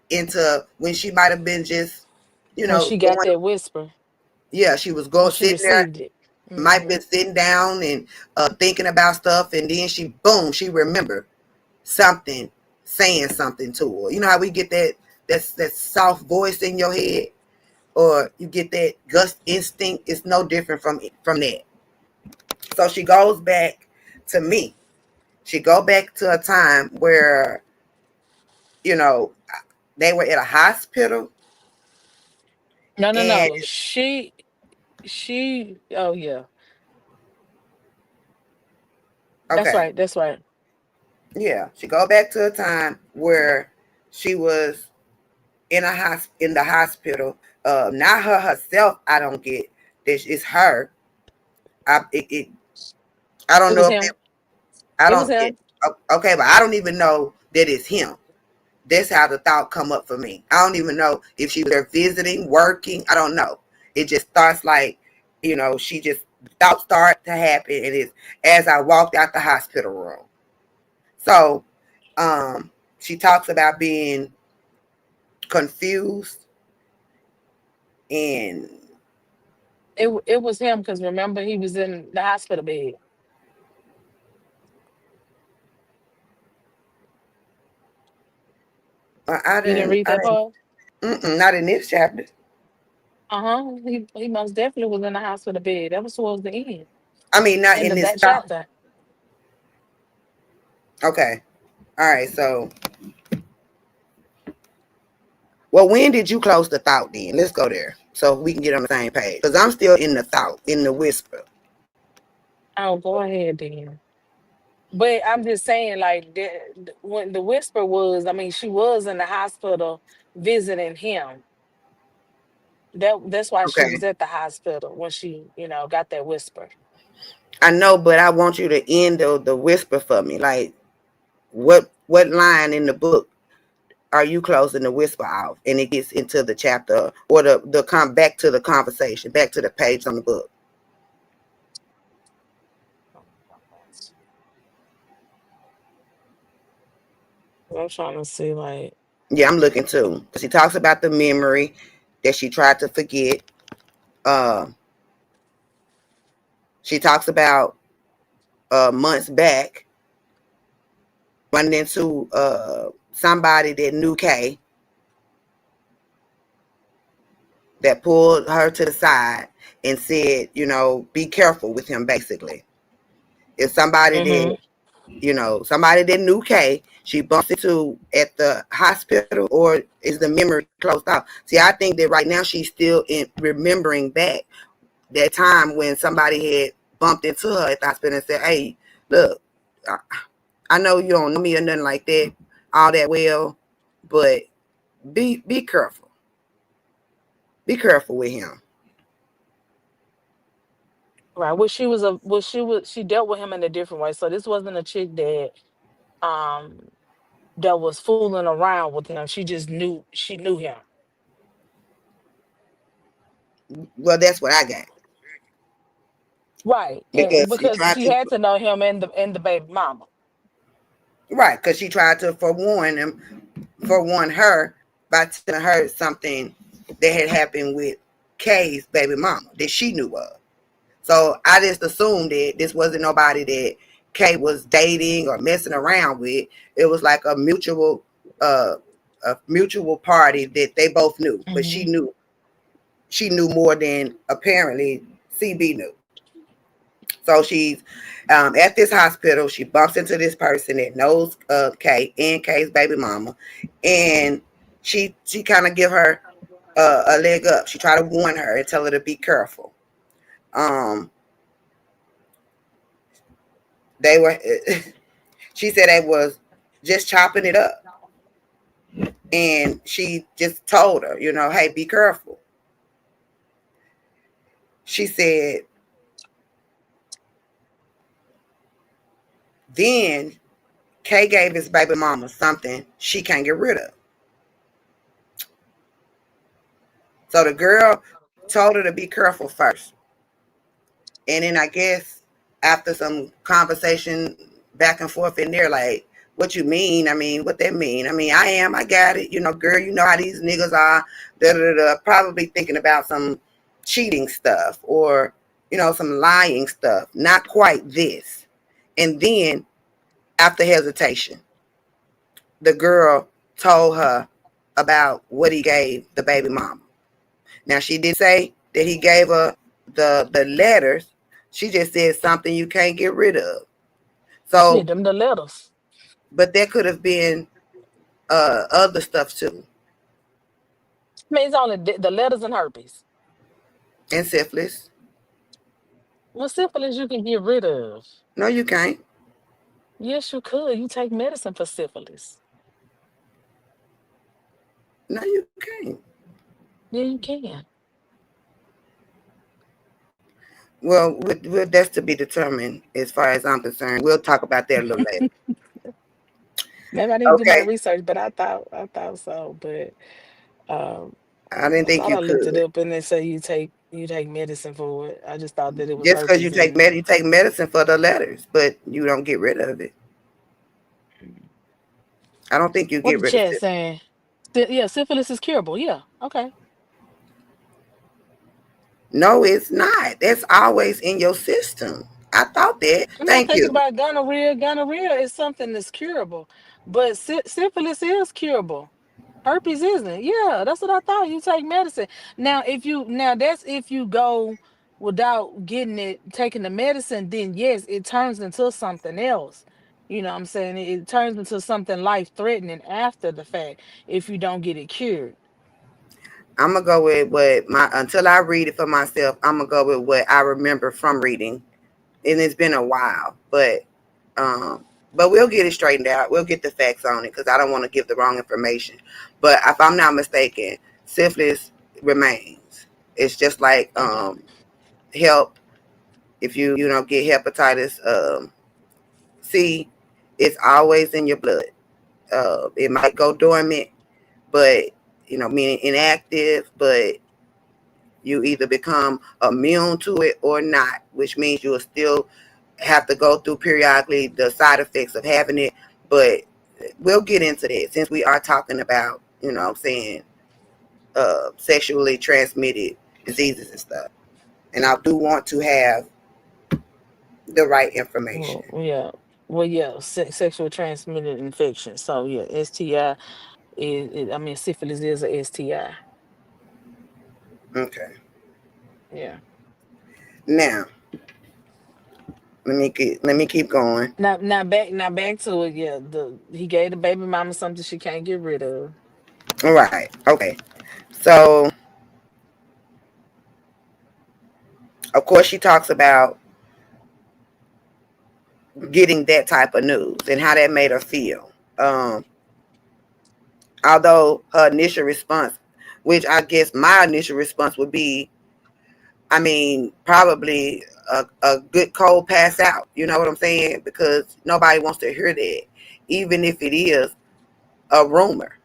into when she might have been just, When she got going. that whisper, Yeah, she was when going she sitting there, received it. might have Hmm. been sitting down and thinking about stuff, and then she remembered something, saying something to her. You know how we get that soft voice in your head. or you get that gust instinct. It's no different from that. So she goes back to me. She go back to a time where, you know, they were at a hospital. No, no, And no. Oh yeah, that's okay, right. That's right. yeah, she go back to a time where she was in the hospital. Not her herself. I don't get this. It's her. It I don't It was know if him. I It was don't. him. Okay, but I don't even know that it's him. That's how the thought come up for me. I don't even know if she was there visiting, working. I don't know. It just starts like, she just thoughts start to happen, and it's as I walked out the hospital room. So, she talks about being confused and It was him because remember he was in the hospital bed. I You didn't didn't. read I that didn't. part? Not in this chapter. Uh-huh. He most definitely was in the hospital bed. That was towards the end. I mean, not End in of this that thought. chapter. Okay. All right. So, well, when did you close the thought? Then let's go there so we can get on the same page. Because I'm still in the thought, in the whisper. Oh, go ahead then. But I'm just saying, like, when the whisper was, I mean, she was in the hospital visiting him. That's why she was Okay. at the hospital when she, got that whisper. I know, but I want you to end the whisper for me. Like, what line in the book are you closing the whisper off, and it gets into the chapter or the come back to the conversation, back to the page on the book? I'm trying to see, like, Yeah, I'm looking too. Because he talks about the memory that she tried to forget. Uh, she talks about months back running into somebody that knew Kay that pulled her to the side and said, be careful with him, basically. If mm-hmm. somebody that knew Kay, she bumps into at the hospital, or is the memory closed off? See, I think that right now she's still remembering back that time when somebody had bumped into her at the hospital and said, hey, look, I know you don't know me or nothing like that, all that well, but be careful. Be careful with him. Right. She dealt with him in a different way. So this wasn't a chick um that was fooling around with him. She knew him. Well, that's what I got. Right. And Because she because tried she to, had to know him and the baby mama. right, because she tried to forewarn her by telling her something that had happened with Kay's baby mama that she knew of. So I just assumed that this wasn't nobody that Kay was dating or messing around with. It was like uh, a mutual party that they both knew, but Hmm. she knew more than apparently CB knew. So she's at this hospital. She bumps into this person that knows Kay and Kay's baby mama, and she kind of give her a leg up. She tried to warn her and tell her to be careful. Um, they were. She said they was just chopping it up, and she just told her, hey, be careful. She said, then Kay gave his baby mama something she can't get rid of. So the girl told her to be careful first. And then I guess after some conversation back and forth in there, like, what you mean? I mean, what that mean? I mean, I got it. Girl, you know how these niggas are. Da, da, da, probably thinking about some cheating stuff or, some lying stuff. Not quite this. And then after hesitation, the girl told her about what he gave the baby mama. Now she did say that he gave her the letters. She just said something you can't get rid of. Shit, So, them the letters. but there could have been other stuff too, I mean, it's only the letters and herpes. and syphilis. Well, syphilis you can get rid of. No, you can't. Yes, you could. You take medicine for syphilis. No, you can't. Yeah, you can. Well, that's to be determined as far as I'm concerned. We'll talk about that a little later. Maybe I didn't do my Okay. research, but I thought so. But um, I didn't I think thought you I looked it could. up and they say you take medicine for it. I just thought that it was Just because herpes in it. you take medicine for the letters, but you don't get rid of it. I don't think you What get the rid of chat syphilis. saying? Yeah, syphilis is curable. Yeah, okay. No, it's not. That's always in your system. I thought that. I'm not Thank thinking you. about gonorrhea. Gonorrhea is something that's curable, but syphilis is curable. Herpes isn't. Yeah, that's what I thought. You take medicine. Now that's if you go without getting it, taking the medicine, then yes, it turns into something else. You know what I'm saying? It turns into something life threatening after the fact if you don't get it cured. I'm gonna go with what my until I read it for myself. I'm gonna go with what I remember from reading, and it's been a while, um, but we'll get it straightened out. We'll get the facts on it because I don't want to give the wrong information. But if I'm not mistaken, syphilis remains. It's just like Okay. help. If you know get hepatitis C, it's always in your blood. It might go dormant, but meaning inactive, but you either become immune to it or not, which means you will still have to go through periodically the side effects of having it. But we'll get into that since we are talking about, what I'm saying, sexually transmitted diseases and stuff. And I do want to have the right information. Yeah. Well, yeah, sexual transmitted infection. So yeah, STI I mean, syphilis is a STI. Okay. Yeah. Now, let me keep going. Now back to it. Yeah, he gave the baby mama something she can't get rid of. All right. Okay. So, of course, she talks about getting that type of news and how that made her feel. Although her initial response, which I guess my initial response would be, I mean, probably a good cold pass out. You know what I'm saying? Because nobody wants to hear that, even if it is a rumor.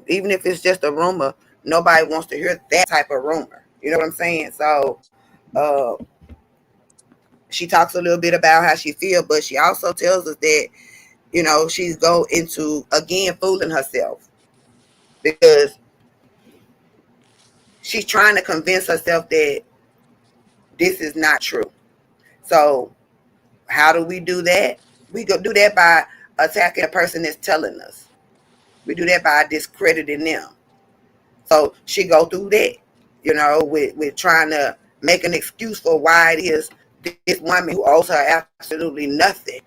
Even if it's just a rumor, nobody wants to hear that type of rumor. You know what I'm saying? So, uh, she talks a little bit about how she feels, but she also tells us that she's go into again fooling herself because she's trying to convince herself that this is not true. So how do we do that? We go do that by attacking a person that's telling us. We do that by discrediting them. So she go through that, with trying to make an excuse for why it is this woman who owes her absolutely nothing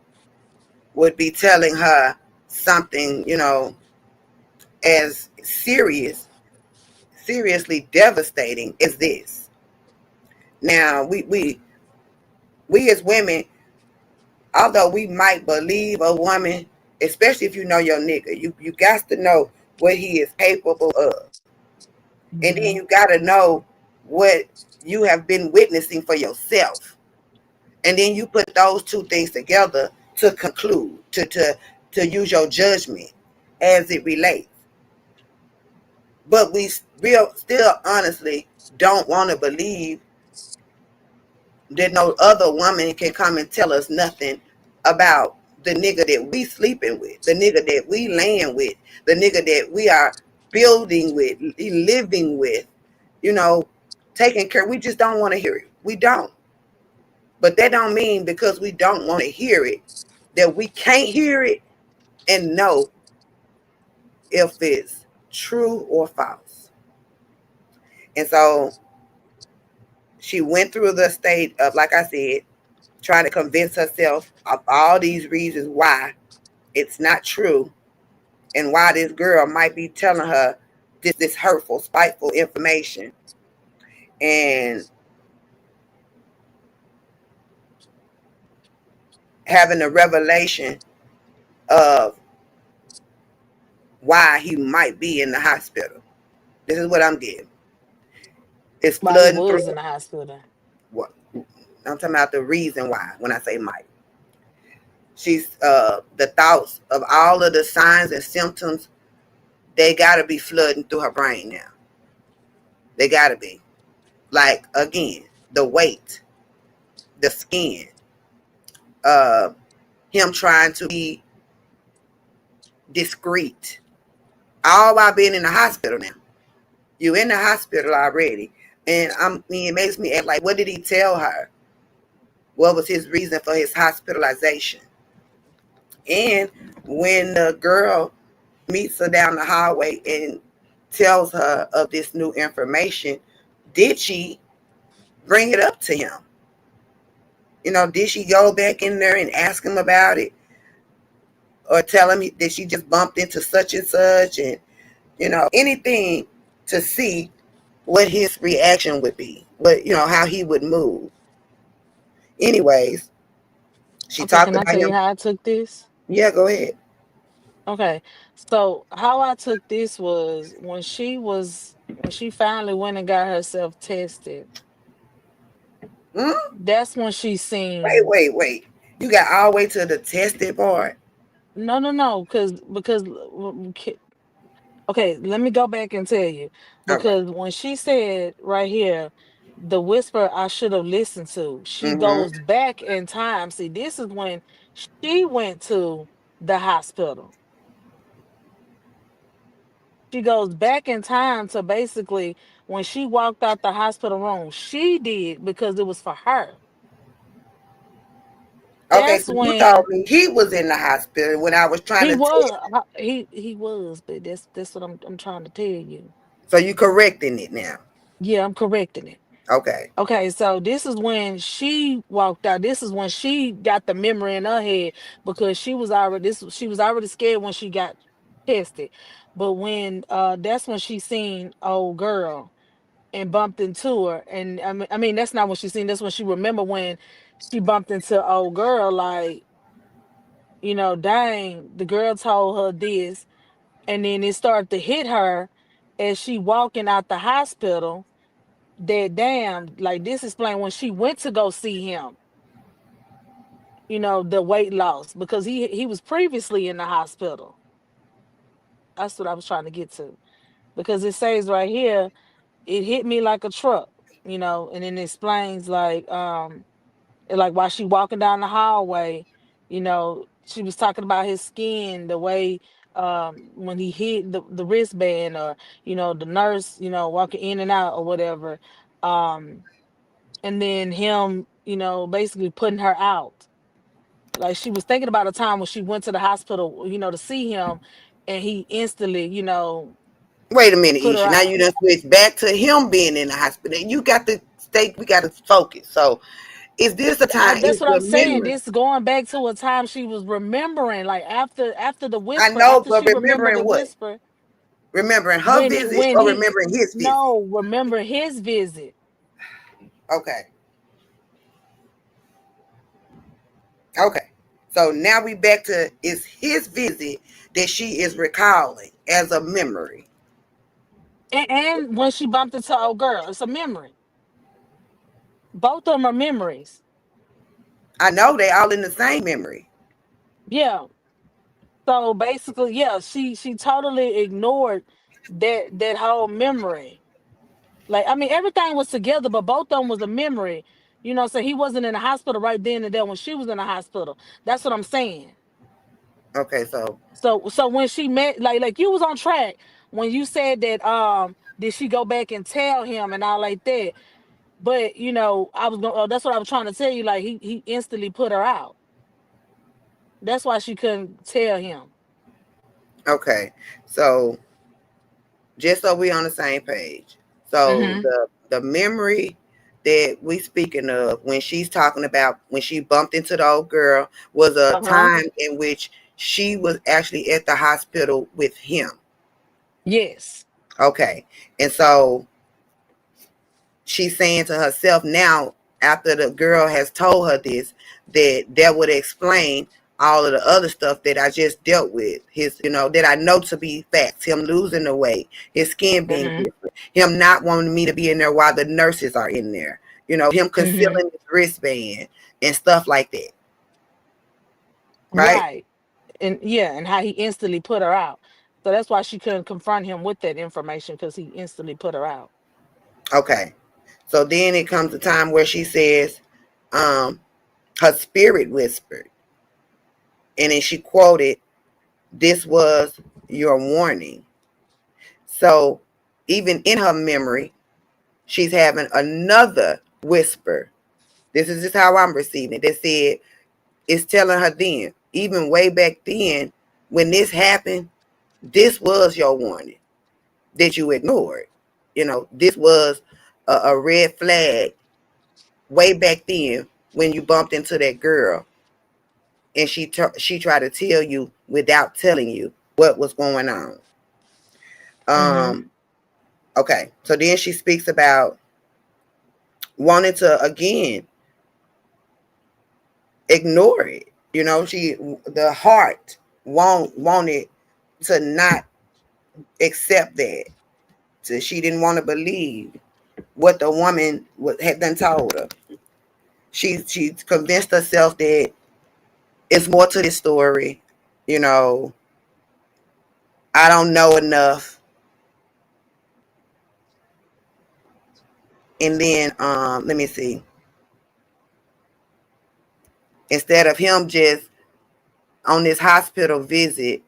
would be telling her something, as seriously devastating as this. Now, we as women, although we might believe a woman, especially if you know your nigga, you got to know what he is capable of. And then Hmm. you got to know what you have been witnessing for yourself. And then you put those two things together to conclude, to use your judgment as it relates. But we still honestly don't want to believe that no other woman can come and tell us nothing about the nigga that we sleeping with, the nigga that we laying with, the nigga that we are building with, living with, you know, taking care. We just don't want to hear it. We don't. But that don't mean because we don't want to hear it that we can't hear it and know if it's true or false. And so she went through the state of, like I said, trying to convince herself of all these reasons why it's not true and why this girl might be telling her this hurtful, spiteful information. And having a revelation of why he might be in the hospital. This is what I'm getting. It's While he flooding through. was in the hospital. What I'm talking about, the reason why when I say might. She's the thoughts of all of the signs and symptoms, they gotta be flooding through her brain now. They gotta be. Like, again, the weight, the skin, him trying to be discreet, all while being in the hospital now. You in the hospital already. And it makes me act like, what did he tell her? What was his reason for his hospitalization? And when the girl meets her down the hallway and tells her of this new information, did she bring it up to him? You know, did she go back in there and ask him about it? Or tell him that she just bumped into such and such, and, you know, anything to see what his reaction would be, what, you know, how he would move. Anyways, she Okay, talked can I about tell you him. how I took this? Yeah, go ahead. Okay, so how I took this was when she finally went and got herself tested. Hmm? That's when she Wait, seen. wait, wait. You got all the way to the tested part. No, because okay, let me go back and tell you. All right. Because when she said right here, the whisper I should have listened to, she Mm-hmm. goes back in time. See, this is when she went to the hospital. She goes back in time to basically when she walked out the hospital room. She did because it was for her. Okay, That's so you told when me he was in the hospital when I was trying he to test. was he was, but that's what I'm trying to tell you. So you correcting it now. Yeah, I'm correcting it. Okay. Okay, so this is when she walked out. This is when she got the memory in her head because she was already scared when she got tested. But when that's when she seen old girl and bumped into her. And I mean that's not what she seen. That's when she remember when she bumped into old girl, like, dang, the girl told her this, and then it started to hit her as she walking out the hospital that damn, like this explained when she went to go see him, the weight loss because he was previously in the hospital. That's what I was trying to get to. Because it says right here, it hit me like a truck, and then it explains like while she walking down the hallway, she was talking about his skin, the way when he hit the wristband, or the nurse, walking in and out or whatever. Um and then him, basically putting her out. Like she was thinking about a time when she went to the hospital, to see him, and he instantly, Wait a minute, put her Isha. Now you out. done switched back to him being in the hospital. You got to stay. We got to focus. So, is this a time? That's Is what I'm saying. remembering? This going back to a time she was remembering, like after the I whisper, know, after but she remembered the remembering what? whisper, Remembering her when he visit when or he remembering his visit? no, remember his visit. Okay. Okay. So now we back to is his visit that she is recalling as a memory. And when she bumped into old girl, it's a memory. Both of them are memories. I know they all in the same memory. Yeah. So basically, yeah, she totally ignored that whole memory. Like, I mean, everything was together, but both of them was a memory. So he wasn't in the hospital right then and there when she was in the hospital. That's what I'm saying. Okay, so So when she met, like you was on track when you said that did she go back and tell him and all like that. But I was going that's what I was trying to tell you. Like he instantly put her out. That's why she couldn't tell him. okay. So just so we on the same page. So Mm-hmm. the memory that we speaking of when she's talking about when she bumped into the old girl was a Uh-huh. time in which she was actually at the hospital with him. Yes. Okay. And so she's saying to herself now, after the girl has told her this, that would explain all of the other stuff that I just dealt with. His, that I know to be facts. Him losing the weight, his skin being Mm-hmm. different, him not wanting me to be in there while the nurses are in there. Him Mm-hmm. concealing his wristband and stuff like that. Right? Right. And yeah, and how he instantly put her out. So that's why she couldn't confront him with that information because he instantly put her out. Okay. So then it comes a time where she says, um, her spirit whispered, and then she quoted, "This was your warning." So even in her memory, she's having another whisper. This is just how I'm receiving it. They said it's telling her then, even way back then, when this happened, this was your warning that you ignored. This was a red flag way back then when you bumped into that girl, and she tried to tell you without telling you what was going on. Mm-hmm. Um, okay, so then she speaks about wanted to again ignore it. The heart wanted to not accept that. So she didn't want to believe what the woman had done told her. She convinced herself that it's more to this story. You know, I don't know enough. And then let me see. Instead of him just on this hospital visit,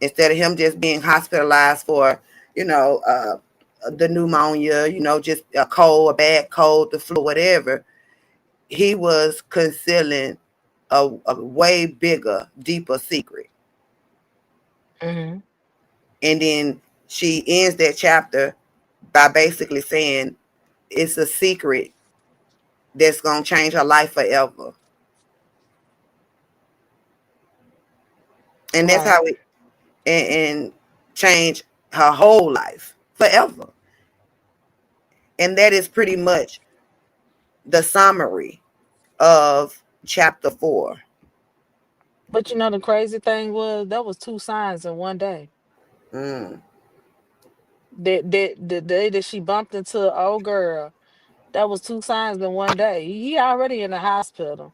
instead of him just being hospitalized for, the pneumonia, just a cold, a bad cold, the flu, whatever, he was concealing a way bigger, deeper secret. Mm-hmm. And then she ends that chapter by basically saying it's a secret that's going to change her life forever. And that's Right. how it, and change her whole life forever. And that is pretty much the summary of chapter 4. But you know the crazy thing was that was two signs in one day. Mm, That the day that she bumped into the old girl, that was two signs in one day. He already in the hospital.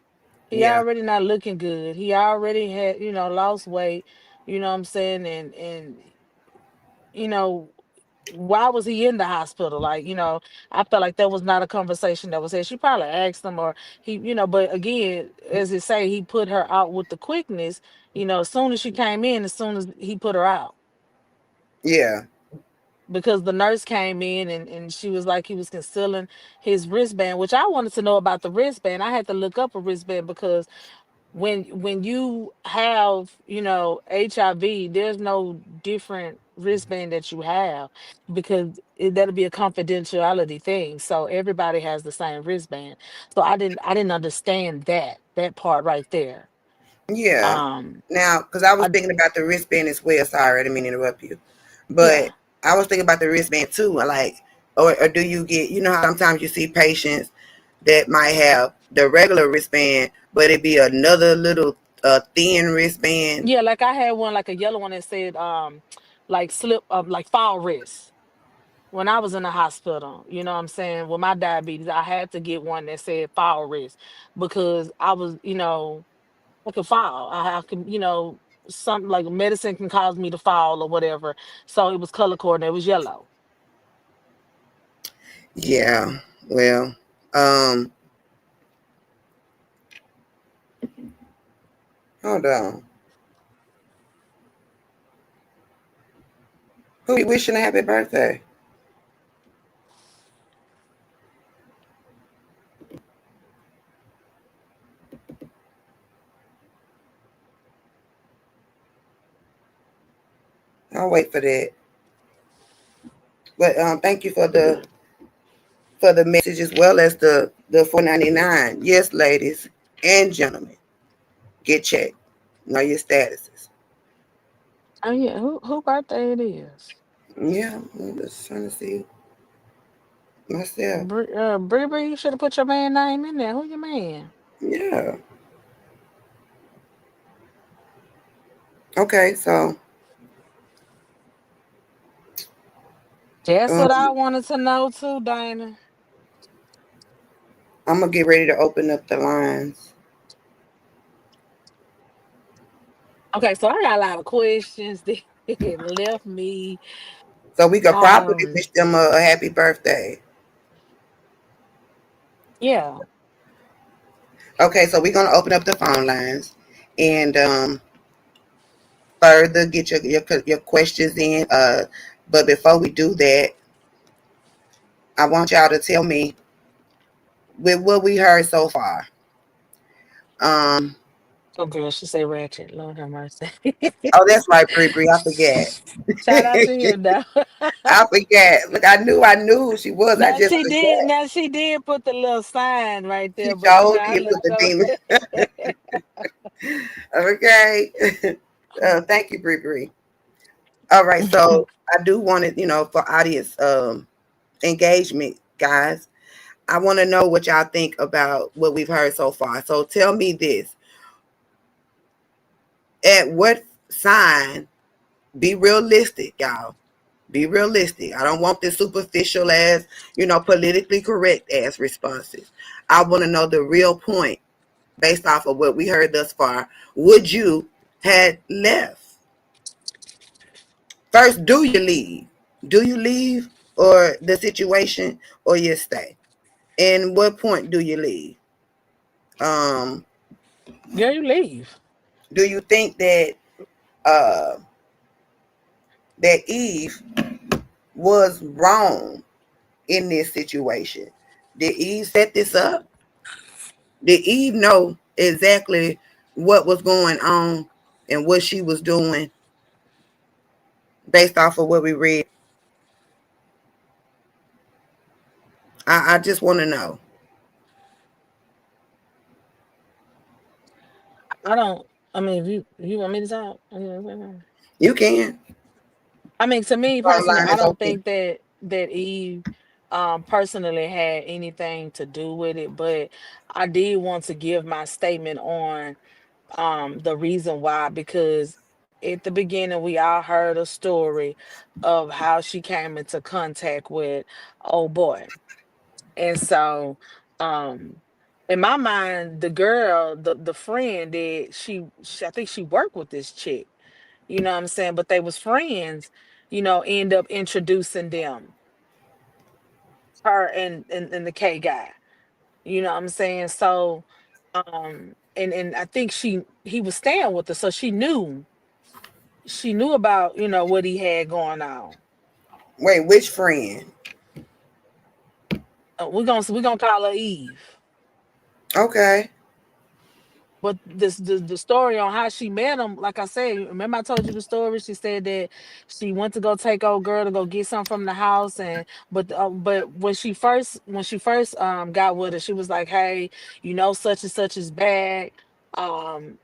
He yeah, already not looking good. He already had, lost weight, you know what I'm saying? And you know, why was he in the hospital? Like, I felt like that was not a conversation that was had. She probably asked him or he, but again, as it say, he put her out with the quickness, as soon as she came in, as soon as he put her out. yeah, Because the nurse came in and she was like he was concealing his wristband, which I wanted to know about the wristband. I had to look up a wristband because when you have HIV, there's no different wristband that you have because that'll be a confidentiality thing. So everybody has the same wristband. So I didn't understand that part right there. yeah. Um, Now, because I was I thinking about the wristband as well. Sorry, I didn't mean to interrupt you. But yeah. I was thinking about the wristband too. Like, or do you get, how sometimes you see patients that might have the regular wristband, but it be another little thin wristband? Yeah, like I had one like a yellow one that said like slip like fall wrist. When I was in the hospital, you know what I'm saying, with my diabetes, I had to get one that said fall risk because I was, I could fall. I could, something like medicine can cause me to fall or whatever. So it was color coordinated. It was yellow. Yeah. Well, um, hold on. Who you wishing a happy birthday? I'll wait for that. But thank you for the for the message as well as the $4.99. Yes, ladies and gentlemen, get checked. Know your statuses. Oh yeah, who birthday it is? Yeah, I'm just trying to see myself. Bree, you should have put your man name in there. Who your man? Yeah. Okay, so That's um, what I wanted to know too, Dana. I'm gonna get ready to open up the lines. Okay, so I got a lot of questions that left me. So we could probably Um, wish them a happy birthday. yeah. Okay, so we're gonna open up the phone lines and further get your questions in. But before we do that, I want y'all to tell me with what we heard so far. Um, Oh girl, she say ratchet. Lord have mercy. oh, that's right, Bree. I forget. Shout out to you now. I forget. Look, I knew who she was. I Now just she did. forget. Now she did put the little sign right She there, but you know sure I did put looked the up. demon. Okay. Thank you, Bree. All right, so I do want it, for audience engagement, guys. I want to know what y'all think about what we've heard so far. So tell me this: at what sign? Be realistic, y'all. Be realistic. I don't want this superficial as, politically correct as responses. I want to know the real point based off of what we heard thus far. Would you had left? First, do you leave? Do you leave or the situation or you stay? And what point do you leave? Um, Girl, you leave. do you think that uh that Eve was wrong in this situation? Did Eve set this up? Did Eve know exactly what was going on and what she was doing based off of what we read? I just want to know. I don't. I mean, if you want me to talk, You can. I mean, to me Phone personally, line I is don't open. think that Eve personally had anything to do with it, but I did want to give my statement on the reason why, because at the beginning we all heard a story of how she came into contact with old boy. And so in my mind, the girl, the friend that she I think she worked with this chick, you know what I'm saying? But they was friends, end up introducing them, her and the K guy. You know what I'm saying? So and I think he was staying with her, so she knew about, what he had going on. Wait, which friend? We're gonna call her Eve. Okay. But the story on how she met him, like I said, remember I told you the story. She said that she went to go take old girl to go get something from the house, and but when she first got with her, she was like, "Hey, such and such is back." And,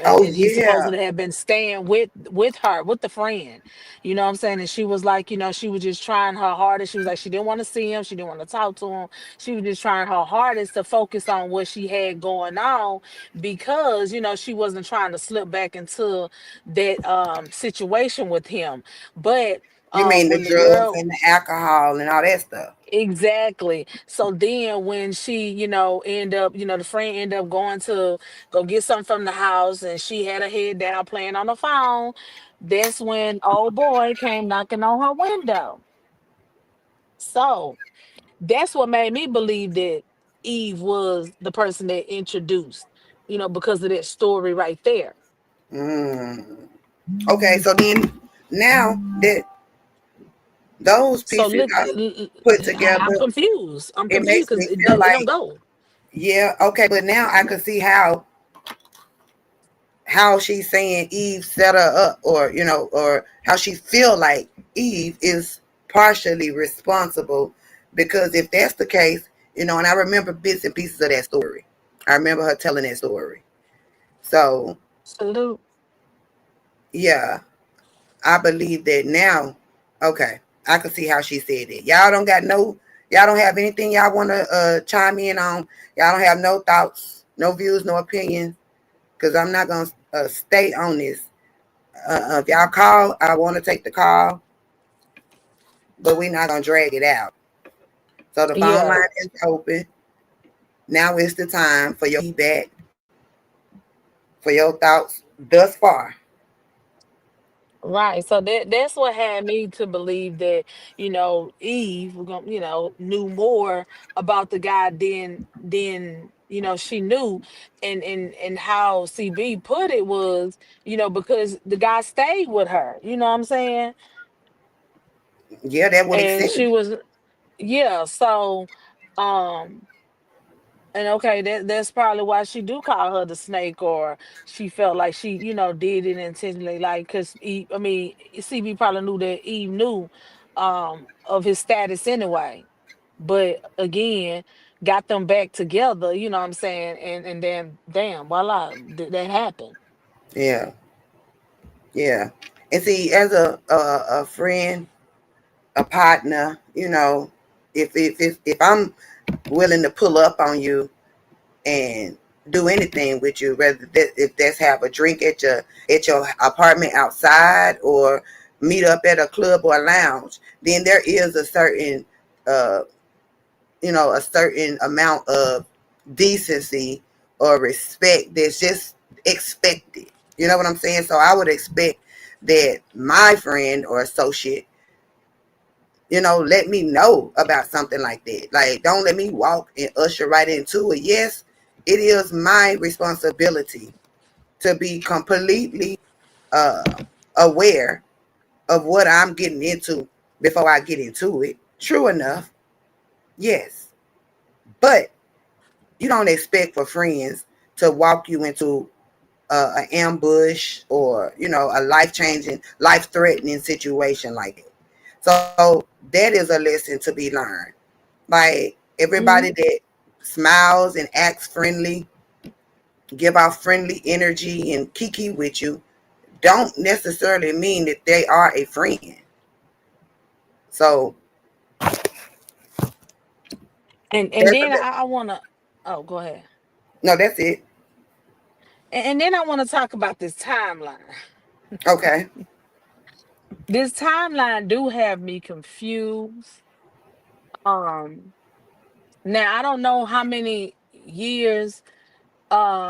Oh and he yeah. supposedly had been staying with her, with the friend. You know what I'm saying? And she was like, she was just trying her hardest. She was like, she didn't want to see him, she didn't want to talk to him. She was just trying her hardest to focus on what she had going on, because she wasn't trying to slip back into that situation with him. But You mean the when the drugs girl and the alcohol and all that stuff? exactly, so then when she end up, the friend ended up going to go get something from the house, and she had her head down playing on the phone, that's when old boy came knocking on her window. So that's what made me believe that Eve was the person that introduced, because of that story right there. Mm. Okay, so then now that those So pieces look, are put together, I'm confused. I'm it confused makes because me it, feel it don't like, go. yeah, okay, but now I can see how she's saying Eve set her up, or or how she feel like Eve is partially responsible Because if that's the case, and I remember bits and pieces of that story. I remember her telling that story. So Salute. yeah, I believe that now. Okay, I can see how she said it. Y'all don't have anything y'all want to chime in on. Y'all don't have no thoughts, no views, no opinions. Because I'm not gonna stay on this. If y'all call, I want to take the call, but we're not gonna drag it out. So the phone Yeah. line is open. Now is the time for your feedback, for your thoughts thus far. Right. So that's what had me to believe that, Eve, knew more about the guy than she knew. And how CB put it was, because the guy stayed with her. You know what I'm saying? Yeah, that would And accept. she was, yeah, so um and okay, that's probably why she do call her the snake, or she felt like she, did it intentionally, like, because CB probably knew that Eve knew of his status anyway. But again, got them back together, you know what I'm saying? And then damn, voila, that happened. Yeah, yeah. And see, as a friend, a partner, if I'm willing to pull up on you and do anything with you, whether if that's have a drink at your apartment outside or meet up at a club or a lounge, then there is uh a certain amount of decency or respect that's just expected. You know what I'm saying? So I would expect that my friend or associate, let me know about something like that. Like, don't let me walk and usher right into it. Yes, it is my responsibility to be completely uh, aware of what I'm getting into before I get into it. True enough, yes. But you don't expect for friends to walk you into an ambush or, a life-changing, life-threatening situation like it. So that is a lesson to be learned. Like, everybody Hmm. that smiles and acts friendly, give out friendly energy and kiki with you, don't necessarily mean that they are a friend. So And that's then I wanna, oh, go ahead. no, that's it. And then I want to talk about this timeline. Okay. This timeline do have me confused. Um, Now I don't know how many years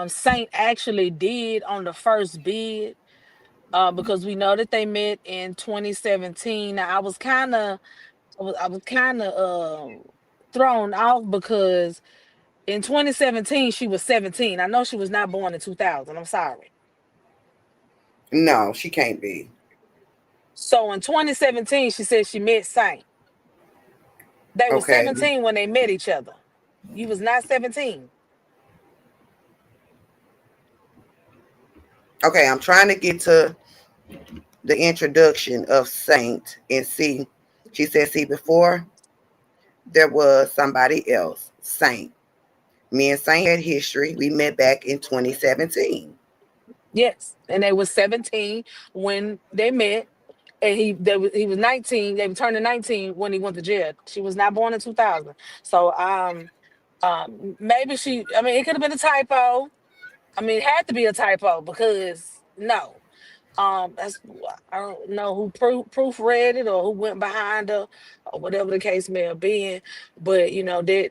Saint actually did on the first bid, because we know that they met in 2017. Now I was kind of thrown off because in 2017 she was 17. I know she was not born in 2000. I'm sorry. No, she can't be. So in 2017 she said she met Saint. They were Okay. 17 when they met each other. You was not 17. Okay, I'm trying to get to the introduction of Saint and see. She said, see, before there was somebody else, Saint. Me and Saint had history. We met back in 2017. Yes, and they was 17 when they met, and he was 19. They were turning 19 when he went to jail. She was not born in 2000. So maybe she. I mean, it could have been a typo. I mean, it had to be a typo because no. That's I don't know who proofread it or who went behind her or whatever the case may have been, but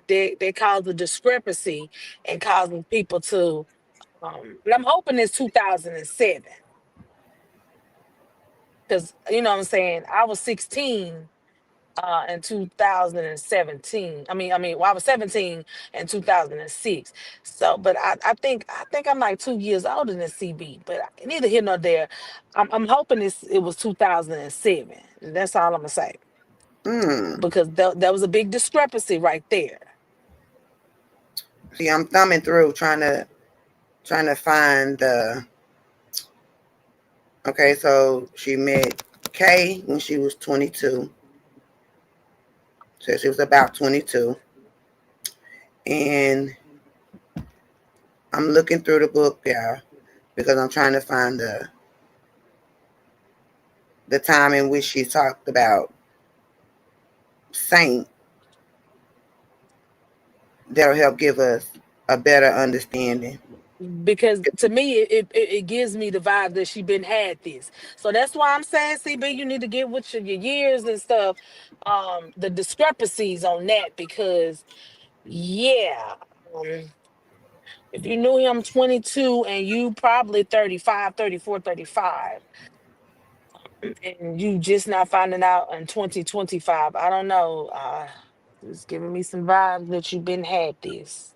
they caused a discrepancy and causing people to. But I'm hoping it's 2007 because you know what I'm saying. I was 16 in 2017. Well, I was 17 in 2006. So, but I think I'm like 2 years older than CB. But neither here nor there. I'm hoping it was 2007. That's all I'm gonna say Hmm. because that was a big discrepancy right there. See, I'm thumbing through trying to find the. Okay, so she met Kay when she was 22. So she was about 22. And I'm looking through the book, y'all, because I'm trying to find the time in which she talked about saint that'll help give us a better understanding. Because to me it gives me the vibe that she been had this. So that's why I'm saying, CB, you need to get with your years and stuff, the discrepancies on that, because yeah, um, if you knew him 22 and you probably 35, 34, 35, and you just not finding out in 2025, I don't know, it's giving me some vibes that you've been had this.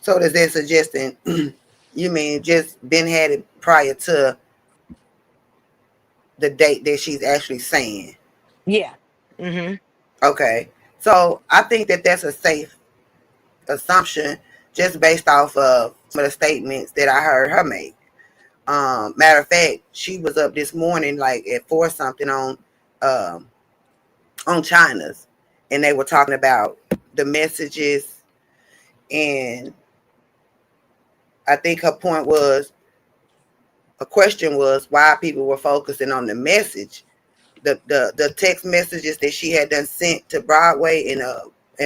So does that suggesting you mean just been had it prior to the date that she's actually saying? Yeah. Mm-hmm. Okay. So I think that that's a safe assumption just based off of some of the statements that I heard her make. Matter of fact, she was up this morning like at 4 something on China's, and they were talking about the messages, and I think her point was, a question was why people were focusing on the message, the text messages that she had done sent to Broadway and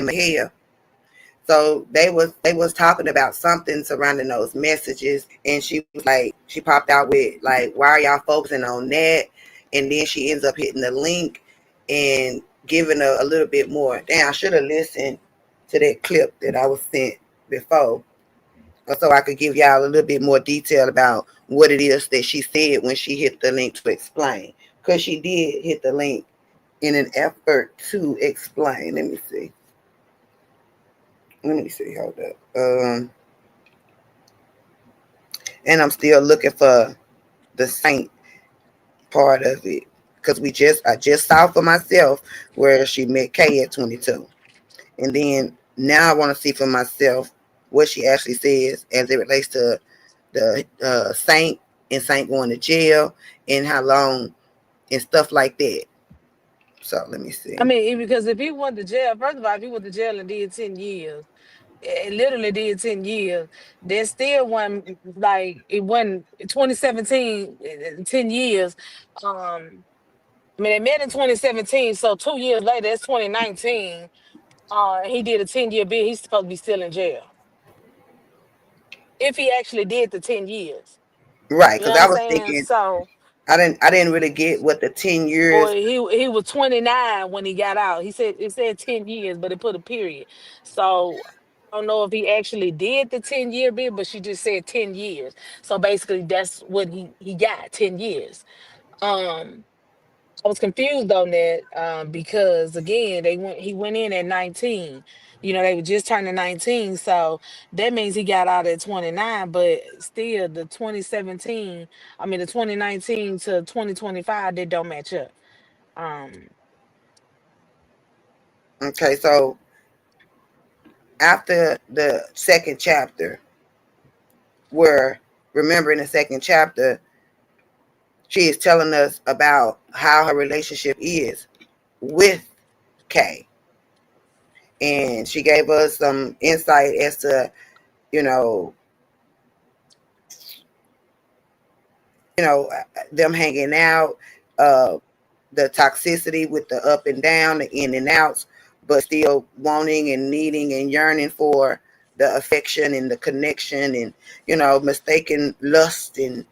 Mahia. So they was talking about something surrounding those messages, and she was like, she popped out with like, why are y'all focusing on that? And then she ends up hitting the link and giving a little bit more. Damn, I should have listened to that clip that I was sent before, so I could give y'all a little bit more detail about what it is that she said when she hit the link to explain. Because she did hit the link in an effort to explain. Let me see. Hold up. And I'm still looking for the saint part of it, because I just saw for myself where she met Kay at 22, and then now I want to see for myself what she actually says as it relates to the saint and saint going to jail and how long and stuff like that. So let me see. I mean, because if he went to jail, first of all, if he went to jail and did 10 years, it literally did 10 years, there's still one, like, it wasn't 2017, 10 years. I mean, they met in 2017, so 2 years later, that's 2019. He did a 10-year bid, he's supposed to be still in jail. If he actually did the 10 years. Right, You know because what I I'm was saying? thinking So, I didn't really get what the 10 or years. he was 29 when he got out. He said it said 10 years, but it put a period. So I don't know if he actually did the 10-year bid, but she just said 10 years. So basically that's what he got, 10 years. Um I was confused on that, because again, he went in at 19. You know, they were just turning 19, so that means he got out at 29, but still the 2019 to 2025, they don't match up. Um, Okay, so after the second chapter, where remember in the second chapter, she is telling us about how her relationship is with Kay. And she gave us some insight as to, you know, them hanging out, uh, the toxicity with the up and down, the in and outs, but still wanting and needing and yearning for the affection and the connection, and mistaking lust and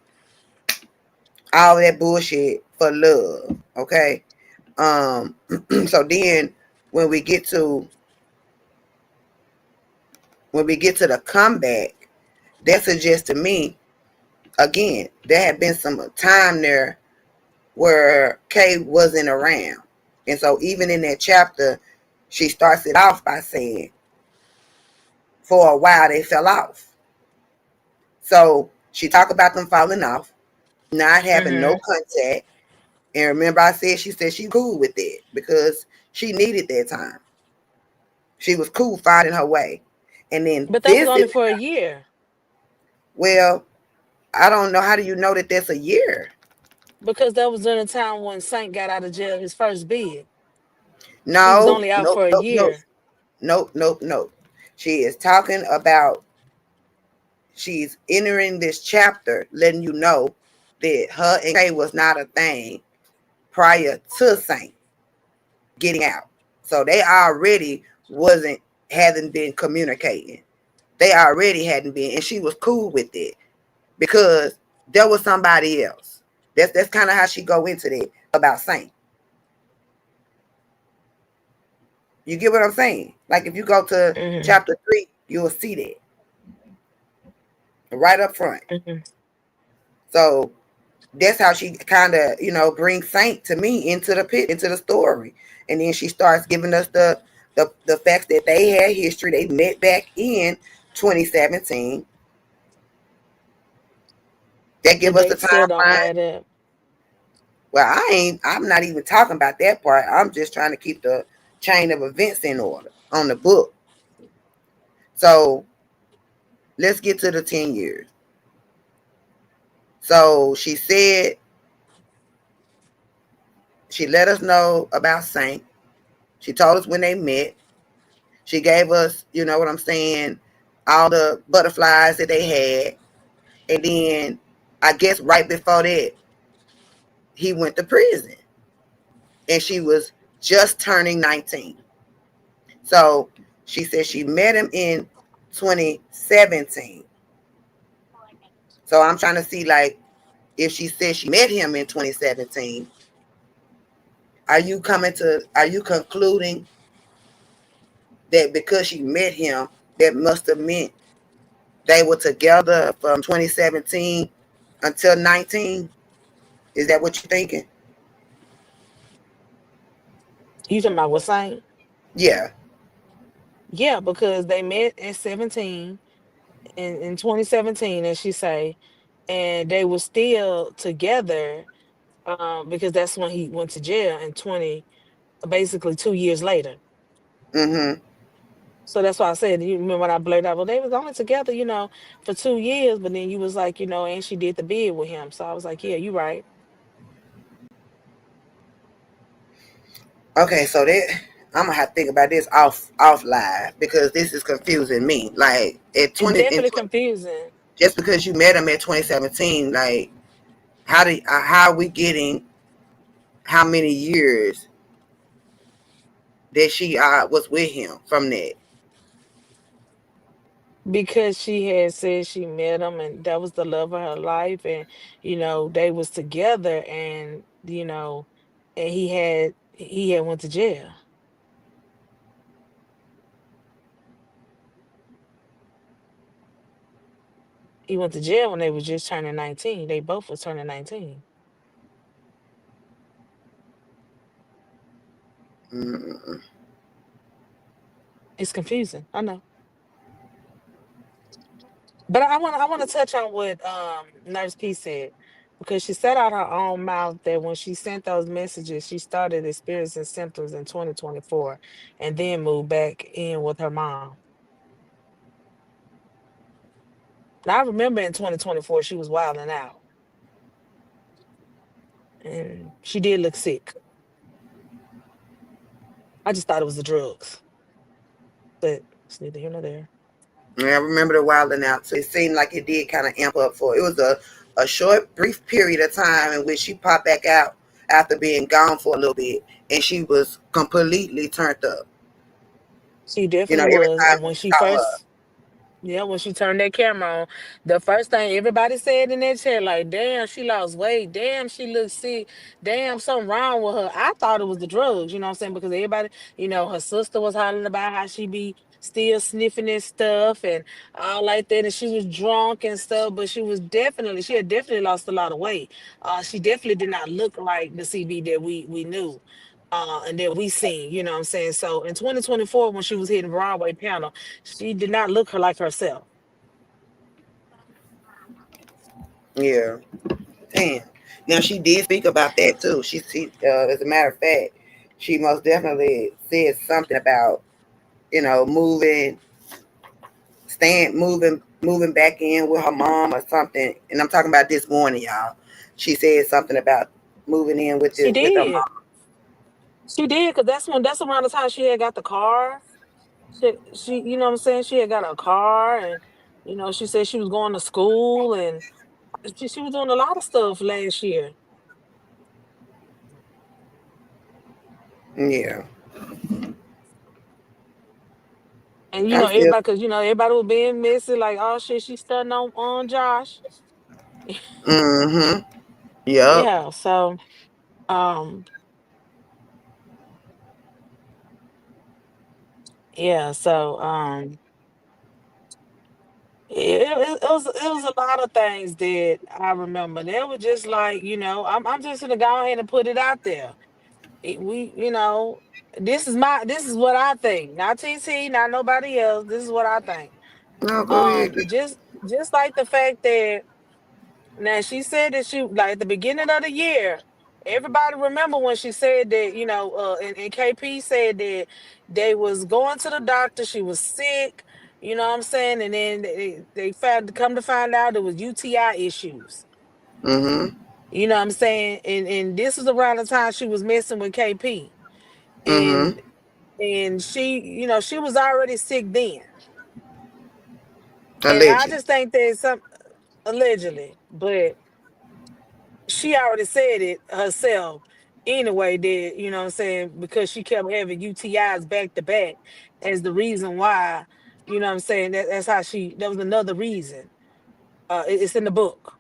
all that bullshit for love. Okay. Um, so then when we get to the comeback, that suggests to me again there had been some time there where Kay wasn't around. And so even in that chapter, she starts it off by saying, for a while they fell off. So she talked about them falling off, not having no mhm. contact. And remember I said she said she cool with it because she needed that time. She was cool finding her way. And then But that was this is, only for a year. well, I don't know. How do you know that that's a year? Because that was during the time when Saint got out of jail, his first bid. He was No, only out nope, for a nope, nope, year. nope, nope, nope. She is talking about, she's entering this chapter, letting you know that her and Kay was not a thing prior to Saint getting out. So they already hadn't been communicating. They already hadn't been, and she was cool with it because there was somebody else. That's kind of how she go into that about Saint. You get what I'm saying? Like if you go to Mm-hmm. chapter 3, you'll see that right up front. Mm-hmm. So that's how she kind of, brings Saint to me into the story. And then she starts giving us the facts that they had history. They met back in 2017. That The give us the dates still don't timeline. add up. Well, I'm not even talking about that part. I'm just trying to keep the chain of events in order on the book. So let's get to the 10 years. So she said, she let us know about Saint. She told us when they met. She gave us, you know what I'm saying, all the butterflies that they had. And then I guess right before that, he went to prison. And she was just turning 19. So she said she met him in 2017. So I'm trying to see, like, if she said she met him in 2017, are you concluding that because she met him, that must have meant they were together from 2017 until 19? Is that what you're thinking? You talking about what Saint? Yeah. Yeah, because they met at 17 in 2017, as she say, and they were still together because that's when he went to jail in 20, basically 2 years later. Mm-hmm. So that's why I said, you remember when I blurted out, well, they was only together, for 2 years, but then you was like, and she did the bid with him. So I was like, yeah, you right. Okay, so that I'm gonna have to think about this off live because this is confusing me. Like at It's 20, definitely confusing just because you met him at 2017, like how are we getting how many years that she was with him from that? because she had said she met him and that was the love of her life. And, they was together and, and he had went to jail. He went to jail when they was just turning 19. They both was turning 19. Mm-mm. It's confusing. I know. But I want to touch on what Nurse P said because she said out her own mouth that when she sent those messages, she started experiencing symptoms in 2024 and then moved back in with her mom. Now I remember in 2024 she was wilding out and she did look sick. I just thought it was the drugs, but it's neither here nor there. Yeah, I remember the wilding out. So it seemed like it did kind of amp up for it. Was a short, brief period of time in which she popped back out after being gone for a little bit, and she was completely turned up. She definitely Every was, time and we when she saw her. first Yeah, when she turned that camera on, the first thing everybody said in that chat, like, damn, she lost weight. Damn, she looks sick. Damn, something wrong with her. I thought it was the drugs, you know what I'm saying? Because everybody, her sister was hollering about how she be still sniffing and stuff and all like that. And she was drunk and stuff, but she had definitely lost a lot of weight. She definitely did not look like the CB that we knew. And that we seen, you know what I'm saying? So in 2024, when she was hitting Broadway panel, she did not look like herself. Yeah. Damn. Now she did speak about that too. As a matter of fact, she most definitely said something about moving, moving moving back in with her mom or something. And I'm talking about this morning, y'all. She said something about moving in with She her did. mom. She did, because that's around the time she had got the car. She, you know what I'm saying? She had got a car, and she said she was going to school, and she was doing a lot of stuff last year. Yeah, And I'm still. everybody, because everybody was being messy, like, oh shit, she's studying on Josh. Mm-hmm. Yep. Yeah, so um, yeah, so it was a lot of things that I remember. They were just like, I'm just gonna go ahead and put it out there. We, this is what I think, not TT, not nobody else. This is what I think. No, go ahead. Just like the fact that now she said that she, like, at the beginning of the year, everybody remember when she said that, and KP said that they was going to the doctor, she was sick, you know what I'm saying? And then they found come to find out it was UTI issues. Mm-hmm. You know what I'm saying? And this was around the time she was messing with KP. Mm-hmm. And she, she was already sick then. And I Allegedly. just think that some allegedly, but she already said it herself anyway, that, you know what I'm saying, because she kept having UTIs back to back as the reason why, you know what I'm saying, that's how that was another reason. It's in the book.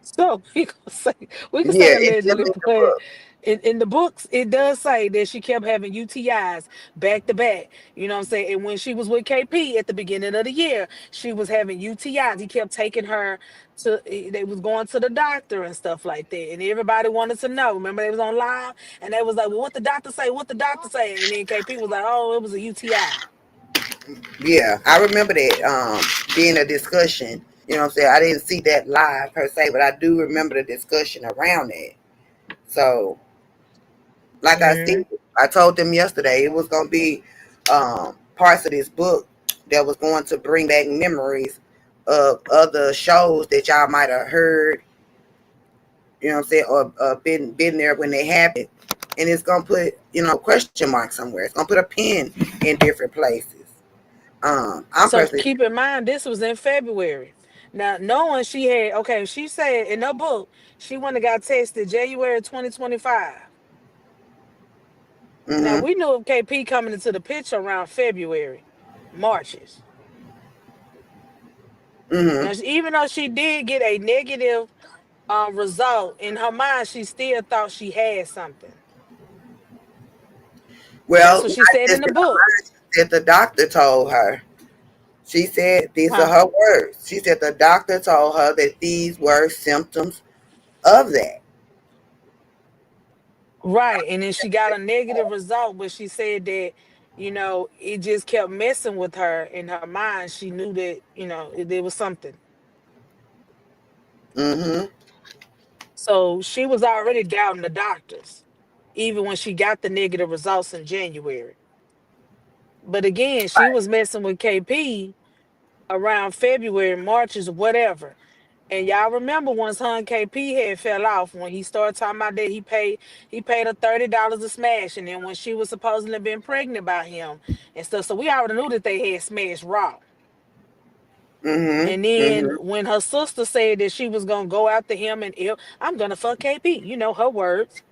So we can say Yeah, it's them allegedly, in the but book. in the books it does say that she kept having UTIs back to back. You know what I'm saying? And when she was with KP at the beginning of the year, she was having UTIs. He kept taking her they was going to the doctor and stuff like that. And everybody wanted to know. Remember, they was on live and they was like, well, what the doctor say? What the doctor say? And then KP was like, oh, it was a UTI. Yeah, I remember that being a discussion. You know what I'm saying? I didn't see that live per se, but I do remember the discussion around it. So, like I said, Hmm. I told them yesterday it was going to be parts of this book that was going to bring back memories of other shows that y'all might have heard, you know what I'm saying, or been there when they happened. And it's gonna put, question mark somewhere. It's gonna put a pin in different places. I'm So personally. keep in mind, this was in February. Now, knowing she had, okay, she said in her book, she went and got tested January 2025. Now, Mm-hmm. we knew of KP coming into the picture around February, Marches. Now, Mm-hmm. even though she did get a negative result, in her mind, she still thought she had something. That's Well, what she not said in just the in her book. mind, that the doctor told her. She said these are Huh? her words. She said the doctor told her that these were symptoms of that. Right. And then she got a negative result, but she said that, it just kept messing with her in her mind. She knew that, there was something. Mm-hmm. So she was already doubting the doctors, even when she got the negative results in January. But again, she was messing with KP around February, Marches, or whatever. And y'all remember once her and KP had fell off when he started talking about that he paid her $30 to smash, and then when she was supposedly been pregnant by him and stuff. So we already knew that they had smashed raw. And Mm-hmm. then Mm-hmm. when her sister said that she was gonna go after him and I'm gonna fuck KP, her words,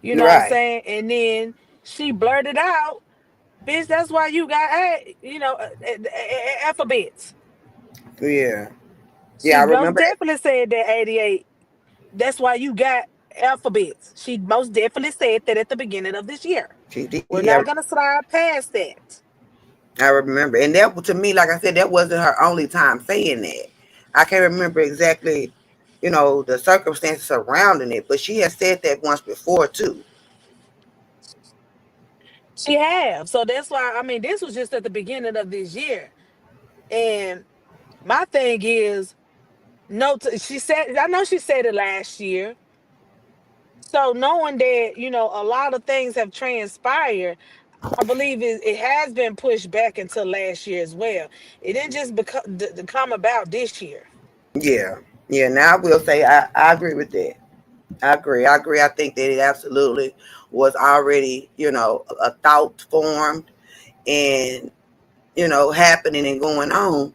you know what I'm Right. saying? And then she blurted out, bitch, that's why you got alphabets. Yeah. Yeah, She I most remember that. definitely said that 88. That's why you got alphabets. She most definitely said that at the beginning of this year. She did. We're Yeah, not gonna slide past that. I remember. And that, to me, like I said, that wasn't her only time saying that. I can't remember exactly, the circumstances surrounding it, but she has said that once before too. She have. So that's why, I mean, this was just at the beginning of this year. And my thing is, no, she said, I know she said it last year. So knowing that, a lot of things have transpired, I believe it has been pushed back until last year as well. It didn't just become to come about this year. Yeah. Yeah. Now I will say I agree with that. I agree. I agree. I think that it absolutely was already, a thought formed and, happening and going on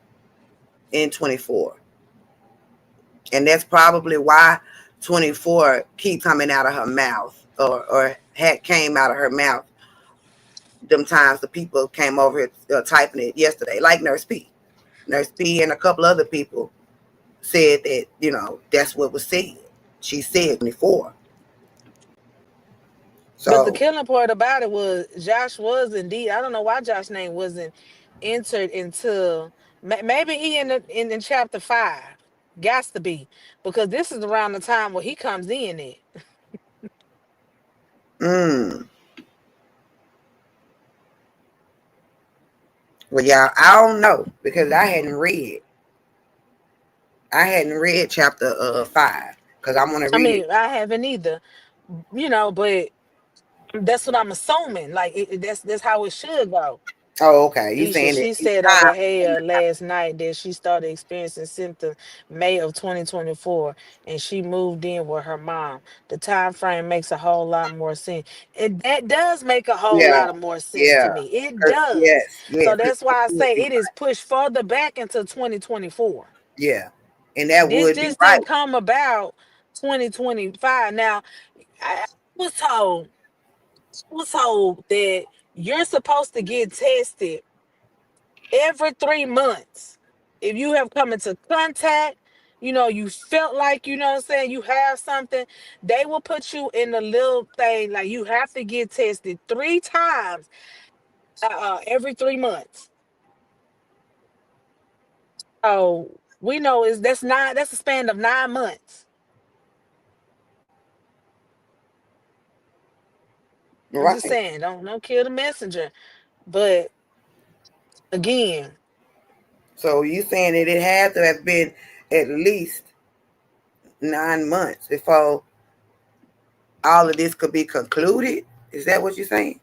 in 24. And that's probably why 24 keep coming out of her mouth or had came out of her mouth them times the people came over here typing it yesterday, like Nurse P. Nurse P and a couple other people said that, that's what was said. She said 24. But the So, killing part about it was Josh was indeed. I don't know why Josh's name wasn't entered into. Maybe he in chapter 5. Got to be because this is around the time where he comes in. It. mm, well, yeah, I don't know because I hadn't read chapter 5 because I want to I read it. mean, I haven't either. But that's what I'm assuming. Like that's how it should go. Oh, okay. You Isha, saying that she it's said over time? here last night that she started experiencing symptoms May of 2024 and she moved in with her mom. The time frame makes a whole lot more sense. That does make a whole Yeah, lot of more sense to yeah. me. It 'Cause- does. yes, So yes. 'Cause that's why I that would say be it is right. pushed further back into 2024. Yeah, and that This would be just right. didn't come about 2025. Now, I was told, that you're supposed to get tested every 3 months. If you have come into contact, you felt like, what I'm saying, you have something, they will put you in a little thing like you have to get tested 3 times every 3 months. So we know is that's a span of 9 months. I'm just Right. saying, don't kill the messenger. But again, So you saying that it had to have been at least 9 months before all of this could be concluded? Is that what you're saying?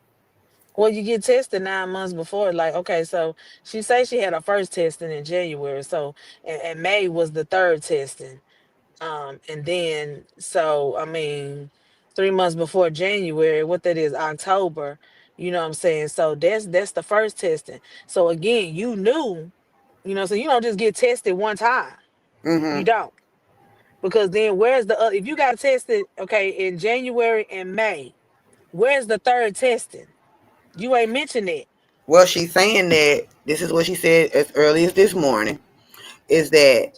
well, you get tested 9 months before. Like, okay, so she say she had her first testing in January. So and May was the third testing. And then so I mean, 3 months before January, what that is, October, you know what I'm saying? So that's the first testing. So again, you knew, so you don't just get tested one time. You Mm-hmm. don't. Because then where's the if you got tested, okay, in January and May, where's the third testing? You ain't mentioned it. Well, she's saying that this is what she said as early as this morning is that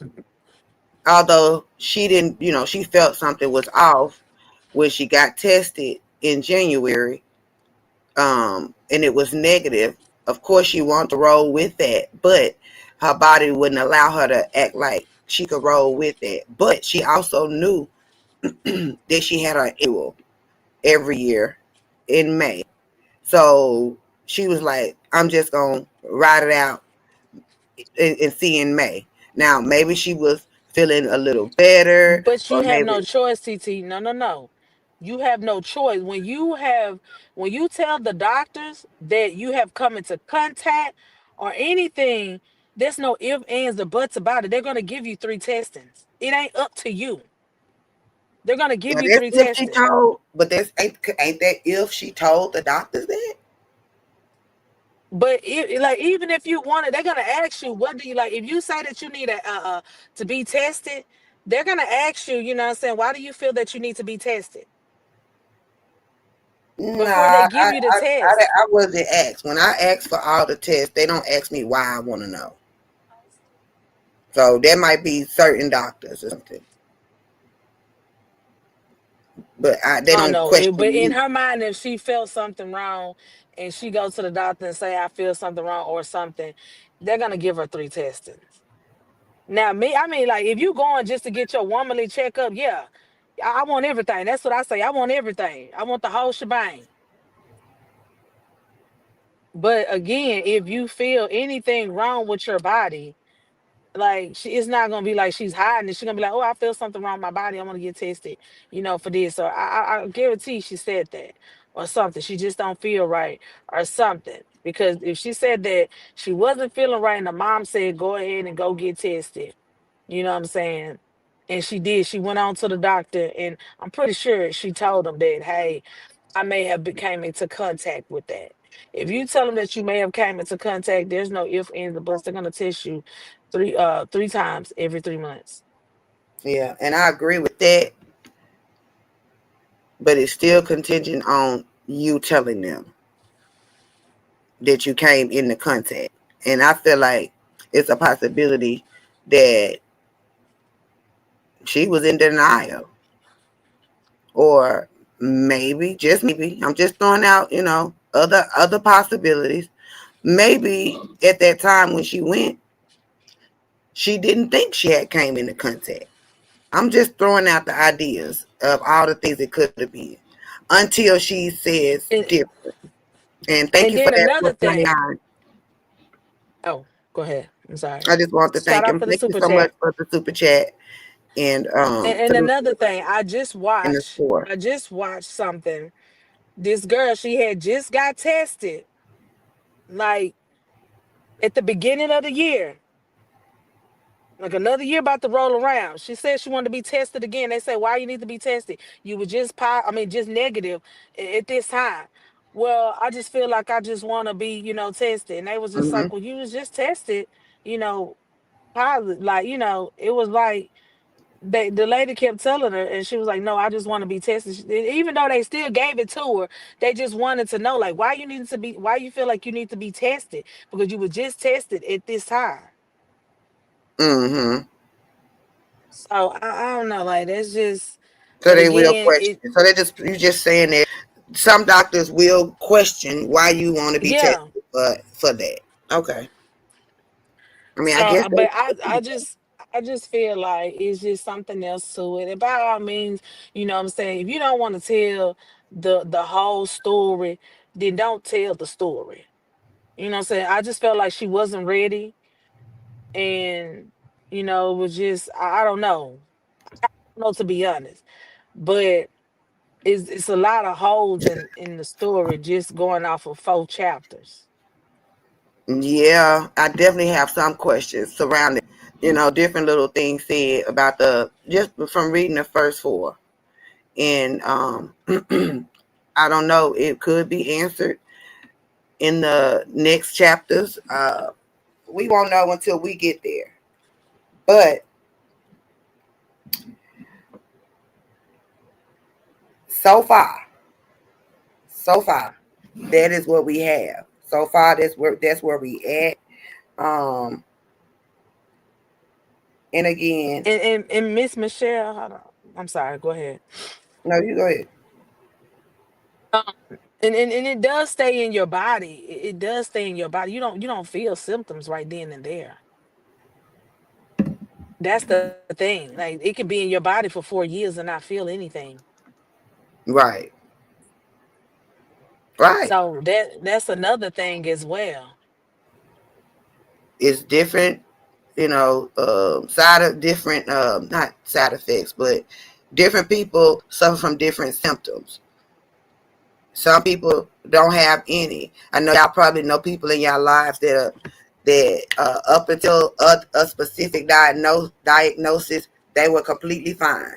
although she didn't, she felt something was off when she got tested in January, and it was negative. Of course, she wanted to roll with that, but her body wouldn't allow her to act like she could roll with it. But she also knew that she had her annual every year in May. So she was like, I'm just going to ride it out and see in May. Now, maybe she was feeling a little better, But or you have no maybe, choice, TT. No, no, no. You have no choice. When you tell the doctors that you have come into contact or anything, there's no ifs, ands, or buts about it. They're gonna give you 3 testings. It ain't up to you. They're gonna give well, you that's three if she testings. told, but that's ain't that if she told the doctors that? But like even if you want it, they're gonna ask you what do you like. If you say that you need to be tested, they're gonna ask you. You know what I'm saying? Why do you feel that you need to be tested Nah, before they give you the test? I wasn't asked. When I ask for all the tests, they don't ask me why I want to know. So there might be certain doctors or something, but they I don't don't know. But question in me. her mind, if she felt something wrong and she goes to the doctor and say, I feel something wrong or something, they're gonna give her 3 testings. Now, me, I mean, like if you going just to get your womanly checkup, yeah. I want everything. That's what I say. I want everything. I want the whole shebang. But again, if you feel anything wrong with your body, like it's not gonna be like she's hiding it. She's gonna be like, "Oh, I feel something wrong with my body. I'm gonna get tested, for this." So I guarantee she said that. or something. She just don't feel right or something. Because if she said that she wasn't feeling right and the mom said go ahead and go get tested, you know what I'm saying? And she did. She went on to the doctor, and I'm pretty sure she told them that, hey, I may have came into contact with that. If you tell them that you may have came into contact, there's no if, ands, or buts. They're gonna test you three times every 3 months. Yeah, and I agree with that, but it's still contingent on you telling them that you came into contact. And I feel like it's a possibility that she was in denial, or maybe, just maybe, I'm just throwing out, other possibilities. Maybe at that time when she went, she didn't think she had came into contact. I'm just throwing out the ideas of all the things it could have been until she says And different. And thank and you for then that, another thing. 429. Oh, go ahead. I'm sorry. I just want to Shout thank out him. for the Thank you super so much chat. for the super chat and And through another thing, in the store. I just watched something. This girl, she had just got tested, like at the beginning of the year. Like another year about to roll around. She said she wanted to be tested again. They said, why you need to be tested? You were just just negative at this time. Well, I just feel like I just want to be, tested. And they was just Hmm. like, well, you was just tested, you know, positive. Like, it was like the lady kept telling her, and she was like, no, I just want to be tested. Even though they still gave it to her, they just wanted to know, like, why you feel like you need to be tested? Because you were just tested at this time. Hmm. So I don't know, like that's just, So and they will again, it question. So you just saying that some doctors will question why you want to be tested yeah. for that. Okay. I mean, So, I guess they but I just feel like it's just something else to it. And by all means, what I'm saying, if you don't want to tell the whole story, then don't tell the story. You know what I'm saying? I just felt like she wasn't ready, and it was just I don't know. I don't know, to be honest, but it's a lot of holes in the story just going off of 4 chapters. Yeah, I definitely have some questions surrounding, different little things said about the just from reading the first four. And I don't know, it could be answered in the next chapters. We won't know until we get there. But so far, so far, that is what we have. So far, that's where we at. Um, and again, And Miss Michelle, hold on. I'm sorry, go ahead. no, you go ahead. Um, and it does stay in your body. It does stay in your body. You don't feel symptoms right then and there. That's the thing. Like it can be in your body for 4 years and not feel anything. Right, right. So that's another thing as well. It's different, side of different, not side effects, but different people suffer from different symptoms. Some people don't have any. I know y'all probably know people in y'all lives that up until a specific diagnosis, they were completely fine.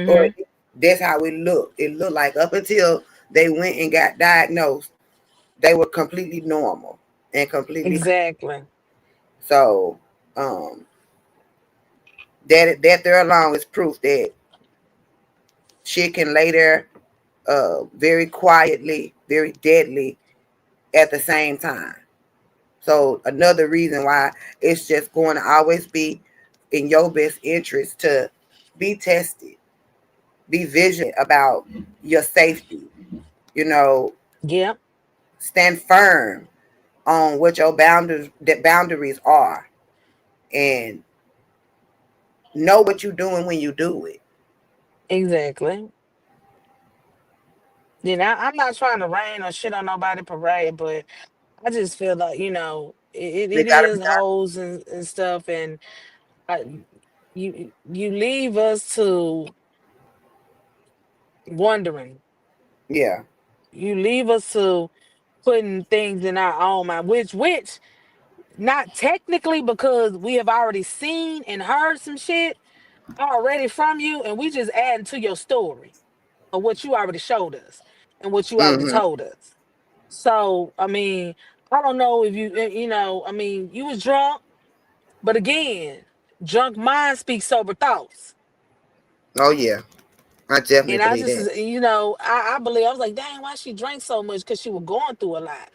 Or Mm-hmm. that's how it looked. It looked like up until they went and got diagnosed, they were completely normal and completely fine. Exactly. So um, that there alone is proof that shit can lay there very quietly, very deadly at the same time. So another reason why it's just going to always be in your best interest to be tested, be vigilant about your safety, you know, Yep. stand firm on what your boundaries are, and know what you're doing when you do it. Exactly. I'm not trying to rain or shit on nobody parade, but I just feel like, They it gotta be is hoes and stuff, and I, you leave us to wondering. Yeah. You leave us to putting things in our own mind, which not technically because we have already seen and heard some shit already from you, and we just adding to your story of what you already showed us and what you already Mm-hmm. told us. So I mean, I don't know if you you know, I mean, you was drunk, but again, drunk mind speaks sober thoughts. Oh yeah. I definitely And I believe just, that. I believe I was like, dang, why she drank so much? Because she was going through a lot.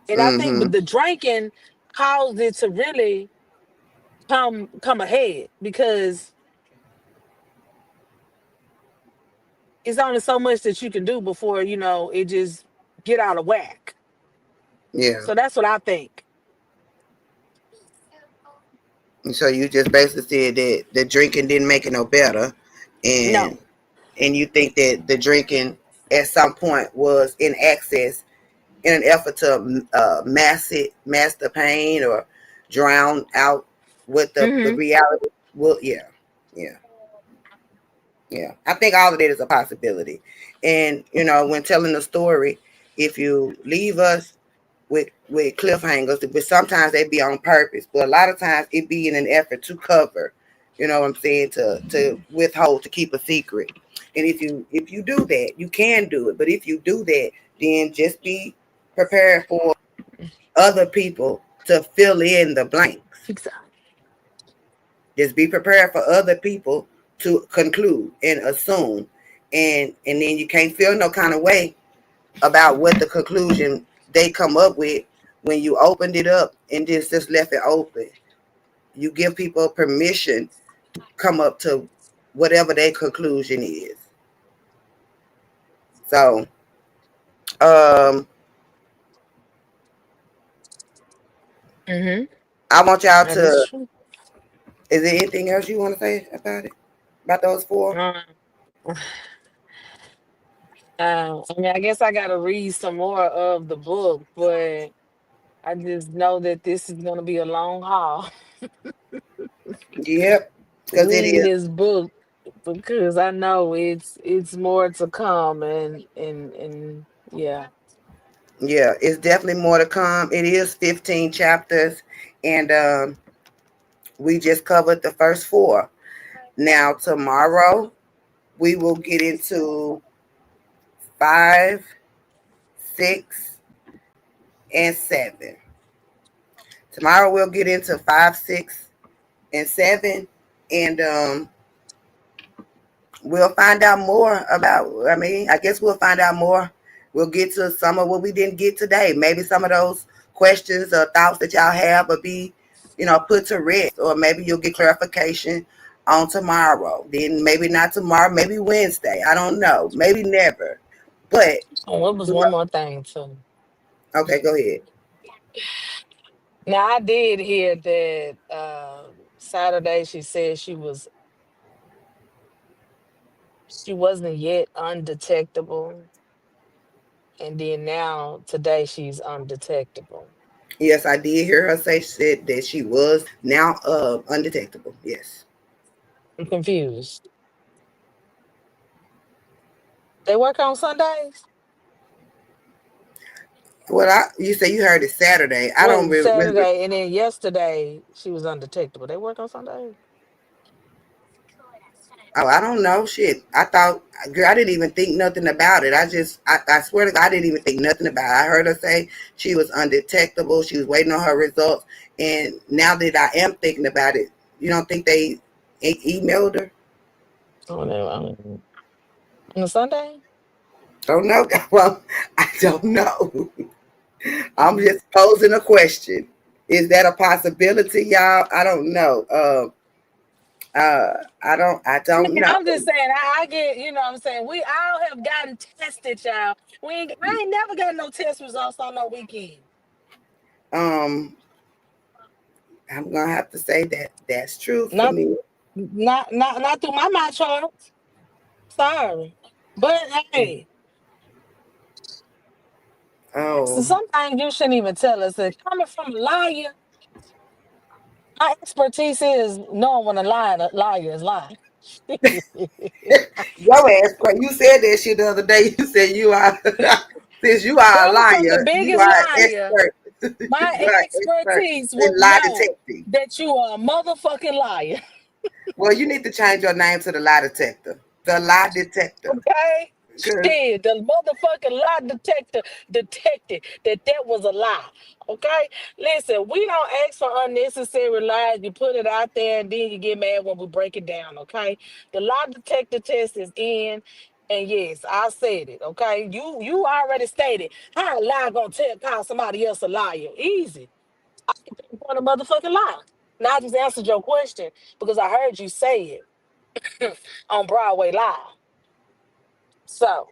And I think, Mm-hmm. but the drinking caused it to really come ahead because it's only so much that you can do before it just get out of whack. Yeah. So that's what I think. And so you just basically said that the drinking didn't make it no better, and No. you think that the drinking at some point was in excess in an effort to mask the pain or drown out what the Hmm. reality. Well, yeah, yeah, yeah. I think all of that is a possibility, and when telling the story, if you leave us with cliffhangers, but sometimes they be on purpose, but a lot of times it be in an effort to cover. You know what I'm saying? To withhold, to keep a secret. And if you do that, you can do it. But if you do that, then just be prepared for other people to fill in the blanks. Exactly. Just be prepared for other people to conclude and assume, and then you can't feel no kind of way about what the conclusion they come up with when you opened it up and just left it open. You give people permission to come up to whatever their conclusion is. So, um, Hmm. I want y'all That is to. true. Is there anything else you want to say about it? About those four? Um, I mean, I guess I got to read some more of the book, but I just know that this is going to be a long haul Yep, because it reading is. this book because I know it's more to come and yeah. Yeah, it's definitely more to come. It is 15 chapters, and we just covered the first four. Now tomorrow we will get into 5, 6, and 7. Tomorrow we'll get into 5, 6, and 7, and we'll find out more about. I mean, I guess we'll find out more. We'll get to some of what we didn't get today. Maybe some of those questions or thoughts that y'all have will be, put to rest, or maybe you'll get clarification on tomorrow. Then maybe not tomorrow, maybe Wednesday. I don't know. Maybe never. But Oh, what was one more thing too? okay, go ahead. Now I did hear that Saturday she said she wasn't yet undetectable, and then now today she's undetectable. Yes, I did hear her say said that she was now undetectable. Yes. I'm confused. They work on Sundays? Well, you say you heard it Saturday. I don't Well, really. Saturday and then yesterday she was undetectable. They work on Sundays? Oh, I don't know. Shit. I thought, girl, I didn't even think nothing about it. I swear to God, I didn't even think nothing about it. I heard her say she was undetectable. She was waiting on her results. And now that I am thinking about it, you don't think they emailed her? Oh, no, on a Sunday? Don't know. Well, I don't know. I'm just posing a question. Is that a possibility, y'all? I don't know. I don't know. I'm just saying, I get, what I'm saying? We all have gotten tested, y'all. I ain't never got no test results on no weekend. Um, I'm gonna have to say that that's true for Not me. not through my charts. Sorry. But hey, so Oh, sometimes you shouldn't even tell us that coming from a liar, my expertise is knowing when a liar is lying. Your ass crazy. You said that shit the other day. You said you are since you are a Well, from the liar, you biggest are an liar, expert. my You are an expert expertise in was lie know detecting. that you are a motherfucking liar. Well, you need to change your name to the lie detector. The lie detector. Okay? Cause Shit, the motherfucking lie detector detected that was a lie. Okay? Listen, we don't ask for unnecessary lies. You put it out there and then you get mad when we break it down. Okay? The lie detector test is in. And yes, I said it. Okay? You already stated how a lie gonna call somebody else a liar. Easy. I can pinpoint a motherfucking lie. Now I just answered your question because I heard you say it on Broadway Live. So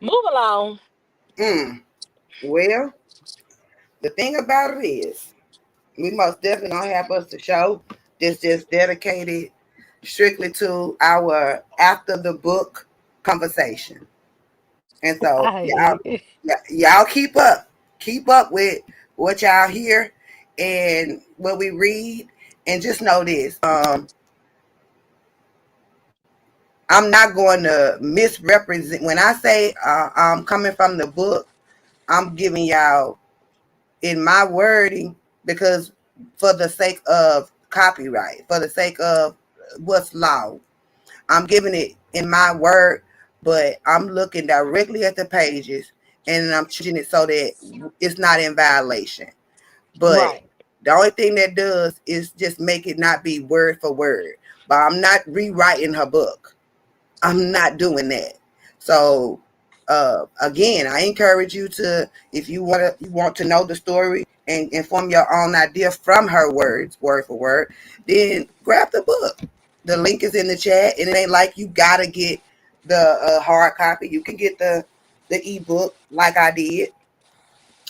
move along. mm, well, the thing about it is, we most definitely gonna have us to show this just dedicated strictly to our after the book conversation. And so y'all, I y'all keep up with what y'all hear and what we read, and just know this: I'm not going to misrepresent. When I say I'm coming from the book, I'm giving y'all in my wording because for the sake of copyright, for the sake of what's law, I'm giving it in my word, but I'm looking directly at the pages and I'm changing it so that it's not in violation. But right. the only thing that does is just make it not be word for word. But I'm not rewriting her book. I'm not doing that. So again, I encourage you to, if you want to know the story and form your own idea from her words, word for word, then grab the book. The link is in the chat, and it ain't like you gotta get the hard copy. You can get the ebook like I did,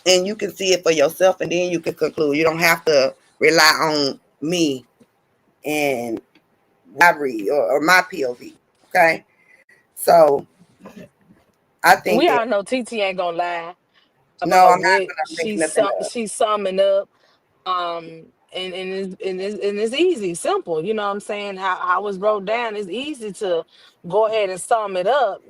and you can see it for yourself, and then you can conclude. You don't have to rely on me and my read or my POV. Okay, so I think We that all know TT ain't gonna lie no, about I'm not what gonna make nothing up. she's summing up. And it's easy, simple. You know what I'm saying? How it's wrote down. It's easy to go ahead and sum it up.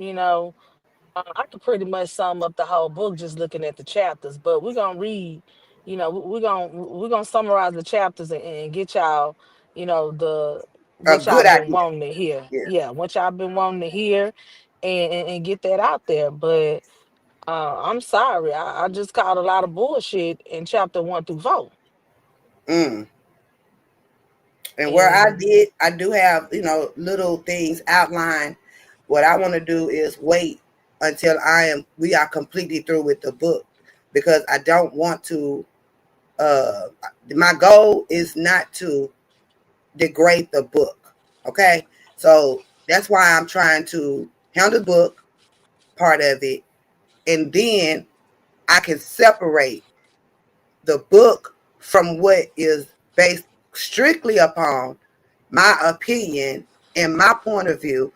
I could pretty much sum up the whole book just looking at the chapters, but we're gonna read. We're gonna summarize the chapters and get y'all. The A what y'all good been idea. wanting to hear. Yeah. Yeah, what y'all been wanting to hear, and get that out there. But I'm sorry, I just caught a lot of bullshit in chapter 1 through 4, Mm. And where and I do have, little things outlined. What I want to do is wait until we are completely through with the book because I don't want to, uh, my goal is not to degrade the book. Okay. So that's why I'm trying to handle the book part of it. And then I can separate the book from what is based strictly upon my opinion and my point of view.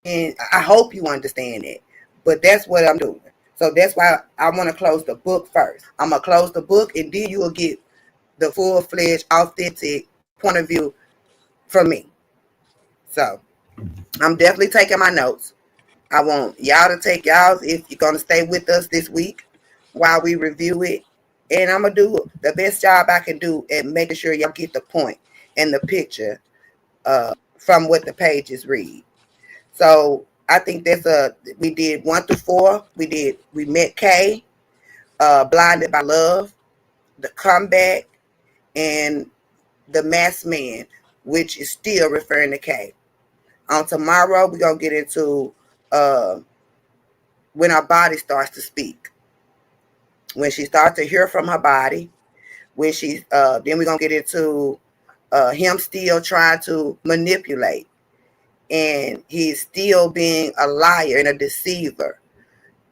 And I hope you understand it. But that's what I'm doing. So that's why I want to close the book first. I'm going to close the book and then you will get the full fledged, authentic point of view from me. So I'm definitely taking my notes. I want y'all to take y'all if you're going to stay with us this week while we review it. And I'm going to do the best job I can do at making sure y'all get the point and the picture from what the pages read. So I think we did 1 through 4. We met Kay, Blinded by Love, The Comeback, and The Masked Man, which is still referring to Kay. On tomorrow, we're going to get into uh, when our body starts to speak. When she starts to hear from her body, then we're going to get into him still trying to manipulate. And he's still being a liar and a deceiver.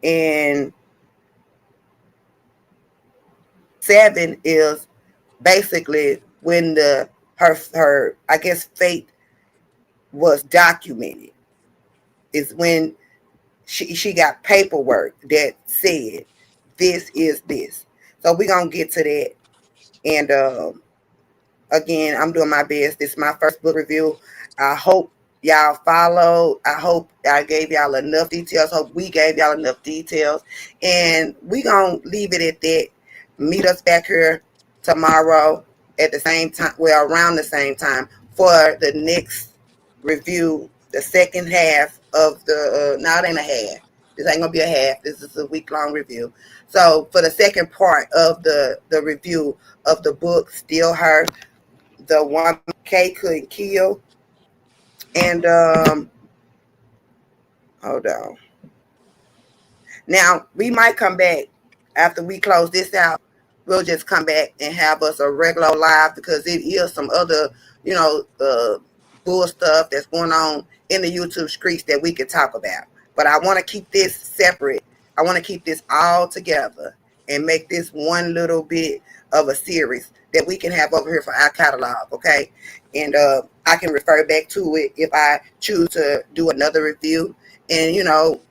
And 7 is basically when her I guess fate was documented. Is when she got paperwork that said this is this. So we're gonna get to that And again, I'm doing my best. This is my first book review. I hope y'all followed. I hope I gave y'all enough details. Hope we gave y'all enough details. And we gonna leave it at that. Meet us back here tomorrow at the same time, well, around the same time, for the next review, the second half of the, no, it ain't a half. This ain't gonna be a half. This is a week-long review. So for the second part of the review of the book, Still Her, the Woman K Couldn't Kill. And hold on. Now we might come back after we close this out. We'll just come back and have us a regular live, because it is some other, bull stuff that's going on in the YouTube streets that we could talk about. But I want to keep this separate. I want to keep this all together and make this one little bit of a series that we can have over here for our catalog, okay? And I can refer back to it if I choose to do another review and,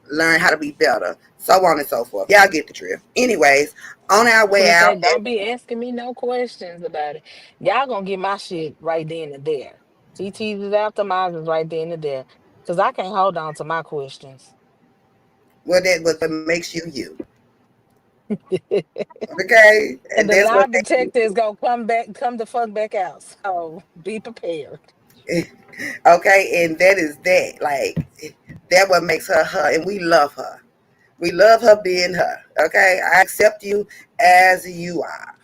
learn how to be better, so on and so forth. Y'all get the drift. Anyways, on our way out. Don't be asking me no questions about it. Y'all gonna get my shit right then and there. TT's is after mine is right then and there. Because I can't hold on to my questions. Well, that was what makes you you. Okay? And the that's lie what detector is gonna come the fuck back out. So be prepared. Okay, and that is that. Like, that what makes her her, and we love her. We love her being her. Okay? I accept you as you are.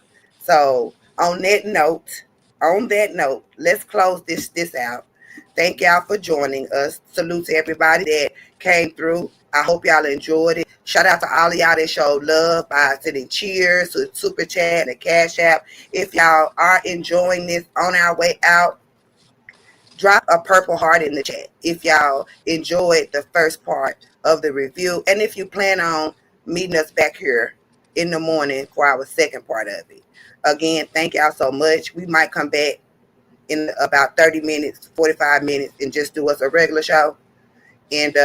So on that note, let's close this out. Thank y'all for joining us. Salute to everybody that came through. I hope y'all enjoyed it. Shout out to all of y'all that showed love by sending cheers to Super Chat and Cash App. If y'all are enjoying this on our way out, drop a purple heart in the chat if y'all enjoyed the first part of the review. And if you plan on meeting us back here in the morning for our second part of it. Again, thank y'all so much. We might come back in about 30 minutes, 45 minutes, and just do us a regular show. And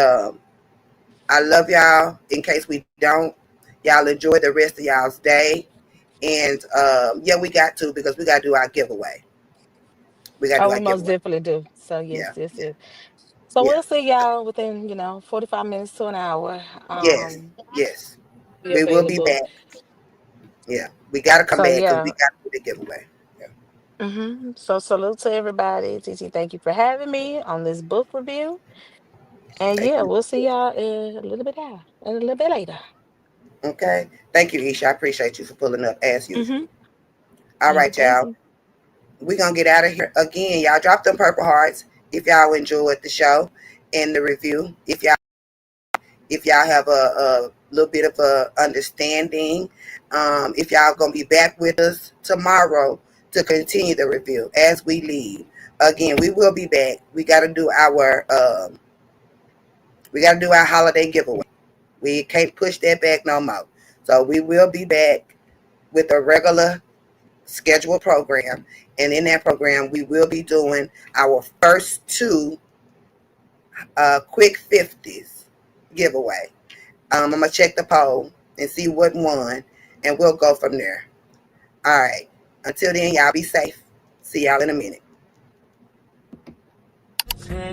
I love y'all. In case we don't, y'all enjoy the rest of y'all's day. And yeah, we got to, because we got to do our giveaway. We most definitely do. So yes. So Yeah. we'll see y'all within 45 minutes to an hour. Yes. We will be back. Yeah, we got to come back because we got to do the giveaway. Yeah. So salute to everybody. TT, thank you for having me on this book review. And we'll see y'all a little bit later. Okay. Thank you, Isha. I appreciate you for pulling up as usual. All right, y'all. We're going to get out of here. Again, y'all drop them purple hearts if y'all enjoyed the show and the review. If y'all have a little bit of a understanding, if y'all going to be back with us tomorrow to continue the review as we leave. Again, we will be back. We got to do our holiday giveaway. We can't push that back no more. So we will be back with a regular scheduled program. And in that program, we will be doing our first 2 quick 50s giveaway. I'm going to check the poll and see what won, and we'll go from there. All right. Until then, y'all be safe. See y'all in a minute. You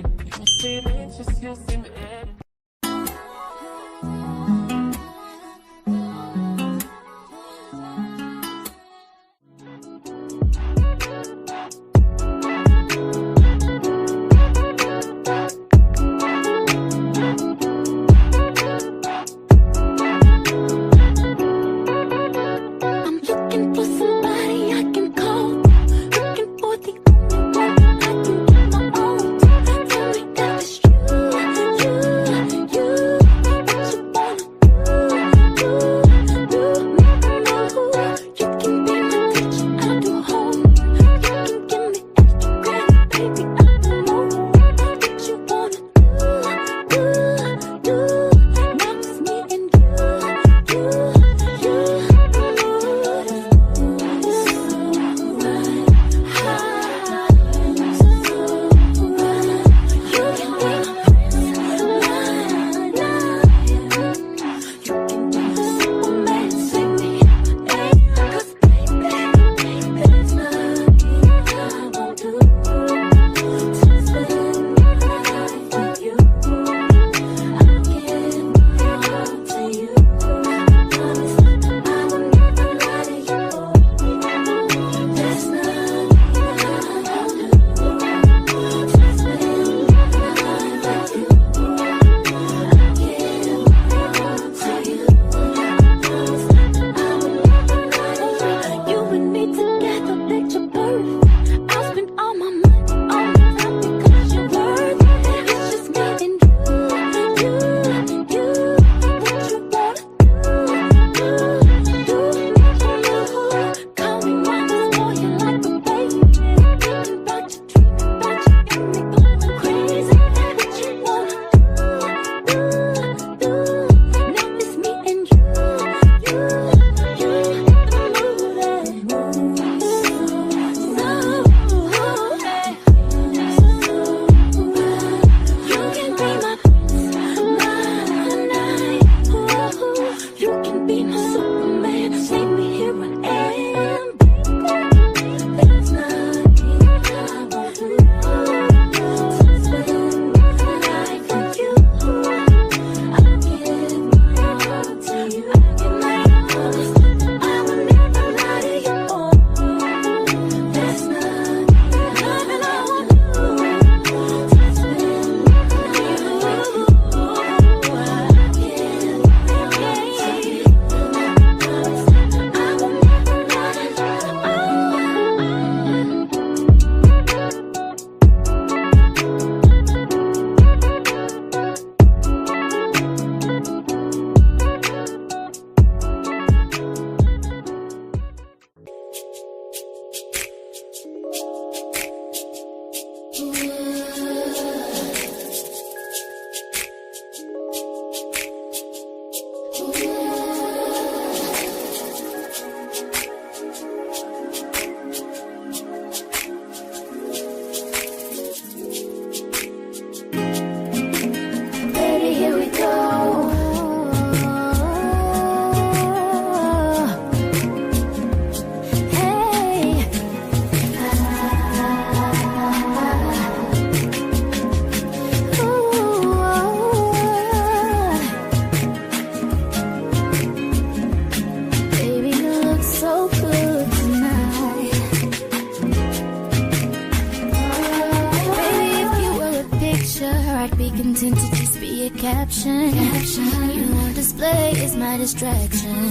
my distraction.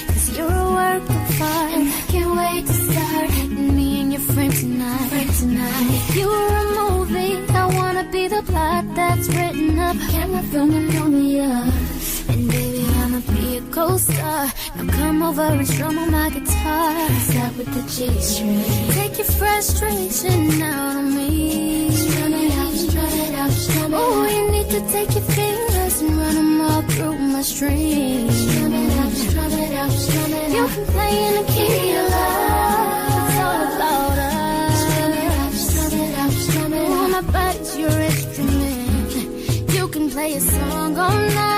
Cause you're a work of art, and I can't wait to start hitting me in your frame tonight. If you were a movie, I wanna be the plot that's written up. Camera filming on me up. And baby, I'ma be a co-star. Now come over and strum on my guitar. Start with the G-string. Take your frustration out on me. Strum it out, strum it out, strum it out. Oh, you need to take your fingers and run them all through my strings. Strum it out, strum it out, strum it out. You can play in the key of love. It's all about us. Strum it out, strum it out, strum it out. Oh, my body's your instrument. You can play a song all night.